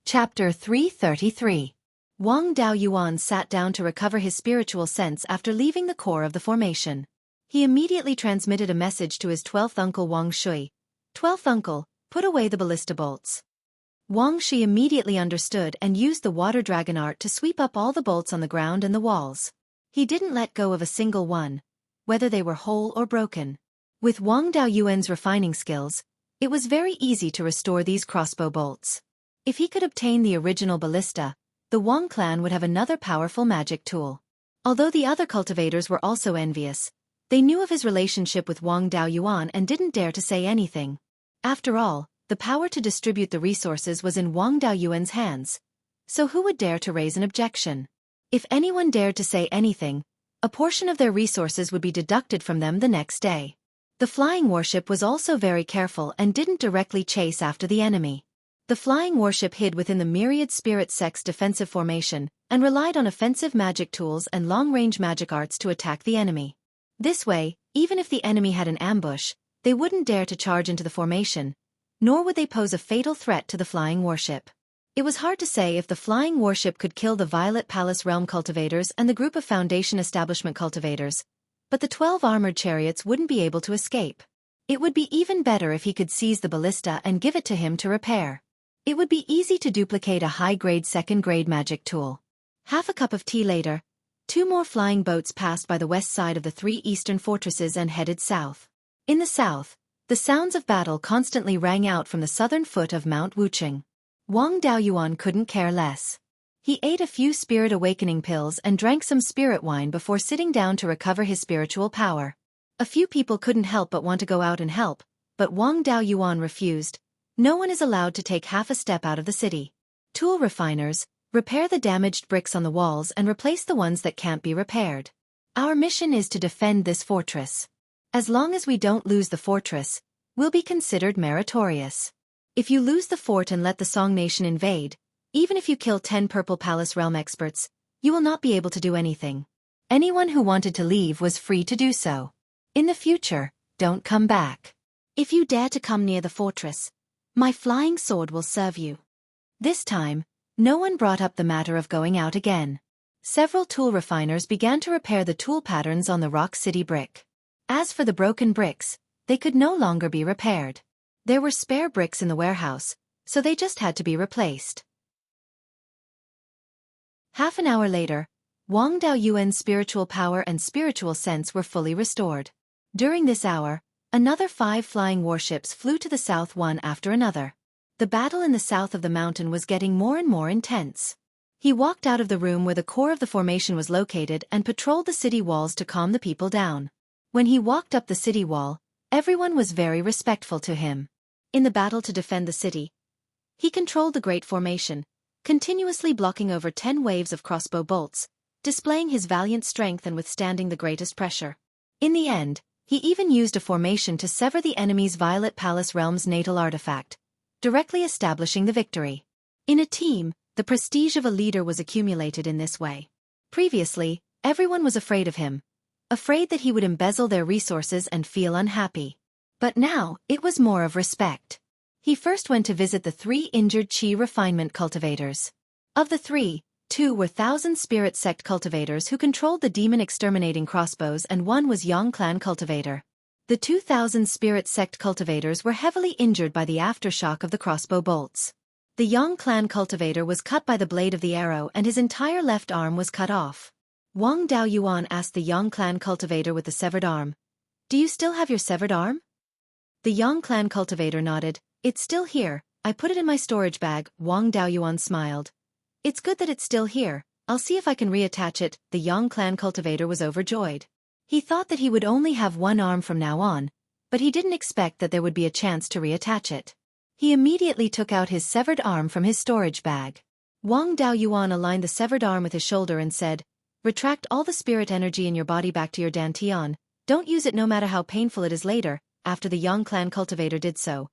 Chapter 333. Wang Daoyuan sat down to recover his spiritual sense after leaving the core of the formation. He immediately transmitted a message to his 12th uncle Wang Shui. 12th uncle, put away the ballista bolts. Wang Shui immediately understood and used the water dragon art to sweep up all the bolts on the ground and the walls. He didn't let go of a single one, whether they were whole or broken. With Wang Daoyuan's refining skills, it was very easy to restore these crossbow bolts. If he could obtain the original ballista, the Wang clan would have another powerful magic tool. Although the other cultivators were also envious, they knew of his relationship with Wang Daoyuan and didn't dare to say anything. After all, the power to distribute the resources was in Wang Daoyuan's hands. So who would dare to raise an objection? If anyone dared to say anything, a portion of their resources would be deducted from them the next day. The flying warship was also very careful and didn't directly chase after the enemy. The flying warship hid within the myriad spirit sect's defensive formation and relied on offensive magic tools and long-range magic arts to attack the enemy. This way, even if the enemy had an ambush, they wouldn't dare to charge into the formation, nor would they pose a fatal threat to the flying warship. It was hard to say if the flying warship could kill the Violet Palace Realm cultivators and the group of Foundation Establishment cultivators, but the 12 armored chariots wouldn't be able to escape. It would be even better if he could seize the ballista and give it to him to repair. It would be easy to duplicate a high-grade second-grade magic tool. Half a cup of tea later, 2 more flying boats passed by the west side of the 3 eastern fortresses and headed south. In the south, the sounds of battle constantly rang out from the southern foot of Mount Wucheng. Wang Daoyuan couldn't care less. He ate a few spirit awakening pills and drank some spirit wine before sitting down to recover his spiritual power. A few people couldn't help but want to go out and help, but Wang Daoyuan refused. No one is allowed to take half a step out of the city. Tool refiners, repair the damaged bricks on the walls and replace the ones that can't be repaired. Our mission is to defend this fortress. As long as we don't lose the fortress, we'll be considered meritorious. If you lose the fort and let the Song Nation invade, even if you kill 10 Purple Palace Realm experts, you will not be able to do anything. Anyone who wanted to leave was free to do so. In the future, don't come back. If you dare to come near the fortress, my flying sword will serve you. This time, no one brought up the matter of going out again. Several tool refiners began to repair the tool patterns on the Rock City brick. As for the broken bricks, they could no longer be repaired. There were spare bricks in the warehouse, so they just had to be replaced. Half an hour later, Wang Daoyuan's spiritual power and spiritual sense were fully restored. During this hour, another 5 flying warships flew to the south one after another. The battle in the south of the mountain was getting more and more intense. He walked out of the room where the core of the formation was located and patrolled the city walls to calm the people down. When he walked up the city wall, everyone was very respectful to him. In the battle to defend the city, he controlled the great formation, continuously blocking over 10 waves of crossbow bolts, displaying his valiant strength and withstanding the greatest pressure. In the end, he even used a formation to sever the enemy's Violet Palace Realm's natal artifact, directly establishing the victory. In a team, the prestige of a leader was accumulated in this way. Previously, everyone was afraid of him, afraid that he would embezzle their resources and feel unhappy. But now, it was more of respect. He first went to visit the 3 injured Qi refinement cultivators. Of the 3, 2 were Thousand Spirit Sect cultivators who controlled the demon exterminating crossbows and 1 was Yang clan cultivator. The 2000 spirit sect cultivators were heavily injured by the aftershock of the crossbow bolts. The Yang clan cultivator was cut by the blade of the arrow and his entire left arm was cut off. Wang Daoyuan asked the Yang clan cultivator with the severed arm, "Do you still have your severed arm?" The Yang clan cultivator nodded, "It's still here, I put it in my storage bag." Wang Daoyuan smiled. "It's good that it's still here, I'll see if I can reattach it." The Yang clan cultivator was overjoyed. He thought that he would only have one arm from now on, but he didn't expect that there would be a chance to reattach it. He immediately took out his severed arm from his storage bag. Wang Daoyuan aligned the severed arm with his shoulder and said, "Retract all the spirit energy in your body back to your dantian. Don't use it no matter how painful it is later." After the Yang clan cultivator did so,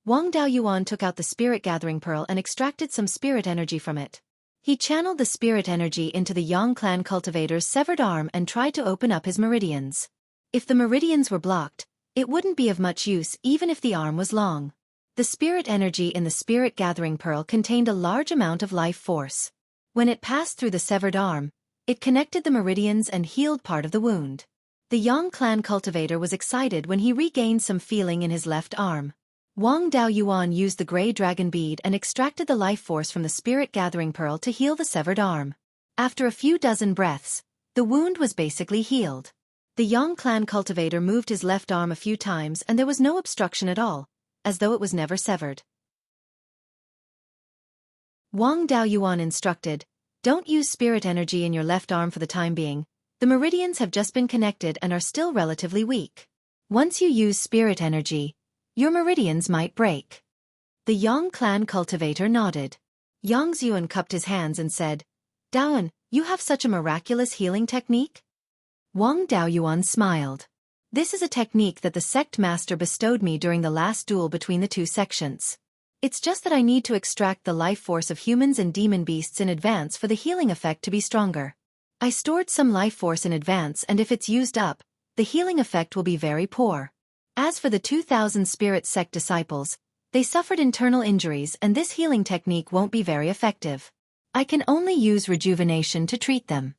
Wang Daoyuan took out the spirit gathering pearl and extracted some spirit energy from it. He channeled the spirit energy into the Yang clan cultivator's severed arm and tried to open up his meridians. If the meridians were blocked, it wouldn't be of much use even if the arm was long. The spirit energy in the spirit gathering pearl contained a large amount of life force. When it passed through the severed arm, it connected the meridians and healed part of the wound. The Yang clan cultivator was excited when he regained some feeling in his left arm. Wang Daoyuan used the gray dragon bead and extracted the life force from the spirit gathering pearl to heal the severed arm. After a few dozen breaths, the wound was basically healed. The Yang clan cultivator moved his left arm a few times and there was no obstruction at all, as though it was never severed. Wang Daoyuan instructed, "Don't use spirit energy in your left arm for the time being. The meridians have just been connected and are still relatively weak. Once you use spirit energy, your meridians might break." The Yang clan cultivator nodded. Yang Xuan cupped his hands and said, "Daoan, you have such a miraculous healing technique?" Wang Daoyuan smiled. "This is a technique that the sect master bestowed me during the last duel between the two sections. It's just that I need to extract the life force of humans and demon beasts in advance for the healing effect to be stronger. I stored some life force in advance and if it's used up, the healing effect will be very poor. As for the 2000 spirit sect disciples, they suffered internal injuries and this healing technique won't be very effective. I can only use rejuvenation to treat them."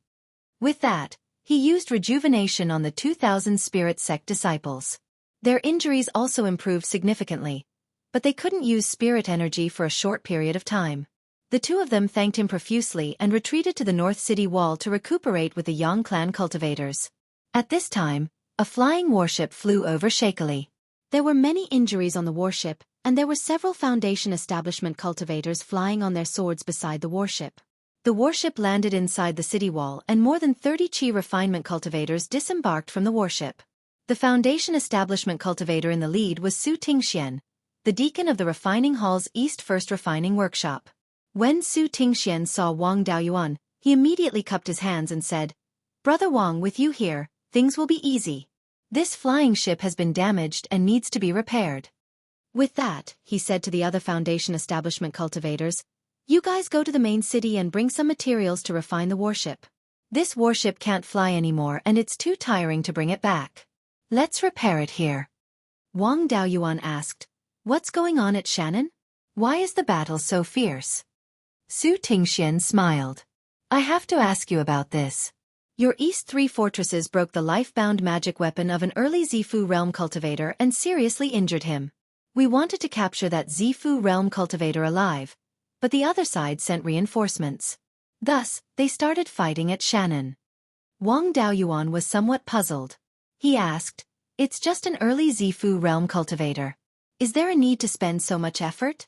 With that, he used rejuvenation on the 2000 spirit sect disciples. Their injuries also improved significantly, but they couldn't use spirit energy for a short period of time. The two of them thanked him profusely and retreated to the North City Wall to recuperate with the Yang clan cultivators. At this time, a flying warship flew over Xueqi. There were many injuries on the warship, and there were several Foundation establishment cultivators flying on their swords beside the warship. The warship landed inside the city wall and more than 30 Qi refinement cultivators disembarked from the warship. The Foundation establishment cultivator in the lead was Su Tingxian, the deacon of the refining hall's East First Refining Workshop. When Su Tingxian saw Wang Daoyuan, he immediately cupped his hands and said, "Brother Wang, with you here, things will be easy. This flying ship has been damaged and needs to be repaired." With that, he said to the other Foundation establishment cultivators, "You guys go to the main city and bring some materials to refine the warship. This warship can't fly anymore and it's too tiring to bring it back. Let's repair it here." Wang Daoyuan asked, "What's going on at Shannon? Why is the battle so fierce?" Su Tingxian smiled. "I have to ask you about this. Your East 3 fortresses broke the life-bound magic weapon of an early Zifu realm cultivator and seriously injured him. We wanted to capture that Zifu realm cultivator alive, but the other side sent reinforcements. Thus, they started fighting at Shannon." Wang Daoyuan was somewhat puzzled. He asked, "It's just an early Zifu realm cultivator. Is there a need to spend so much effort?"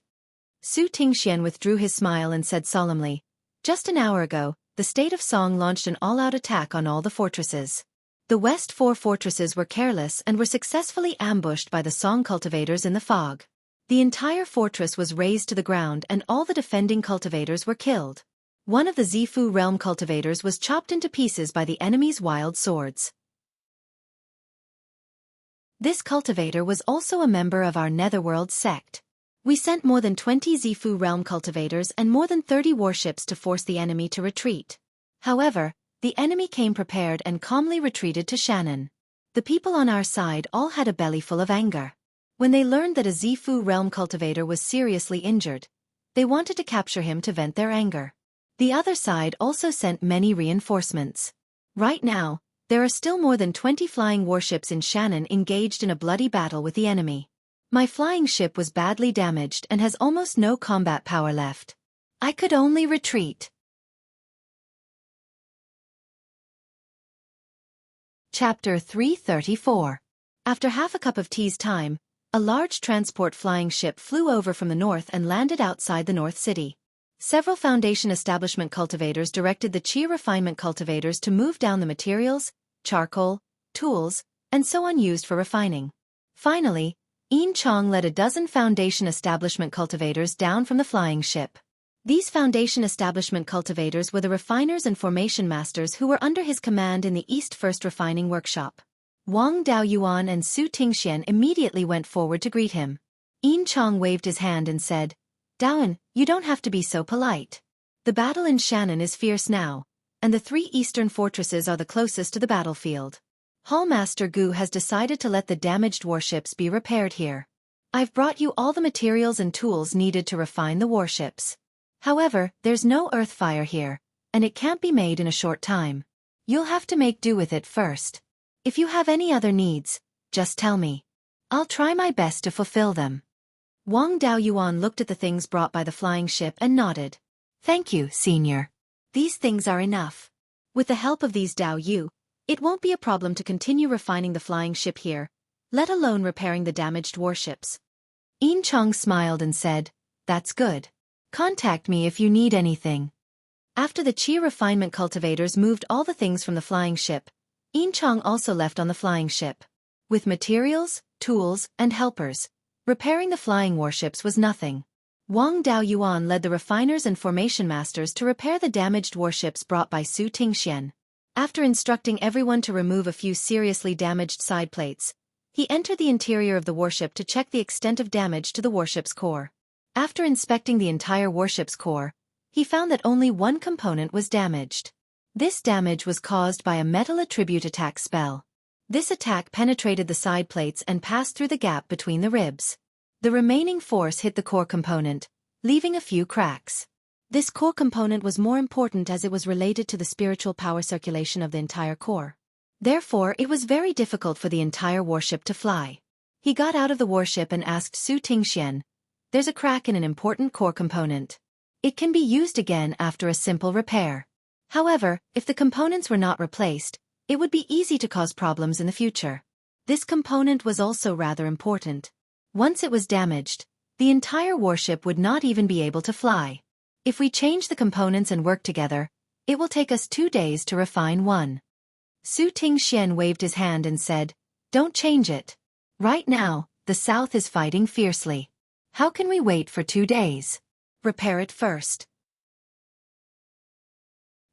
Su Tingxian withdrew his smile and said solemnly, "Just an hour ago, the state of Song launched an all-out attack on all the fortresses. The West 4 fortresses were careless and were successfully ambushed by the Song cultivators in the fog. The entire fortress was razed to the ground and all the defending cultivators were killed. One of the Zifu realm cultivators was chopped into pieces by the enemy's wild swords. This cultivator was also a member of our Netherworld sect. We sent more than 20 Zifu realm cultivators and more than 30 warships to force the enemy to retreat. However, the enemy came prepared and calmly retreated to Shannon. The people on our side all had a bellyful of anger. When they learned that a Zifu realm cultivator was seriously injured, they wanted to capture him to vent their anger. The other side also sent many reinforcements. Right now, There are still more than 20 flying warships in Shannon engaged in a bloody battle with the enemy. My flying ship was badly damaged and has almost no combat power left. I could only retreat. Chapter 334. After half a cup of tea's time, a large transport flying ship flew over from the north and landed outside the North City. Several Foundation establishment cultivators directed the Qi refinement cultivators to move down the materials, charcoal, tools, and so on used for refining. Finally, Yin Chong led a dozen Foundation establishment cultivators down from the flying ship. These Foundation establishment cultivators were the refiners and formation masters who were under his command in the East First Refining Workshop. Wang Daoyuan and Su Tingxian immediately went forward to greet him. Yin Chong waved his hand and said, "Daoan, you don't have to be so polite. The battle in Shannon is fierce now, and the 3 eastern fortresses are the closest to the battlefield. Hallmaster Gu has decided to let the damaged warships be repaired here. I've brought you all the materials and tools needed to refine the warships. However, there's no earth fire here, and it can't be made in a short time. You'll have to make do with it first. If you have any other needs, just tell me. I'll try my best to fulfill them." Wang Daoyuan looked at the things brought by the flying ship and nodded. "Thank you, Senior. These things are enough. With the help of these Dao Yu, it won't be a problem to continue refining the flying ship here, let alone repairing the damaged warships." Yin Chong smiled and said, "That's good. Contact me if you need anything." After the Qi refinement cultivators moved all the things from the flying ship, Yin Chong also left on the flying ship. With materials, tools, and helpers, repairing the flying warships was nothing. Wang Daoyuan led the refiners and formation masters to repair the damaged warships brought by Su Tingxian. After instructing everyone to remove a few seriously damaged side plates, he entered the interior of the warship to check the extent of damage to the warship's core. After inspecting the entire warship's core, he found that only one component was damaged. This damage was caused by a metal attribute attack spell. This attack penetrated the side plates and passed through the gap between the ribs. The remaining force hit the core component, leaving a few cracks. This core component was more important as it was related to the spiritual power circulation of the entire core. Therefore, it was very difficult for the entire warship to fly. He got out of the warship and asked Su Tingxian, "There's a crack in an important core component. It can be used again after a simple repair. However, if the components were not replaced, it would be easy to cause problems in the future." This component was also rather important. Once it was damaged, the entire warship would not even be able to fly. If we change the components and work together, it will take us 2 days to refine one. Su Tingxian waved his hand and said, "Don't change it. Right now, the South is fighting fiercely. How can we wait for 2 days? Repair it first.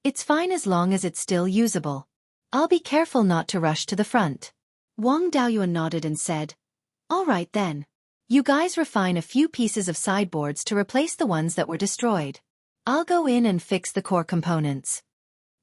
It's fine as long as it's still usable. I'll be careful not to rush to the front." Wang Daoyuan nodded and said, "All right then. You guys refine a few pieces of sideboards to replace the ones that were destroyed. I'll go in and fix the core components."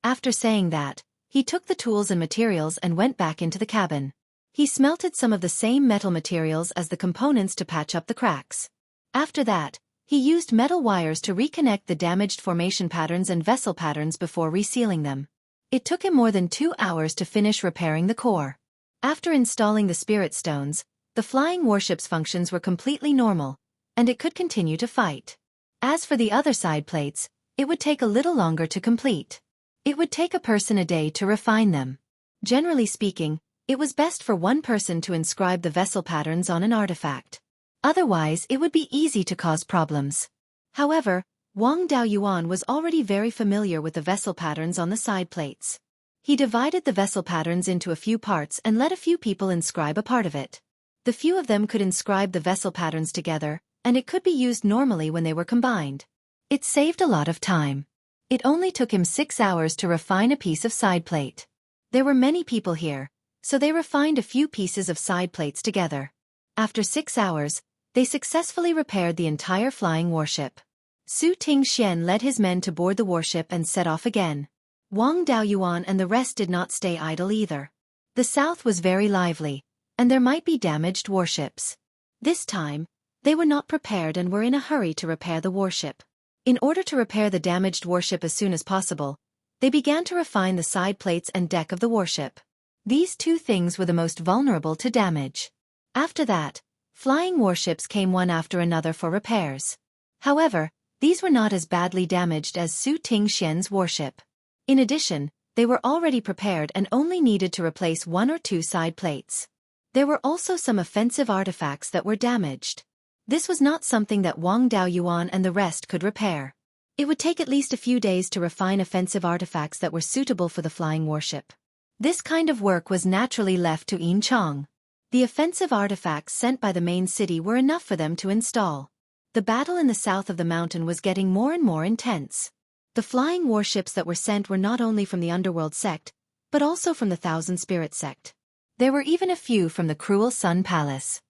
After saying that, he took the tools and materials and went back into the cabin. He smelted some of the same metal materials as the components to patch up the cracks. After that, he used metal wires to reconnect the damaged formation patterns and vessel patterns before resealing them. It took him more than 2 hours to finish repairing the core. After installing the spirit stones, the flying warship's functions were completely normal, and it could continue to fight. As for the other side plates, it would take a little longer to complete. It would take a person a day to refine them. Generally speaking, it was best for one person to inscribe the vessel patterns on an artifact. Otherwise, it would be easy to cause problems. However, Wang Daoyuan was already very familiar with the vessel patterns on the side plates. He divided the vessel patterns into a few parts and let a few people inscribe a part of it. The few of them could inscribe the vessel patterns together, and it could be used normally when they were combined. It saved a lot of time. It only took him 6 hours to refine a piece of side plate. There were many people here, so they refined a few pieces of side plates together. After 6 hours, they successfully repaired the entire flying warship. Su Tingxian led his men to board the warship and set off again. Wang Daoyuan and the rest did not stay idle either. The south was very lively, and there might be damaged warships. This time, they were not prepared and were in a hurry to repair the warship. In order to repair the damaged warship as soon as possible, They began to refine the side plates and deck of the warship. These two things were the most vulnerable to damage. After that, flying warships came one after another for repairs. However, these were not as badly damaged as Su Tingxian's warship. In addition, they were already prepared and only needed to replace one or two side plates. There were also some offensive artifacts that were damaged. This was not something that Wang Daoyuan and the rest could repair. It would take at least a few days to refine offensive artifacts that were suitable for the flying warship. This kind of work was naturally left to Yin Chong. The offensive artifacts sent by the main city were enough for them to install. The battle in the south of the mountain was getting more and more intense. The flying warships that were sent were not only from the Underworld sect, but also from the Thousand Spirit sect. There were even a few from the Cruel Sun Palace.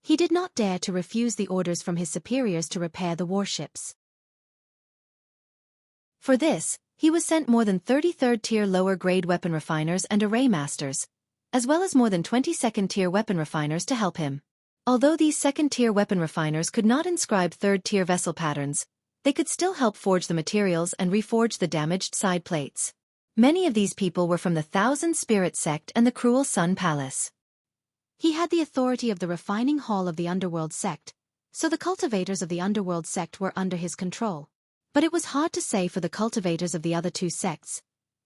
He did not dare to refuse the orders from his superiors to repair the warships. For this, he was sent more than 33rd-tier lower-grade weapon refiners and array masters, as well as more than 22nd-tier weapon refiners to help him. Although these second-tier weapon refiners could not inscribe third-tier vessel patterns, they could still help forge the materials and reforge the damaged side plates. Many of these people were from the Thousand Spirit sect and the Cruel Sun Palace. He had the authority of the refining hall of the Underworld sect, so the cultivators of the Underworld sect were under his control. But it was hard to say for the cultivators of the other two sects,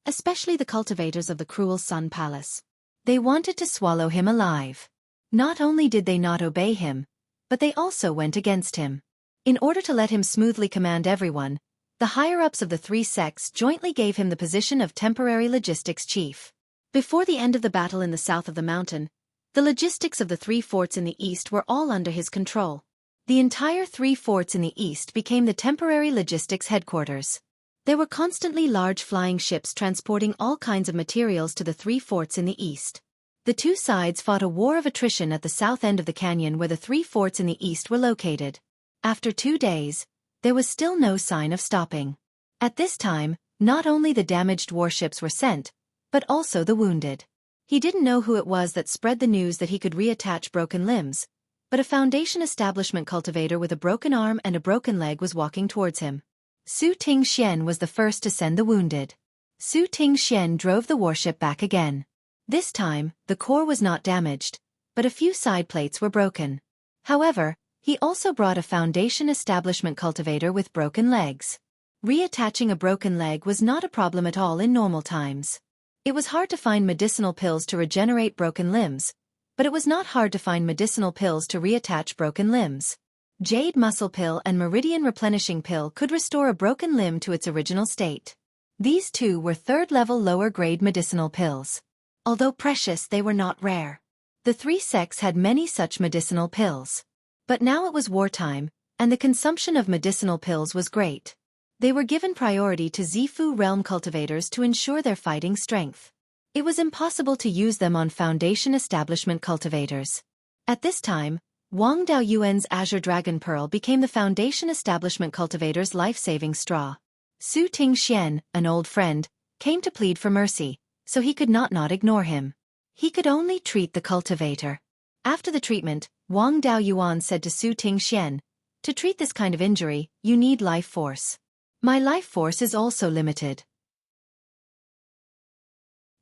especially the cultivators of the Cruel Sun Palace. They wanted to swallow him alive. Not only did they not obey him, but they also went against him. In order to let him smoothly command everyone, the higher-ups of the three sects jointly gave him the position of temporary logistics chief. Before the end of the battle in the south of the mountain, the logistics of the three forts in the east were all under his control. The entire three forts in the east became the temporary logistics headquarters. There were constantly large flying ships transporting all kinds of materials to the three forts in the east. The two sides fought a war of attrition at the south end of the canyon where the three forts in the east were located. After 2 days, there was still no sign of stopping. At this time, not only the damaged warships were sent, but also the wounded. He didn't know who it was that spread the news that he could reattach broken limbs, but a Foundation establishment cultivator with a broken arm and a broken leg was walking towards him. Su Tingxian was the first to send the wounded. Su Tingxian drove the warship back again. This time, the core was not damaged, but a few side plates were broken. However, he also brought a Foundation establishment cultivator with broken legs. Reattaching a broken leg was not a problem at all in normal times. It was hard to find medicinal pills to regenerate broken limbs, but it was not hard to find medicinal pills to reattach broken limbs. Jade Muscle Pill and Meridian Replenishing Pill could restore a broken limb to its original state. These two were third-level lower-grade medicinal pills. Although precious, they were not rare. The three sects had many such medicinal pills. But now it was wartime, and the consumption of medicinal pills was great. They were given priority to Zifu realm cultivators to ensure their fighting strength. It was impossible to use them on Foundation establishment cultivators. At this time, Wang Daoyuan's Azure Dragon Pearl became the Foundation establishment cultivator's life-saving straw. Su Tingxian, an old friend, came to plead for mercy, so he could not ignore him. He could only treat the cultivator. After the treatment, Wang Daoyuan said to Su Tingxian, "To treat this kind of injury, you need life force. My life force is also limited.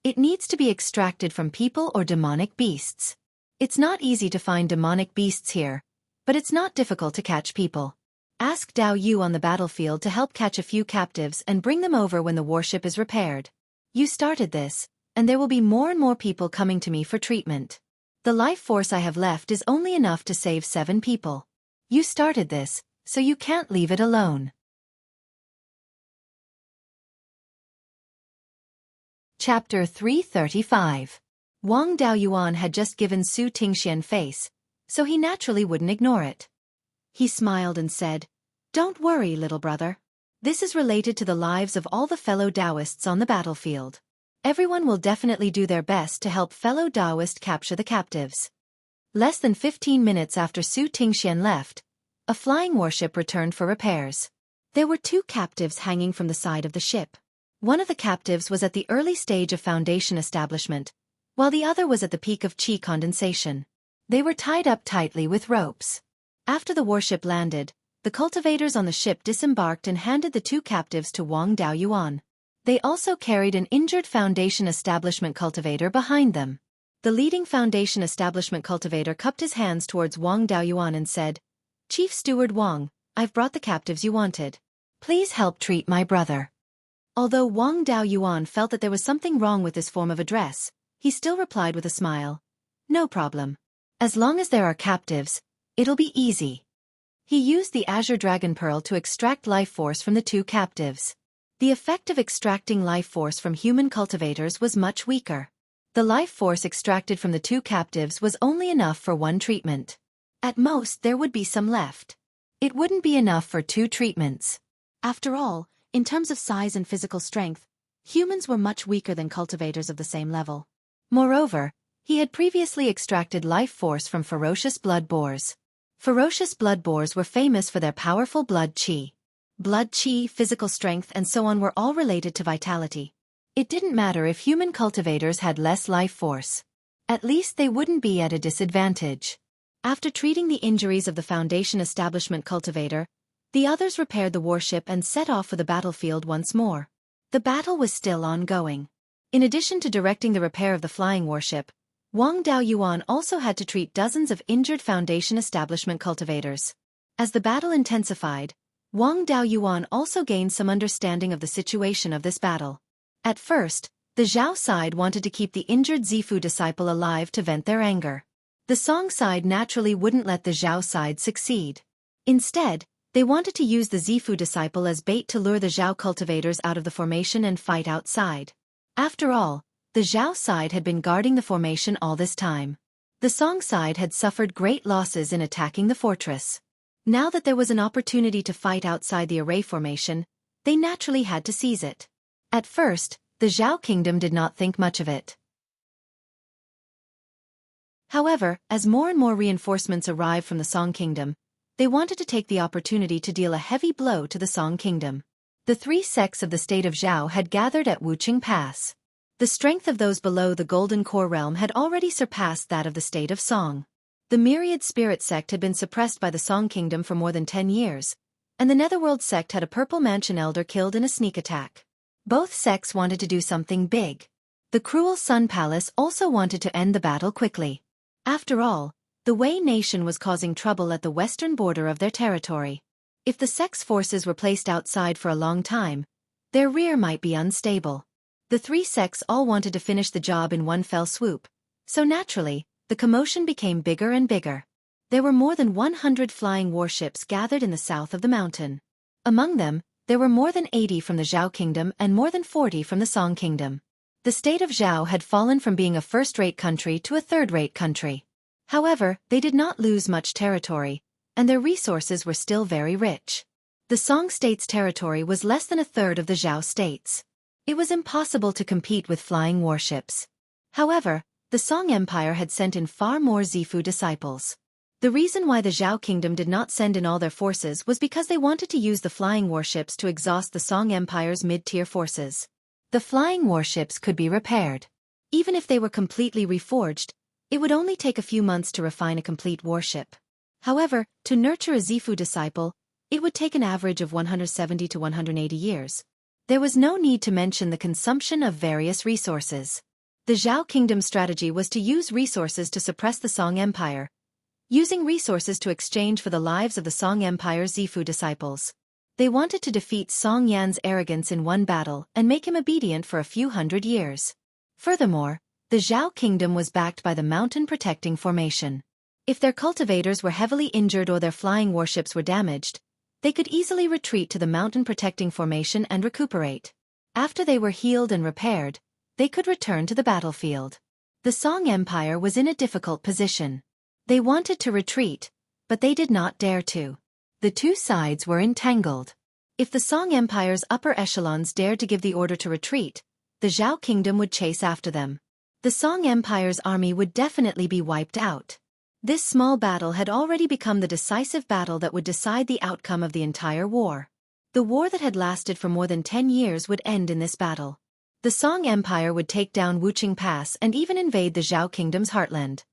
It needs to be extracted from people or demonic beasts. It's not easy to find demonic beasts here, but it's not difficult to catch people. Ask Dao Yu on the battlefield to help catch a few captives and bring them over when the warship is repaired. You started this, and there will be more and more people coming to me for treatment. The life force I have left is only enough to save 7 people. You started this, so you can't leave it alone." Chapter 335. Wang Daoyuan had just given Su Tingxian face, so he naturally wouldn't ignore it. He smiled and said, "Don't worry, little brother. This is related to the lives of all the fellow Taoists on the battlefield. Everyone will definitely do their best to help fellow Taoists capture the captives." Less than 15 minutes after Su Tingxian left, a flying warship returned for repairs. There were 2 captives hanging from the side of the ship. One of the captives was at the early stage of Foundation establishment, while the other was at the peak of qi condensation. They were tied up tightly with ropes. After the warship landed, the cultivators on the ship disembarked and handed the 2 captives to Wang Daoyuan. They also carried an injured Foundation establishment cultivator behind them. The leading Foundation establishment cultivator cupped his hands towards Wang Daoyuan and said, "Chief Steward Wang, I've brought the captives you wanted. Please help treat my brother." Although Wang Daoyuan felt that there was something wrong with this form of address, he still replied with a smile, "No problem. As long as there are captives, it'll be easy." He used the Azure Dragon Pearl to extract life force from the two captives. The effect of extracting life force from human cultivators was much weaker. The life force extracted from the two captives was only enough for one treatment. At most there would be some left. It wouldn't be enough for 2 treatments. After all, in terms of size and physical strength, humans were much weaker than cultivators of the same level. Moreover, he had previously extracted life force from ferocious blood boars. Ferocious blood boars were famous for their powerful blood chi. Blood chi, physical strength and so on were all related to vitality. It didn't matter if human cultivators had less life force. At least they wouldn't be at a disadvantage. After treating the injuries of the Foundation establishment cultivator, the others repaired the warship and set off for the battlefield once more. The battle was still ongoing. In addition to directing the repair of the flying warship, Wang Daoyuan also had to treat dozens of injured Foundation establishment cultivators. As the battle intensified, Wang Daoyuan also gained some understanding of the situation of this battle. At first, the Zhao side wanted to keep the injured Zifu disciple alive to vent their anger. The Song side naturally wouldn't let the Zhao side succeed. Instead, they wanted to use the Zifu disciple as bait to lure the Zhao cultivators out of the formation and fight outside. After all, the Zhao side had been guarding the formation all this time. The Song side had suffered great losses in attacking the fortress. Now that there was an opportunity to fight outside the array formation, they naturally had to seize it. At first, the Zhao kingdom did not think much of it. However, as more and more reinforcements arrived from the Song kingdom, they wanted to take the opportunity to deal a heavy blow to the Song kingdom. The 3 sects of the state of Zhao had gathered at Wuqing Pass. The strength of those below the Golden Core realm had already surpassed that of the state of Song. The Myriad Spirit sect had been suppressed by the Song kingdom for more than 10 years, and the Netherworld sect had a Purple Mansion elder killed in a sneak attack. Both sects wanted to do something big. The Cruel Sun Palace also wanted to end the battle quickly. After all, the Wei nation was causing trouble at the western border of their territory. If the sect's forces were placed outside for a long time, their rear might be unstable. The 3 sects all wanted to finish the job in one fell swoop, so naturally, the commotion became bigger and bigger. There were more than 100 flying warships gathered in the south of the mountain. Among them, there were more than 80 from the Zhao kingdom and more than 40 from the Song kingdom. The state of Zhao had fallen from being a first-rate country to a third-rate country. However, they did not lose much territory, and their resources were still very rich. The Song state's territory was less than a third of the Zhao state's. It was impossible to compete with flying warships. However, the Song Empire had sent in far more Zifu disciples. The reason why the Zhao kingdom did not send in all their forces was because they wanted to use the flying warships to exhaust the Song Empire's mid-tier forces. The flying warships could be repaired. Even if they were completely reforged, it would only take a few months to refine a complete warship. However, to nurture a Zifu disciple, it would take an average of 170 to 180 years. There was no need to mention the consumption of various resources. The Zhao kingdom's strategy was to use resources to suppress the Song Empire, using resources to exchange for the lives of the Song Empire's Zifu disciples. They wanted to defeat Song Yan's arrogance in one battle and make him obedient for a few hundred years. Furthermore, the Zhao kingdom was backed by the Mountain Protecting Formation. If their cultivators were heavily injured or their flying warships were damaged, they could easily retreat to the Mountain Protecting Formation and recuperate. After they were healed and repaired, they could return to the battlefield. The Song Empire was in a difficult position. They wanted to retreat, but they did not dare to. The 2 sides were entangled. If the Song Empire's upper echelons dared to give the order to retreat, the Zhao kingdom would chase after them. The Song Empire's army would definitely be wiped out. This small battle had already become the decisive battle that would decide the outcome of the entire war. The war that had lasted for more than 10 years would end in this battle. The Song Empire would take down Wuqing Pass and even invade the Zhao kingdom's heartland.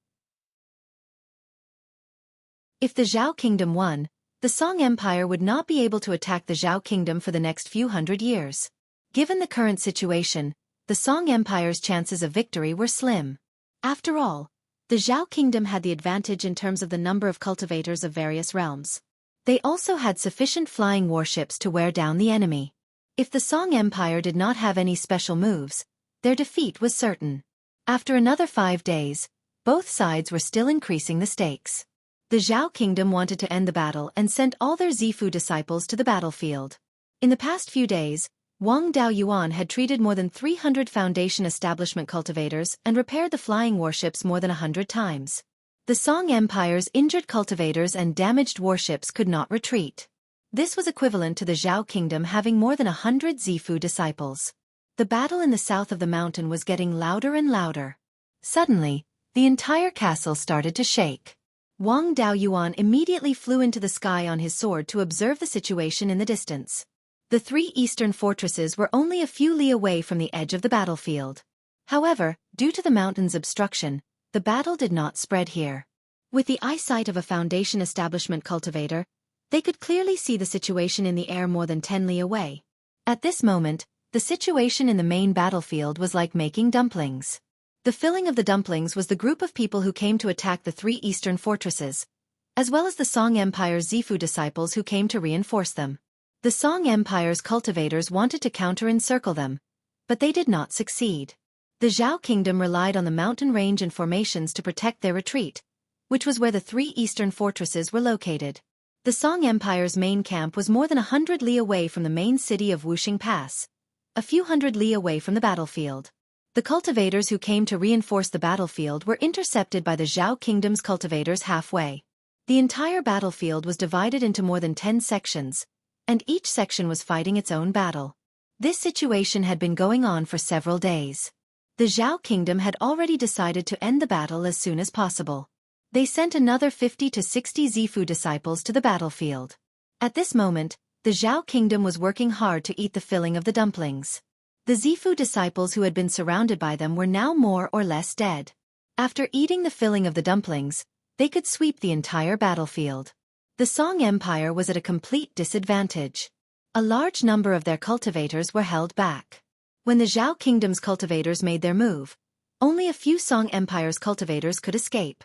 If the Zhao kingdom won, the Song Empire would not be able to attack the Zhao kingdom for the next few hundred years. Given the current situation, the Song Empire's chances of victory were slim. After all, the Zhao kingdom had the advantage in terms of the number of cultivators of various realms. They also had sufficient flying warships to wear down the enemy. If the Song Empire did not have any special moves, their defeat was certain. After another 5 days, both sides were still increasing the stakes. The Zhao kingdom wanted to end the battle and sent all their Zifu disciples to the battlefield. In the past few days, Wang Daoyuan had treated more than 300 Foundation establishment cultivators and repaired the flying warships more than 100 times. The Song Empire's injured cultivators and damaged warships could not retreat. This was equivalent to the Zhao kingdom having more than 100 Zifu disciples. The battle in the south of the mountain was getting louder and louder. Suddenly, the entire castle started to shake. Wang Daoyuan immediately flew into the sky on his sword to observe the situation in the distance. The 3 eastern fortresses were only a few li away from the edge of the battlefield. However, due to the mountain's obstruction, the battle did not spread here. With the eyesight of a Foundation establishment cultivator, they could clearly see the situation in the air more than 10 li away. At this moment, the situation in the main battlefield was like making dumplings. The filling of the dumplings was the group of people who came to attack the 3 eastern fortresses, as well as the Song Empire's Zifu disciples who came to reinforce them. The Song Empire's cultivators wanted to counter-encircle them, but they did not succeed. The Zhao kingdom relied on the mountain range and formations to protect their retreat, which was where the 3 eastern fortresses were located. The Song Empire's main camp was more than 100 li away from the main city of Wuxing Pass, a few hundred li away from the battlefield. The cultivators who came to reinforce the battlefield were intercepted by the Zhao kingdom's cultivators halfway. The entire battlefield was divided into more than 10 sections, and each section was fighting its own battle. This situation had been going on for several days. The Zhao kingdom had already decided to end the battle as soon as possible. They sent another 50 to 60 Zifu disciples to the battlefield. At this moment, the Zhao kingdom was working hard to eat the filling of the dumplings. The Zifu disciples who had been surrounded by them were now more or less dead. After eating the filling of the dumplings, they could sweep the entire battlefield. The Song Empire was at a complete disadvantage. A large number of their cultivators were held back. When the Zhao kingdom's cultivators made their move, only a few Song Empire's cultivators could escape.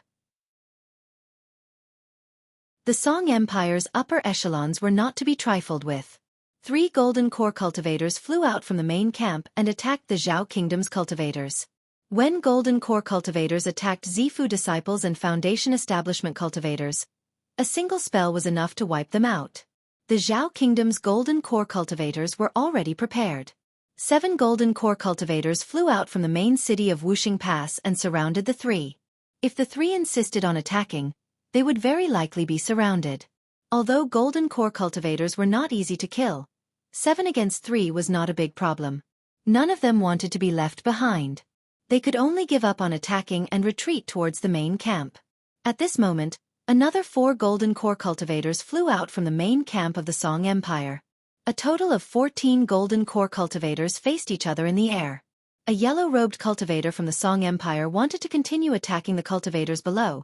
The Song Empire's upper echelons were not to be trifled with. 3 golden core cultivators flew out from the main camp and attacked the Zhao kingdom's cultivators. When golden core cultivators attacked Zifu disciples and Foundation establishment cultivators, a single spell was enough to wipe them out. The Zhao kingdom's golden core cultivators were already prepared. 7 golden core cultivators flew out from the main city of Wuxing Pass and surrounded the 3. If the 3 insisted on attacking, they would very likely be surrounded. Although golden core cultivators were not easy to kill, 7 against 3 was not a big problem. None of them wanted to be left behind. They could only give up on attacking and retreat towards the main camp. At this moment, another 4 golden core cultivators flew out from the main camp of the Song Empire. A total of 14 golden core cultivators faced each other in the air. A yellow-robed cultivator from the Song Empire wanted to continue attacking the cultivators below,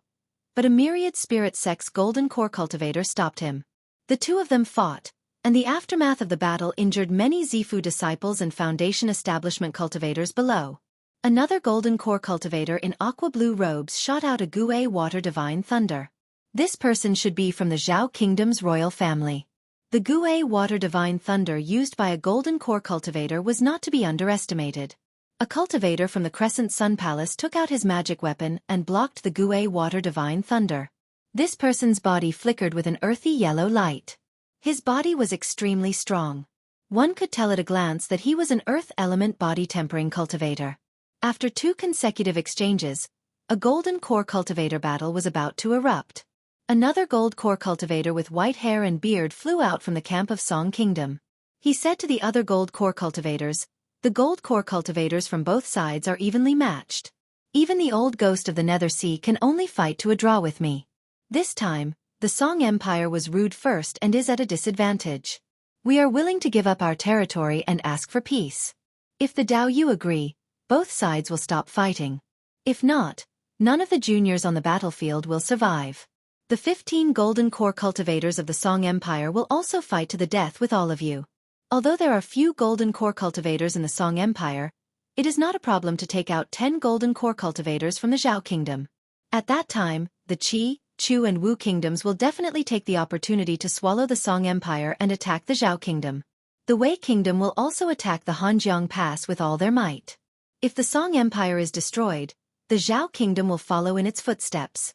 but a myriad spirit sex golden core cultivator stopped him. The 2 of them fought, and the aftermath of the battle injured many Zifu disciples and Foundation establishment cultivators below. Another golden core cultivator in aqua-blue robes shot out a Gue water divine thunder. This person should be from the Zhao kingdom's royal family. The Gue water divine thunder used by a golden core cultivator was not to be underestimated. A cultivator from the Crescent Sun Palace took out his magic weapon and blocked the Gue water divine thunder. This person's body flickered with an earthy yellow light. His body was extremely strong. One could tell at a glance that he was an earth element body tempering cultivator. After 2 consecutive exchanges, a golden core cultivator battle was about to erupt. Another gold core cultivator with white hair and beard flew out from the camp of Song Kingdom. He said to the other gold core cultivators, "The gold core cultivators from both sides are evenly matched. Even the old ghost of the Nether Sea can only fight to a draw with me." This time, the Song Empire was rude first and is at a disadvantage. "We are willing to give up our territory and ask for peace. If the Daoyu agree, both sides will stop fighting. If not, none of the juniors on the battlefield will survive. The 15 golden core cultivators of the Song Empire will also fight to the death with all of you. Although there are few golden core cultivators in the Song Empire, it is not a problem to take out 10 golden core cultivators from the Zhao kingdom. At that time, the Qi, Chu and Wu kingdoms will definitely take the opportunity to swallow the Song Empire and attack the Zhao kingdom. The Wei kingdom will also attack the Hanjiang Pass with all their might. If the Song Empire is destroyed, the Zhao kingdom will follow in its footsteps.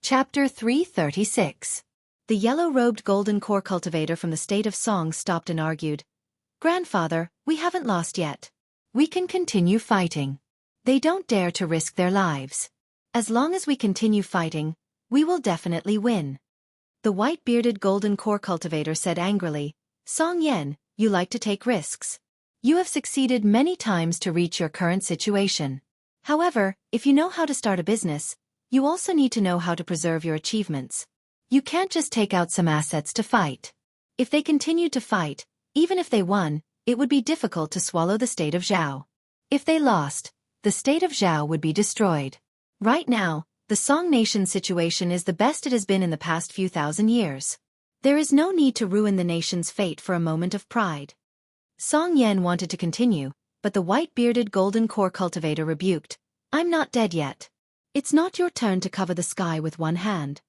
Chapter 336. The yellow-robed golden core cultivator from the state of Song stopped and argued. "Grandfather, we haven't lost yet. We can continue fighting. They don't dare to risk their lives. As long as we continue fighting, we will definitely win." The white-bearded golden core cultivator said angrily, "Song Yan, you like to take risks. You have succeeded many times to reach your current situation. However, if you know how to start a business, you also need to know how to preserve your achievements. You can't just take out some assets to fight. If they continued to fight, even if they won, it would be difficult to swallow the state of Zhao. If they lost, the state of Zhao would be destroyed. Right now, the Song nation's situation is the best it has been in the past few thousand years. There is no need to ruin the nation's fate for a moment of pride." Song Yan wanted to continue, but the white-bearded golden core cultivator rebuked, "I'm not dead yet. It's not your turn to cover the sky with one hand."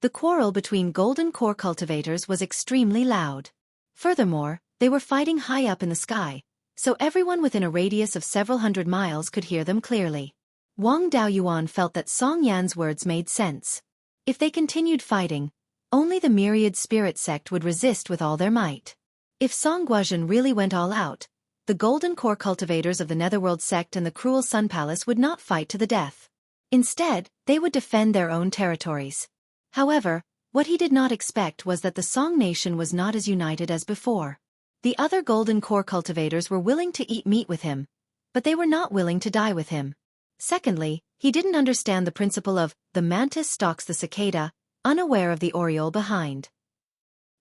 The quarrel between golden core cultivators was extremely loud. Furthermore, they were fighting high up in the sky, so everyone within a radius of several hundred miles could hear them clearly. Wang Daoyuan felt that Song Yan's words made sense. If they continued fighting, only the myriad spirit sect would resist with all their might. If Song Guozhen really went all out, the golden core cultivators of the Netherworld sect and the cruel Sun Palace would not fight to the death. Instead, they would defend their own territories. However, what he did not expect was that the Song nation was not as united as before. The other golden core cultivators were willing to eat meat with him, but they were not willing to die with him. Secondly, he didn't understand the principle of the mantis stalks the cicada, unaware of the aureole behind.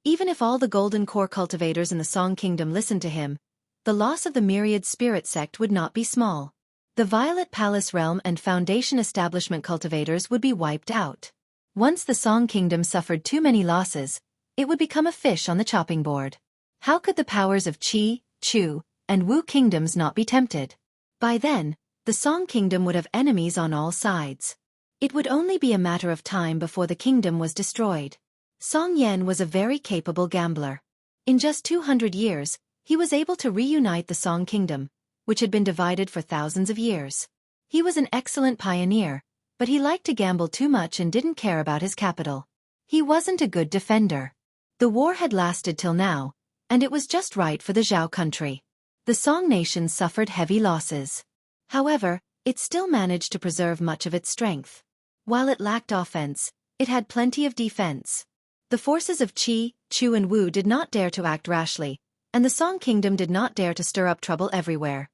Even if all the golden core cultivators in the Song kingdom listened to him, the loss of the myriad spirit sect would not be small. The Violet Palace realm and Foundation establishment cultivators would be wiped out. Once the Song kingdom suffered too many losses, it would become a fish on the chopping board. How could the powers of Qi, Chu, and Wu kingdoms not be tempted? By then, the Song kingdom would have enemies on all sides. It would only be a matter of time before the kingdom was destroyed. Song Yan was a very capable gambler. In just 200 years, he was able to reunite the Song kingdom, which had been divided for thousands of years. He was an excellent pioneer, but he liked to gamble too much and didn't care about his capital. He wasn't a good defender. The war had lasted till now, and it was just right for the Zhao country. The Song nation suffered heavy losses. However, it still managed to preserve much of its strength. While it lacked offense, it had plenty of defense. The forces of Qi, Chu and Wu did not dare to act rashly, and the Song kingdom did not dare to stir up trouble everywhere.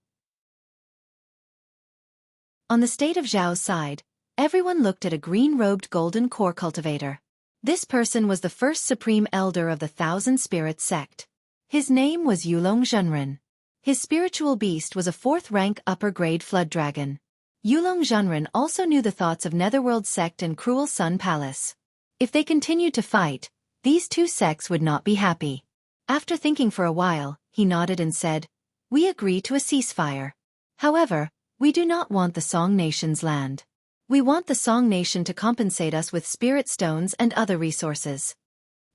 On the state of Zhao's side, everyone looked at a green-robed golden core cultivator. This person was the first supreme elder of the Thousand Spirits sect. His name was Yulong Zhenren. His spiritual beast was a 4th-rank upper-grade flood dragon. Yulong Zhenren also knew the thoughts of Netherworld sect and cruel Sun Palace. If they continued to fight, these two sects would not be happy. After thinking for a while, he nodded and said, "We agree to a ceasefire. However, we do not want the Song nation's land. We want the Song nation to compensate us with spirit stones and other resources."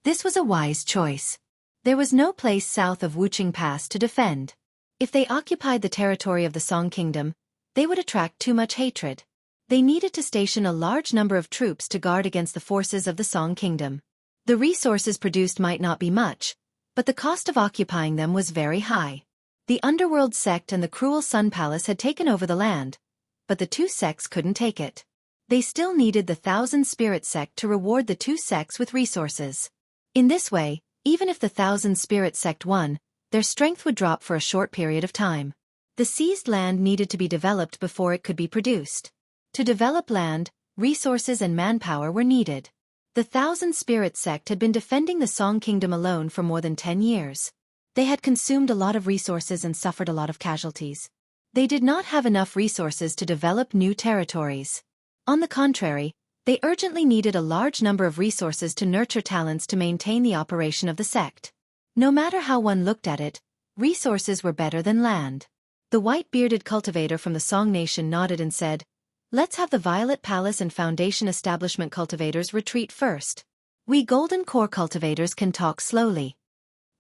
This was a wise choice. There was no place south of Wuqing Pass to defend. If they occupied the territory of the Song kingdom, they would attract too much hatred. They needed to station a large number of troops to guard against the forces of the Song kingdom. The resources produced might not be much, but the cost of occupying them was very high. The Underworld sect and the cruel Sun Palace had taken over the land, but the two sects couldn't take it. They still needed the Thousand Spirit sect to reward the two sects with resources. In this way, even if the Thousand Spirit sect won, their strength would drop for a short period of time. The seized land needed to be developed before it could be produced. To develop land, resources and manpower were needed. The Thousand Spirit sect had been defending the Song kingdom alone for more than 10 years. They had consumed a lot of resources and suffered a lot of casualties. They did not have enough resources to develop new territories. On the contrary, They urgently needed a large number of resources to nurture talents to maintain the operation of the sect. No matter how one looked at it, resources were better than land. The white-bearded cultivator from the Song Nation nodded and said, "Let's have the Violet Palace and Foundation Establishment cultivators retreat first. We Golden Core cultivators can talk slowly."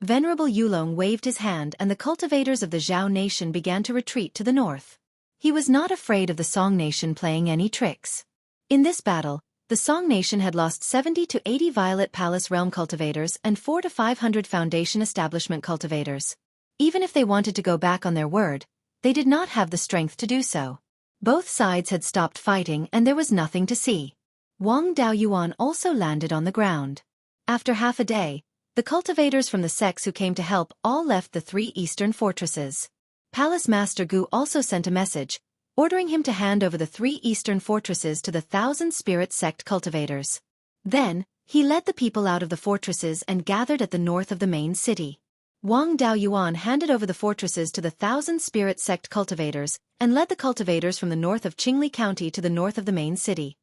Venerable Yulong waved his hand and the cultivators of the Zhao Nation began to retreat to the north. He was not afraid of the Song Nation playing any tricks. In this battle, the Song Nation had lost 70 to 80 Violet Palace Realm cultivators and 400 to 500 Foundation Establishment cultivators. Even if they wanted to go back on their word, they did not have the strength to do so. Both sides had stopped fighting and there was nothing to see. Wang Daoyuan also landed on the ground. After half a day, the cultivators from the sects who came to help all left the 3 eastern fortresses. Palace Master Gu also sent a message, ordering him to hand over the 3 eastern fortresses to the 1,000 Spirit Sect cultivators. Then, he led the people out of the fortresses and gathered at the north of the main city. Wang Daoyuan handed over the fortresses to the 1,000 Spirit Sect cultivators, and led the cultivators from the north of Qingli County to the north of the main city.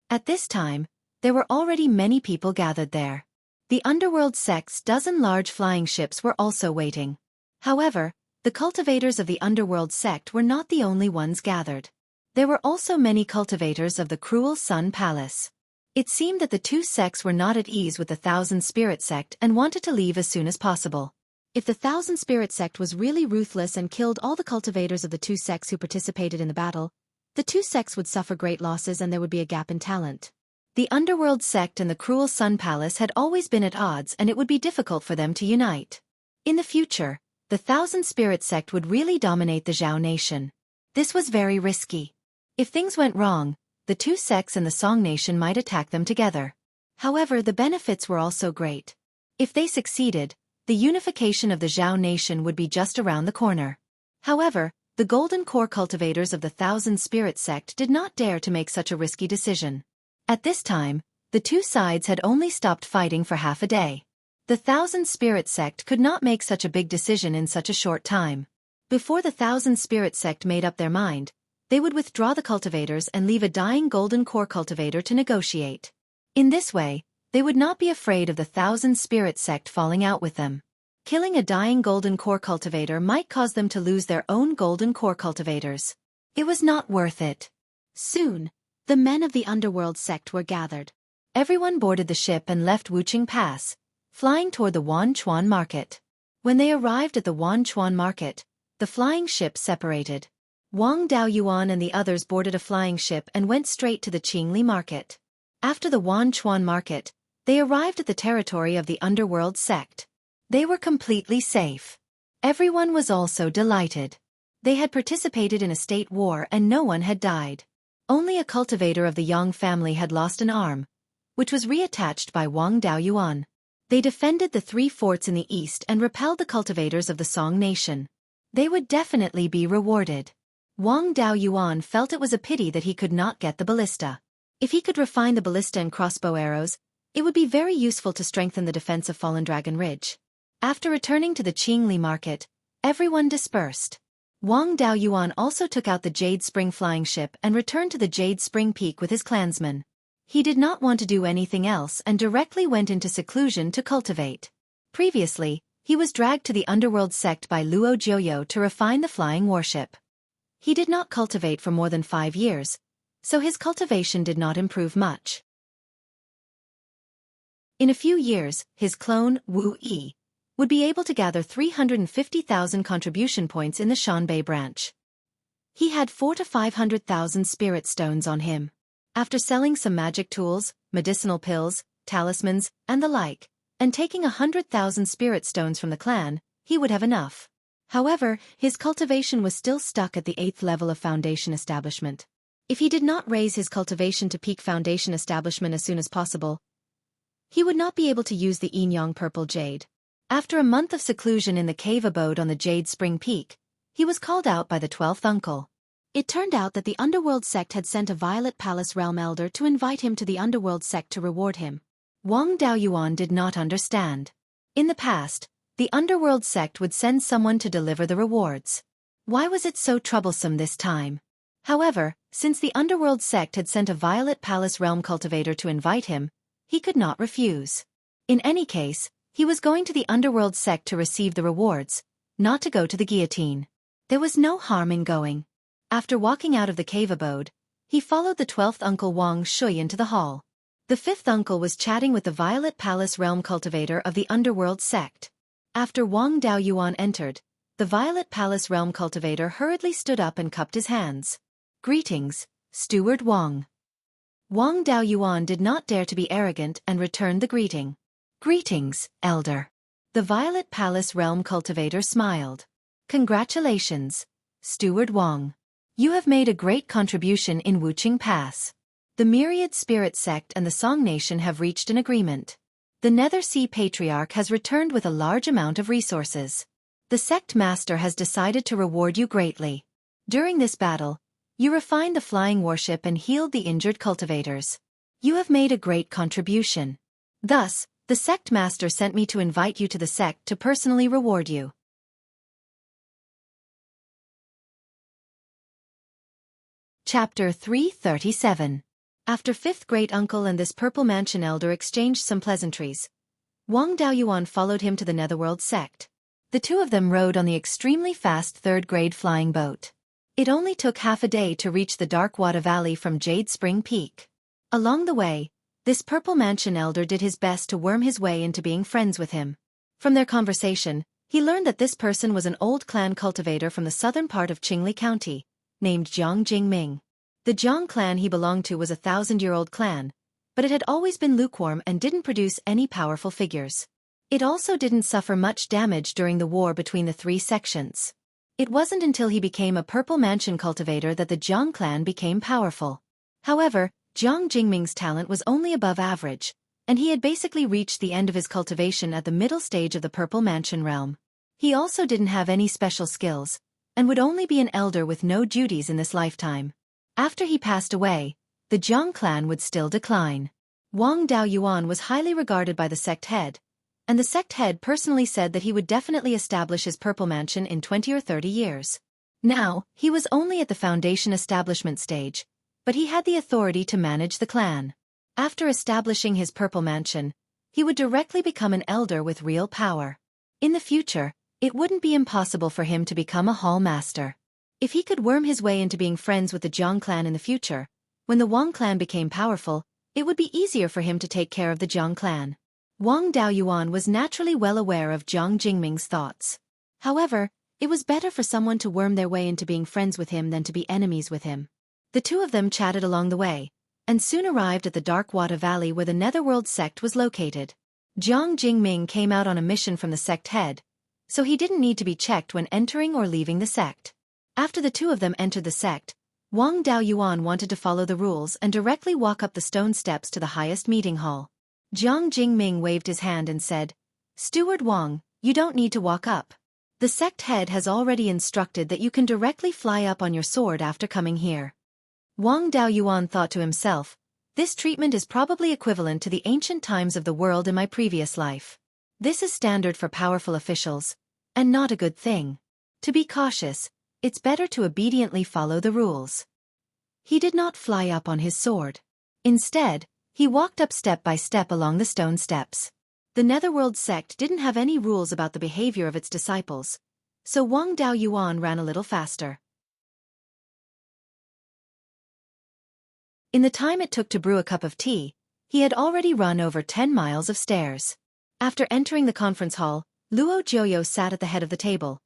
At this time, there were already many people gathered there. The underworld sect's dozen large flying ships were also waiting. However, the cultivators of the underworld sect were not the only ones gathered. There were also many cultivators of the Cruel Sun Palace. It seemed that the 2 sects were not at ease with the 1,000 Spirit Sect and wanted to leave as soon as possible. If the 1,000 Spirit Sect was really ruthless and killed all the cultivators of the 2 sects who participated in the battle, the 2 sects would suffer great losses and there would be a gap in talent. The Underworld Sect and the Cruel Sun Palace had always been at odds and it would be difficult for them to unite. In the future, the 1,000 Spirit Sect would really dominate the Zhao Nation. This was very risky. If things went wrong, the 2 sects and the Song Nation might attack them together. However, the benefits were also great. If they succeeded, the unification of the Zhao Nation would be just around the corner. However, the Golden Core cultivators of the 1,000 Spirit Sect did not dare to make such a risky decision. At this time, the 2 sides had only stopped fighting for half a day. The 1,000 Spirit Sect could not make such a big decision in such a short time. Before the 1,000 Spirit Sect made up their mind, they would withdraw the cultivators and leave a dying Golden Core cultivator to negotiate. In this way, they would not be afraid of the 1,000 Spirit Sect falling out with them. Killing a dying Golden Core cultivator might cause them to lose their own Golden Core cultivators. It was not worth it. Soon, the men of the Underworld Sect were gathered. Everyone boarded the ship and left Wuqing Pass, flying toward the Wanchuan Market. When they arrived at the Wanchuan Market, the flying ships separated. Wang Daoyuan and the others boarded a flying ship and went straight to the Qingli Market. After the Wanchuan Market, they arrived at the territory of the Underworld Sect. They were completely safe. Everyone was also delighted. They had participated in a state war and no one had died. Only a cultivator of the Yang family had lost an arm, which was reattached by Wang Daoyuan. They defended the 3 forts in the east and repelled the cultivators of the Song Nation. They would definitely be rewarded. Wang Daoyuan felt it was a pity that he could not get the ballista. If he could refine the ballista and crossbow arrows, it would be very useful to strengthen the defense of Fallen Dragon Ridge. After returning to the Qingli Market, everyone dispersed. Wang Daoyuan also took out the Jade Spring flying ship and returned to the Jade Spring Peak with his clansmen. He did not want to do anything else and directly went into seclusion to cultivate. Previously, he was dragged to the Underworld Sect by Luo Jiuyo to refine the flying warship. He did not cultivate for more than 5 years, so his cultivation did not improve much. In a few years, his clone, Wu Yi, would be able to gather 350,000 contribution points in the Shanbei branch. He had 400,000 to 500,000 spirit stones on him. After selling some magic tools, medicinal pills, talismans, and the like, and taking 100,000 spirit stones from the clan, he would have enough. However, his cultivation was still stuck at the 8th level of Foundation Establishment. If he did not raise his cultivation to peak Foundation Establishment as soon as possible, he would not be able to use the Yinyang Purple Jade. After a month of seclusion in the cave abode on the Jade Spring Peak, he was called out by the 12th uncle. It turned out that the Underworld Sect had sent a Violet Palace Realm Elder to invite him to the Underworld Sect to reward him. Wang Daoyuan did not understand. In the past, the Underworld Sect would send someone to deliver the rewards. Why was it so troublesome this time? However, since the Underworld sect had sent a Violet Palace Realm cultivator to invite him, he could not refuse. In any case, he was going to the Underworld sect to receive the rewards, not to go to the guillotine. There was no harm in going. After walking out of the cave abode, he followed the 12th uncle Wang Shui into the hall. The 5th uncle was chatting with the Violet Palace Realm cultivator of the Underworld sect. After Wang Daoyuan entered, the Violet Palace Realm cultivator hurriedly stood up and cupped his hands. "Greetings, Steward Wang." Wang Daoyuan did not dare to be arrogant and returned the greeting. "Greetings, Elder." The Violet Palace Realm cultivator smiled. "Congratulations, Steward Wang. You have made a great contribution in Wuqing Pass. The Myriad Spirit Sect and the Song Nation have reached an agreement. The Nether Sea Patriarch has returned with a large amount of resources. The sect master has decided to reward you greatly. During this battle, you refined the flying warship and healed the injured cultivators. You have made a great contribution. Thus, the sect master sent me to invite you to the sect to personally reward you." Chapter 337. After 5th great uncle and this Purple Mansion elder exchanged some pleasantries, Wang Daoyuan followed him to the Netherworld sect. The two of them rode on the extremely fast 3rd-grade flying boat. It only took half a day to reach the Dark Water Valley from Jade Spring Peak. Along the way, this Purple Mansion elder did his best to worm his way into being friends with him. From their conversation, he learned that this person was an old clan cultivator from the southern part of Qingli County, named Jiang Jingming. The Jiang clan he belonged to was a 1,000-year-old clan, but it had always been lukewarm and didn't produce any powerful figures. It also didn't suffer much damage during the war between the three sections. It wasn't until he became a Purple Mansion cultivator that the Jiang clan became powerful. However, Jiang Jingming's talent was only above average, and he had basically reached the end of his cultivation at the middle stage of the Purple Mansion realm. He also didn't have any special skills, and would only be an elder with no duties in this lifetime. After he passed away, the Jiang clan would still decline. Wang Daoyuan was highly regarded by the sect head, and the sect head personally said that he would definitely establish his Purple Mansion in 20 or 30 years. Now, he was only at the foundation establishment stage, but he had the authority to manage the clan. After establishing his Purple Mansion, he would directly become an elder with real power. In the future, it wouldn't be impossible for him to become a hall master. If he could worm his way into being friends with the Jiang clan in the future, when the Wang clan became powerful, it would be easier for him to take care of the Jiang clan. Wang Daoyuan was naturally well aware of Jiang Jingming's thoughts. However, it was better for someone to worm their way into being friends with him than to be enemies with him. The two of them chatted along the way, and soon arrived at the Dark Water Valley where the Netherworld sect was located. Jiang Jingming came out on a mission from the sect head, so he didn't need to be checked when entering or leaving the sect. After the two of them entered the sect, Wang Daoyuan wanted to follow the rules and directly walk up the stone steps to the highest meeting hall. Jiang Jingming waved his hand and said, "Steward Wang, you don't need to walk up. The sect head has already instructed that you can directly fly up on your sword after coming here." Wang Daoyuan thought to himself, "This treatment is probably equivalent to the ancient times of the world in my previous life. This is standard for powerful officials, and not a good thing. To be cautious, it's better to obediently follow the rules." He did not fly up on his sword. Instead, he walked up step by step along the stone steps. The Netherworld sect didn't have any rules about the behavior of its disciples, so Wang Daoyuan ran a little faster. In the time it took to brew a cup of tea, he had already run over 10 miles of stairs. After entering the conference hall, Luo Jiuyo sat at the head of the table,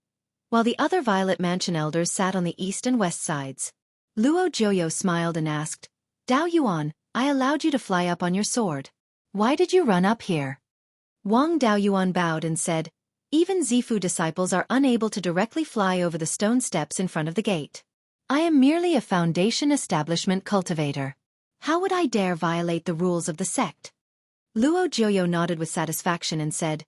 while the other Violet Mansion elders sat on the east and west sides. Luo Jiuyo smiled and asked, "Daoyuan, I allowed you to fly up on your sword. Why did you run up here?" Wang Daoyuan bowed and said, "Even Zifu disciples are unable to directly fly over the stone steps in front of the gate. I am merely a foundation establishment cultivator. How would I dare violate the rules of the sect?" Luo Jiuyo nodded with satisfaction and said,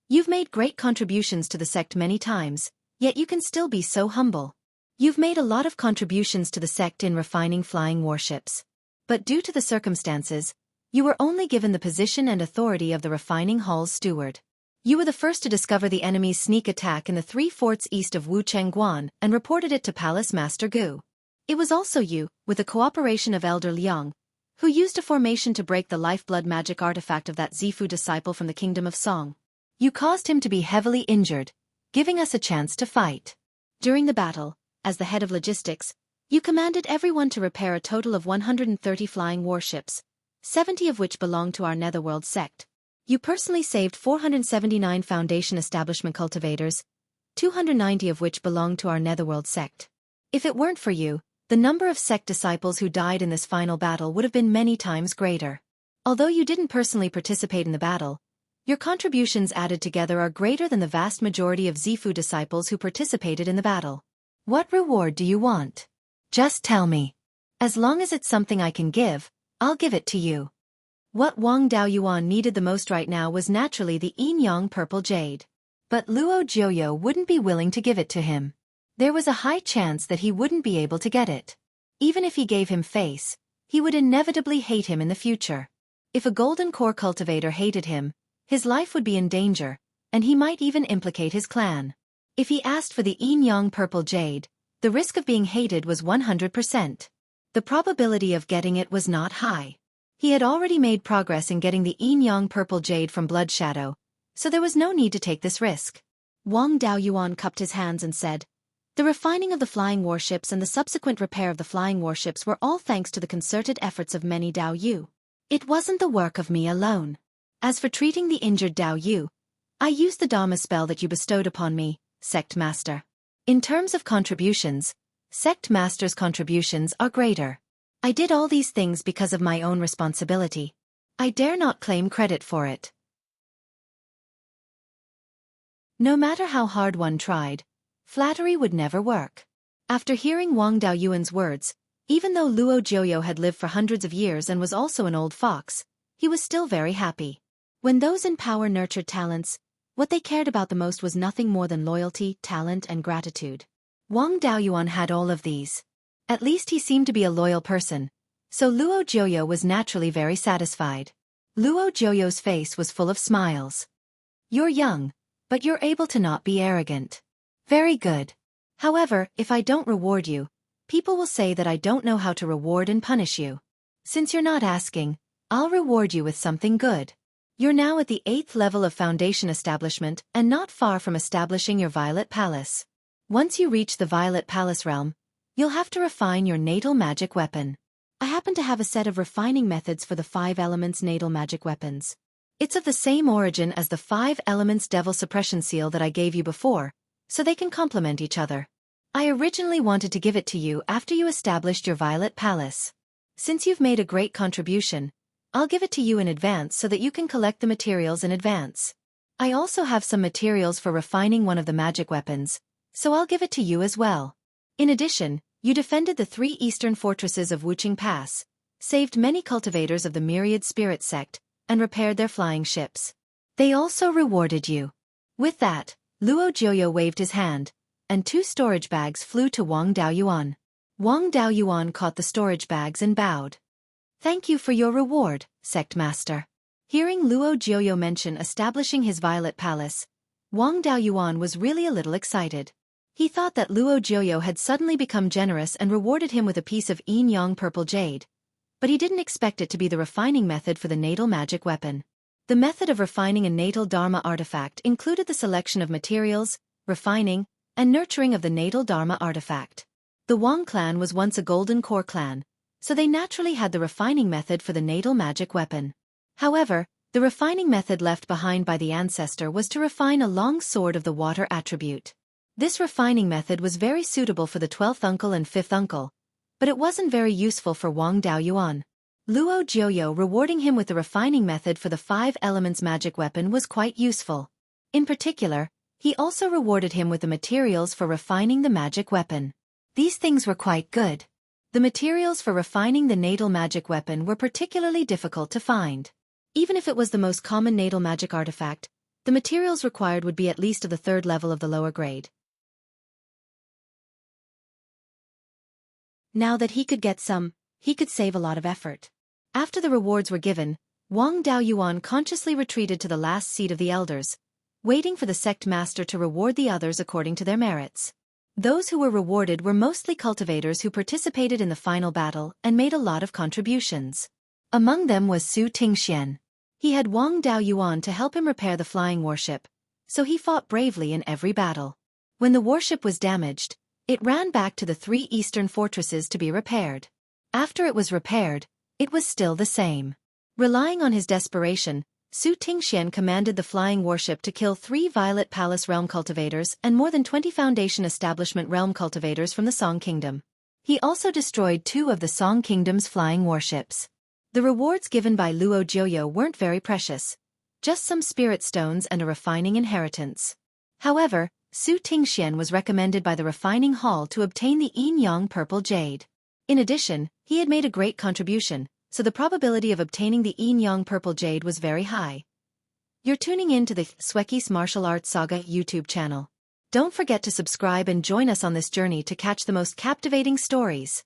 "You've made great contributions to the sect many times, yet you can still be so humble. You've made a lot of contributions to the sect in refining flying warships. But due to the circumstances, you were only given the position and authority of the refining hall's steward. You were the first to discover the enemy's sneak attack in the 3 forts east of Wuchengguan and reported it to Palace Master Gu. It was also you, with the cooperation of Elder Liang, who used a formation to break the lifeblood magic artifact of that Zifu disciple from the Kingdom of Song. You caused him to be heavily injured, giving us a chance to fight. During the battle, as the head of logistics, you commanded everyone to repair a total of 130 flying warships, 70 of which belonged to our Netherworld sect. You personally saved 479 Foundation Establishment cultivators, 290 of which belonged to our Netherworld sect. If it weren't for you, the number of sect disciples who died in this final battle would have been many times greater. Although you didn't personally participate in the battle, your contributions added together are greater than the vast majority of Zifu disciples who participated in the battle. What reward do you want? Just tell me. As long as it's something I can give, I'll give it to you. What Wang Daoyuan needed the most right now was naturally the Yin Yang Purple Jade. But Luo Jiuyo wouldn't be willing to give it to him. There was a high chance that he wouldn't be able to get it. Even if he gave him face, he would inevitably hate him in the future. If a golden core cultivator hated him, his life would be in danger, and he might even implicate his clan. If he asked for the Yin Yang Purple Jade, the risk of being hated was 100%. The probability of getting it was not high. He had already made progress in getting the Yin Yang Purple Jade from Blood Shadow, so there was no need to take this risk. Wang Daoyuan cupped his hands and said, "The refining of the flying warships and the subsequent repair of the flying warships were all thanks to the concerted efforts of many Dao Yu. It wasn't the work of me alone. As for treating the injured Dao Yu, I used the Dharma spell that you bestowed upon me, Sect Master. In terms of contributions, Sect Master's contributions are greater. I did all these things because of my own responsibility. I dare not claim credit for it." No matter how hard one tried, flattery would never work. After hearing Wang Daoyuan's words, even though Luo Jiuyo had lived for hundreds of years and was also an old fox, he was still very happy. When those in power nurtured talents, what they cared about the most was nothing more than loyalty, talent, and gratitude. Wang Daoyuan had all of these. At least he seemed to be a loyal person, so Luo Jiuyo was naturally very satisfied. Luo Jiuyo's face was full of smiles. "You're young, but you're able to not be arrogant. Very good. However, if I don't reward you, people will say that I don't know how to reward and punish you. Since you're not asking, I'll reward you with something good. You're now at the 8th level of Foundation Establishment and not far from establishing your Violet Palace. Once you reach the Violet Palace realm, you'll have to refine your natal magic weapon. I happen to have a set of refining methods for the 5 elements natal magic weapons. It's of the same origin as the 5 elements devil suppression seal that I gave you before, so they can complement each other. I originally wanted to give it to you after you established your Violet Palace. Since you've made a great contribution, I'll give it to you in advance so that you can collect the materials in advance. I also have some materials for refining one of the magic weapons, so I'll give it to you as well. In addition, you defended the 3 eastern fortresses of Wuqing Pass, saved many cultivators of the Myriad Spirit sect, and repaired their flying ships. They also rewarded you." With that, Luo Jiuyo waved his hand, and 2 storage bags flew to Wang Daoyuan. Wang Daoyuan caught the storage bags and bowed. "Thank you for your reward, Sect Master." Hearing Luo Jiuyo mention establishing his Violet Palace, Wang Daoyuan was really a little excited. He thought that Luo Jiuyo had suddenly become generous and rewarded him with a piece of Yin Yang Purple Jade, but he didn't expect it to be the refining method for the natal magic weapon. The method of refining a natal Dharma artifact included the selection of materials, refining, and nurturing of the natal Dharma artifact. The Wang clan was once a golden core clan, so they naturally had the refining method for the natal magic weapon. However, the refining method left behind by the ancestor was to refine a long sword of the water attribute. This refining method was very suitable for the 12th uncle and 5th uncle, but it wasn't very useful for Wang Daoyuan. Luo Jiuyo rewarding him with the refining method for the 5 elements magic weapon was quite useful. In particular, he also rewarded him with the materials for refining the magic weapon. These things were quite good. The materials for refining the natal magic weapon were particularly difficult to find. Even if it was the most common natal magic artifact, the materials required would be at least of the 3rd level of the lower grade. Now that he could get some, he could save a lot of effort. After the rewards were given, Wang Daoyuan consciously retreated to the last seat of the elders, waiting for the sect master to reward the others according to their merits. Those who were rewarded were mostly cultivators who participated in the final battle and made a lot of contributions. Among them was Su Tingxian. He had Wang Daoyuan to help him repair the flying warship, so he fought bravely in every battle. When the warship was damaged, it ran back to the 3 eastern fortresses to be repaired. After it was repaired, it was still the same. Relying on his desperation, Su Tingxian commanded the flying warship to kill 3 Violet Palace realm cultivators and more than 20 Foundation Establishment realm cultivators from the Song Kingdom. He also destroyed 2 of the Song Kingdom's flying warships. The rewards given by Luo Jiuyo weren't very precious, just some spirit stones and a refining inheritance. However, Su Tingxian was recommended by the refining hall to obtain the Yin Yang Purple Jade. In addition, he had made a great contribution, so the probability of obtaining the Yin Yang Purple Jade was very high. You're tuning in to the Xueqi's Martial Arts Saga YouTube channel. Don't forget to subscribe and join us on this journey to catch the most captivating stories.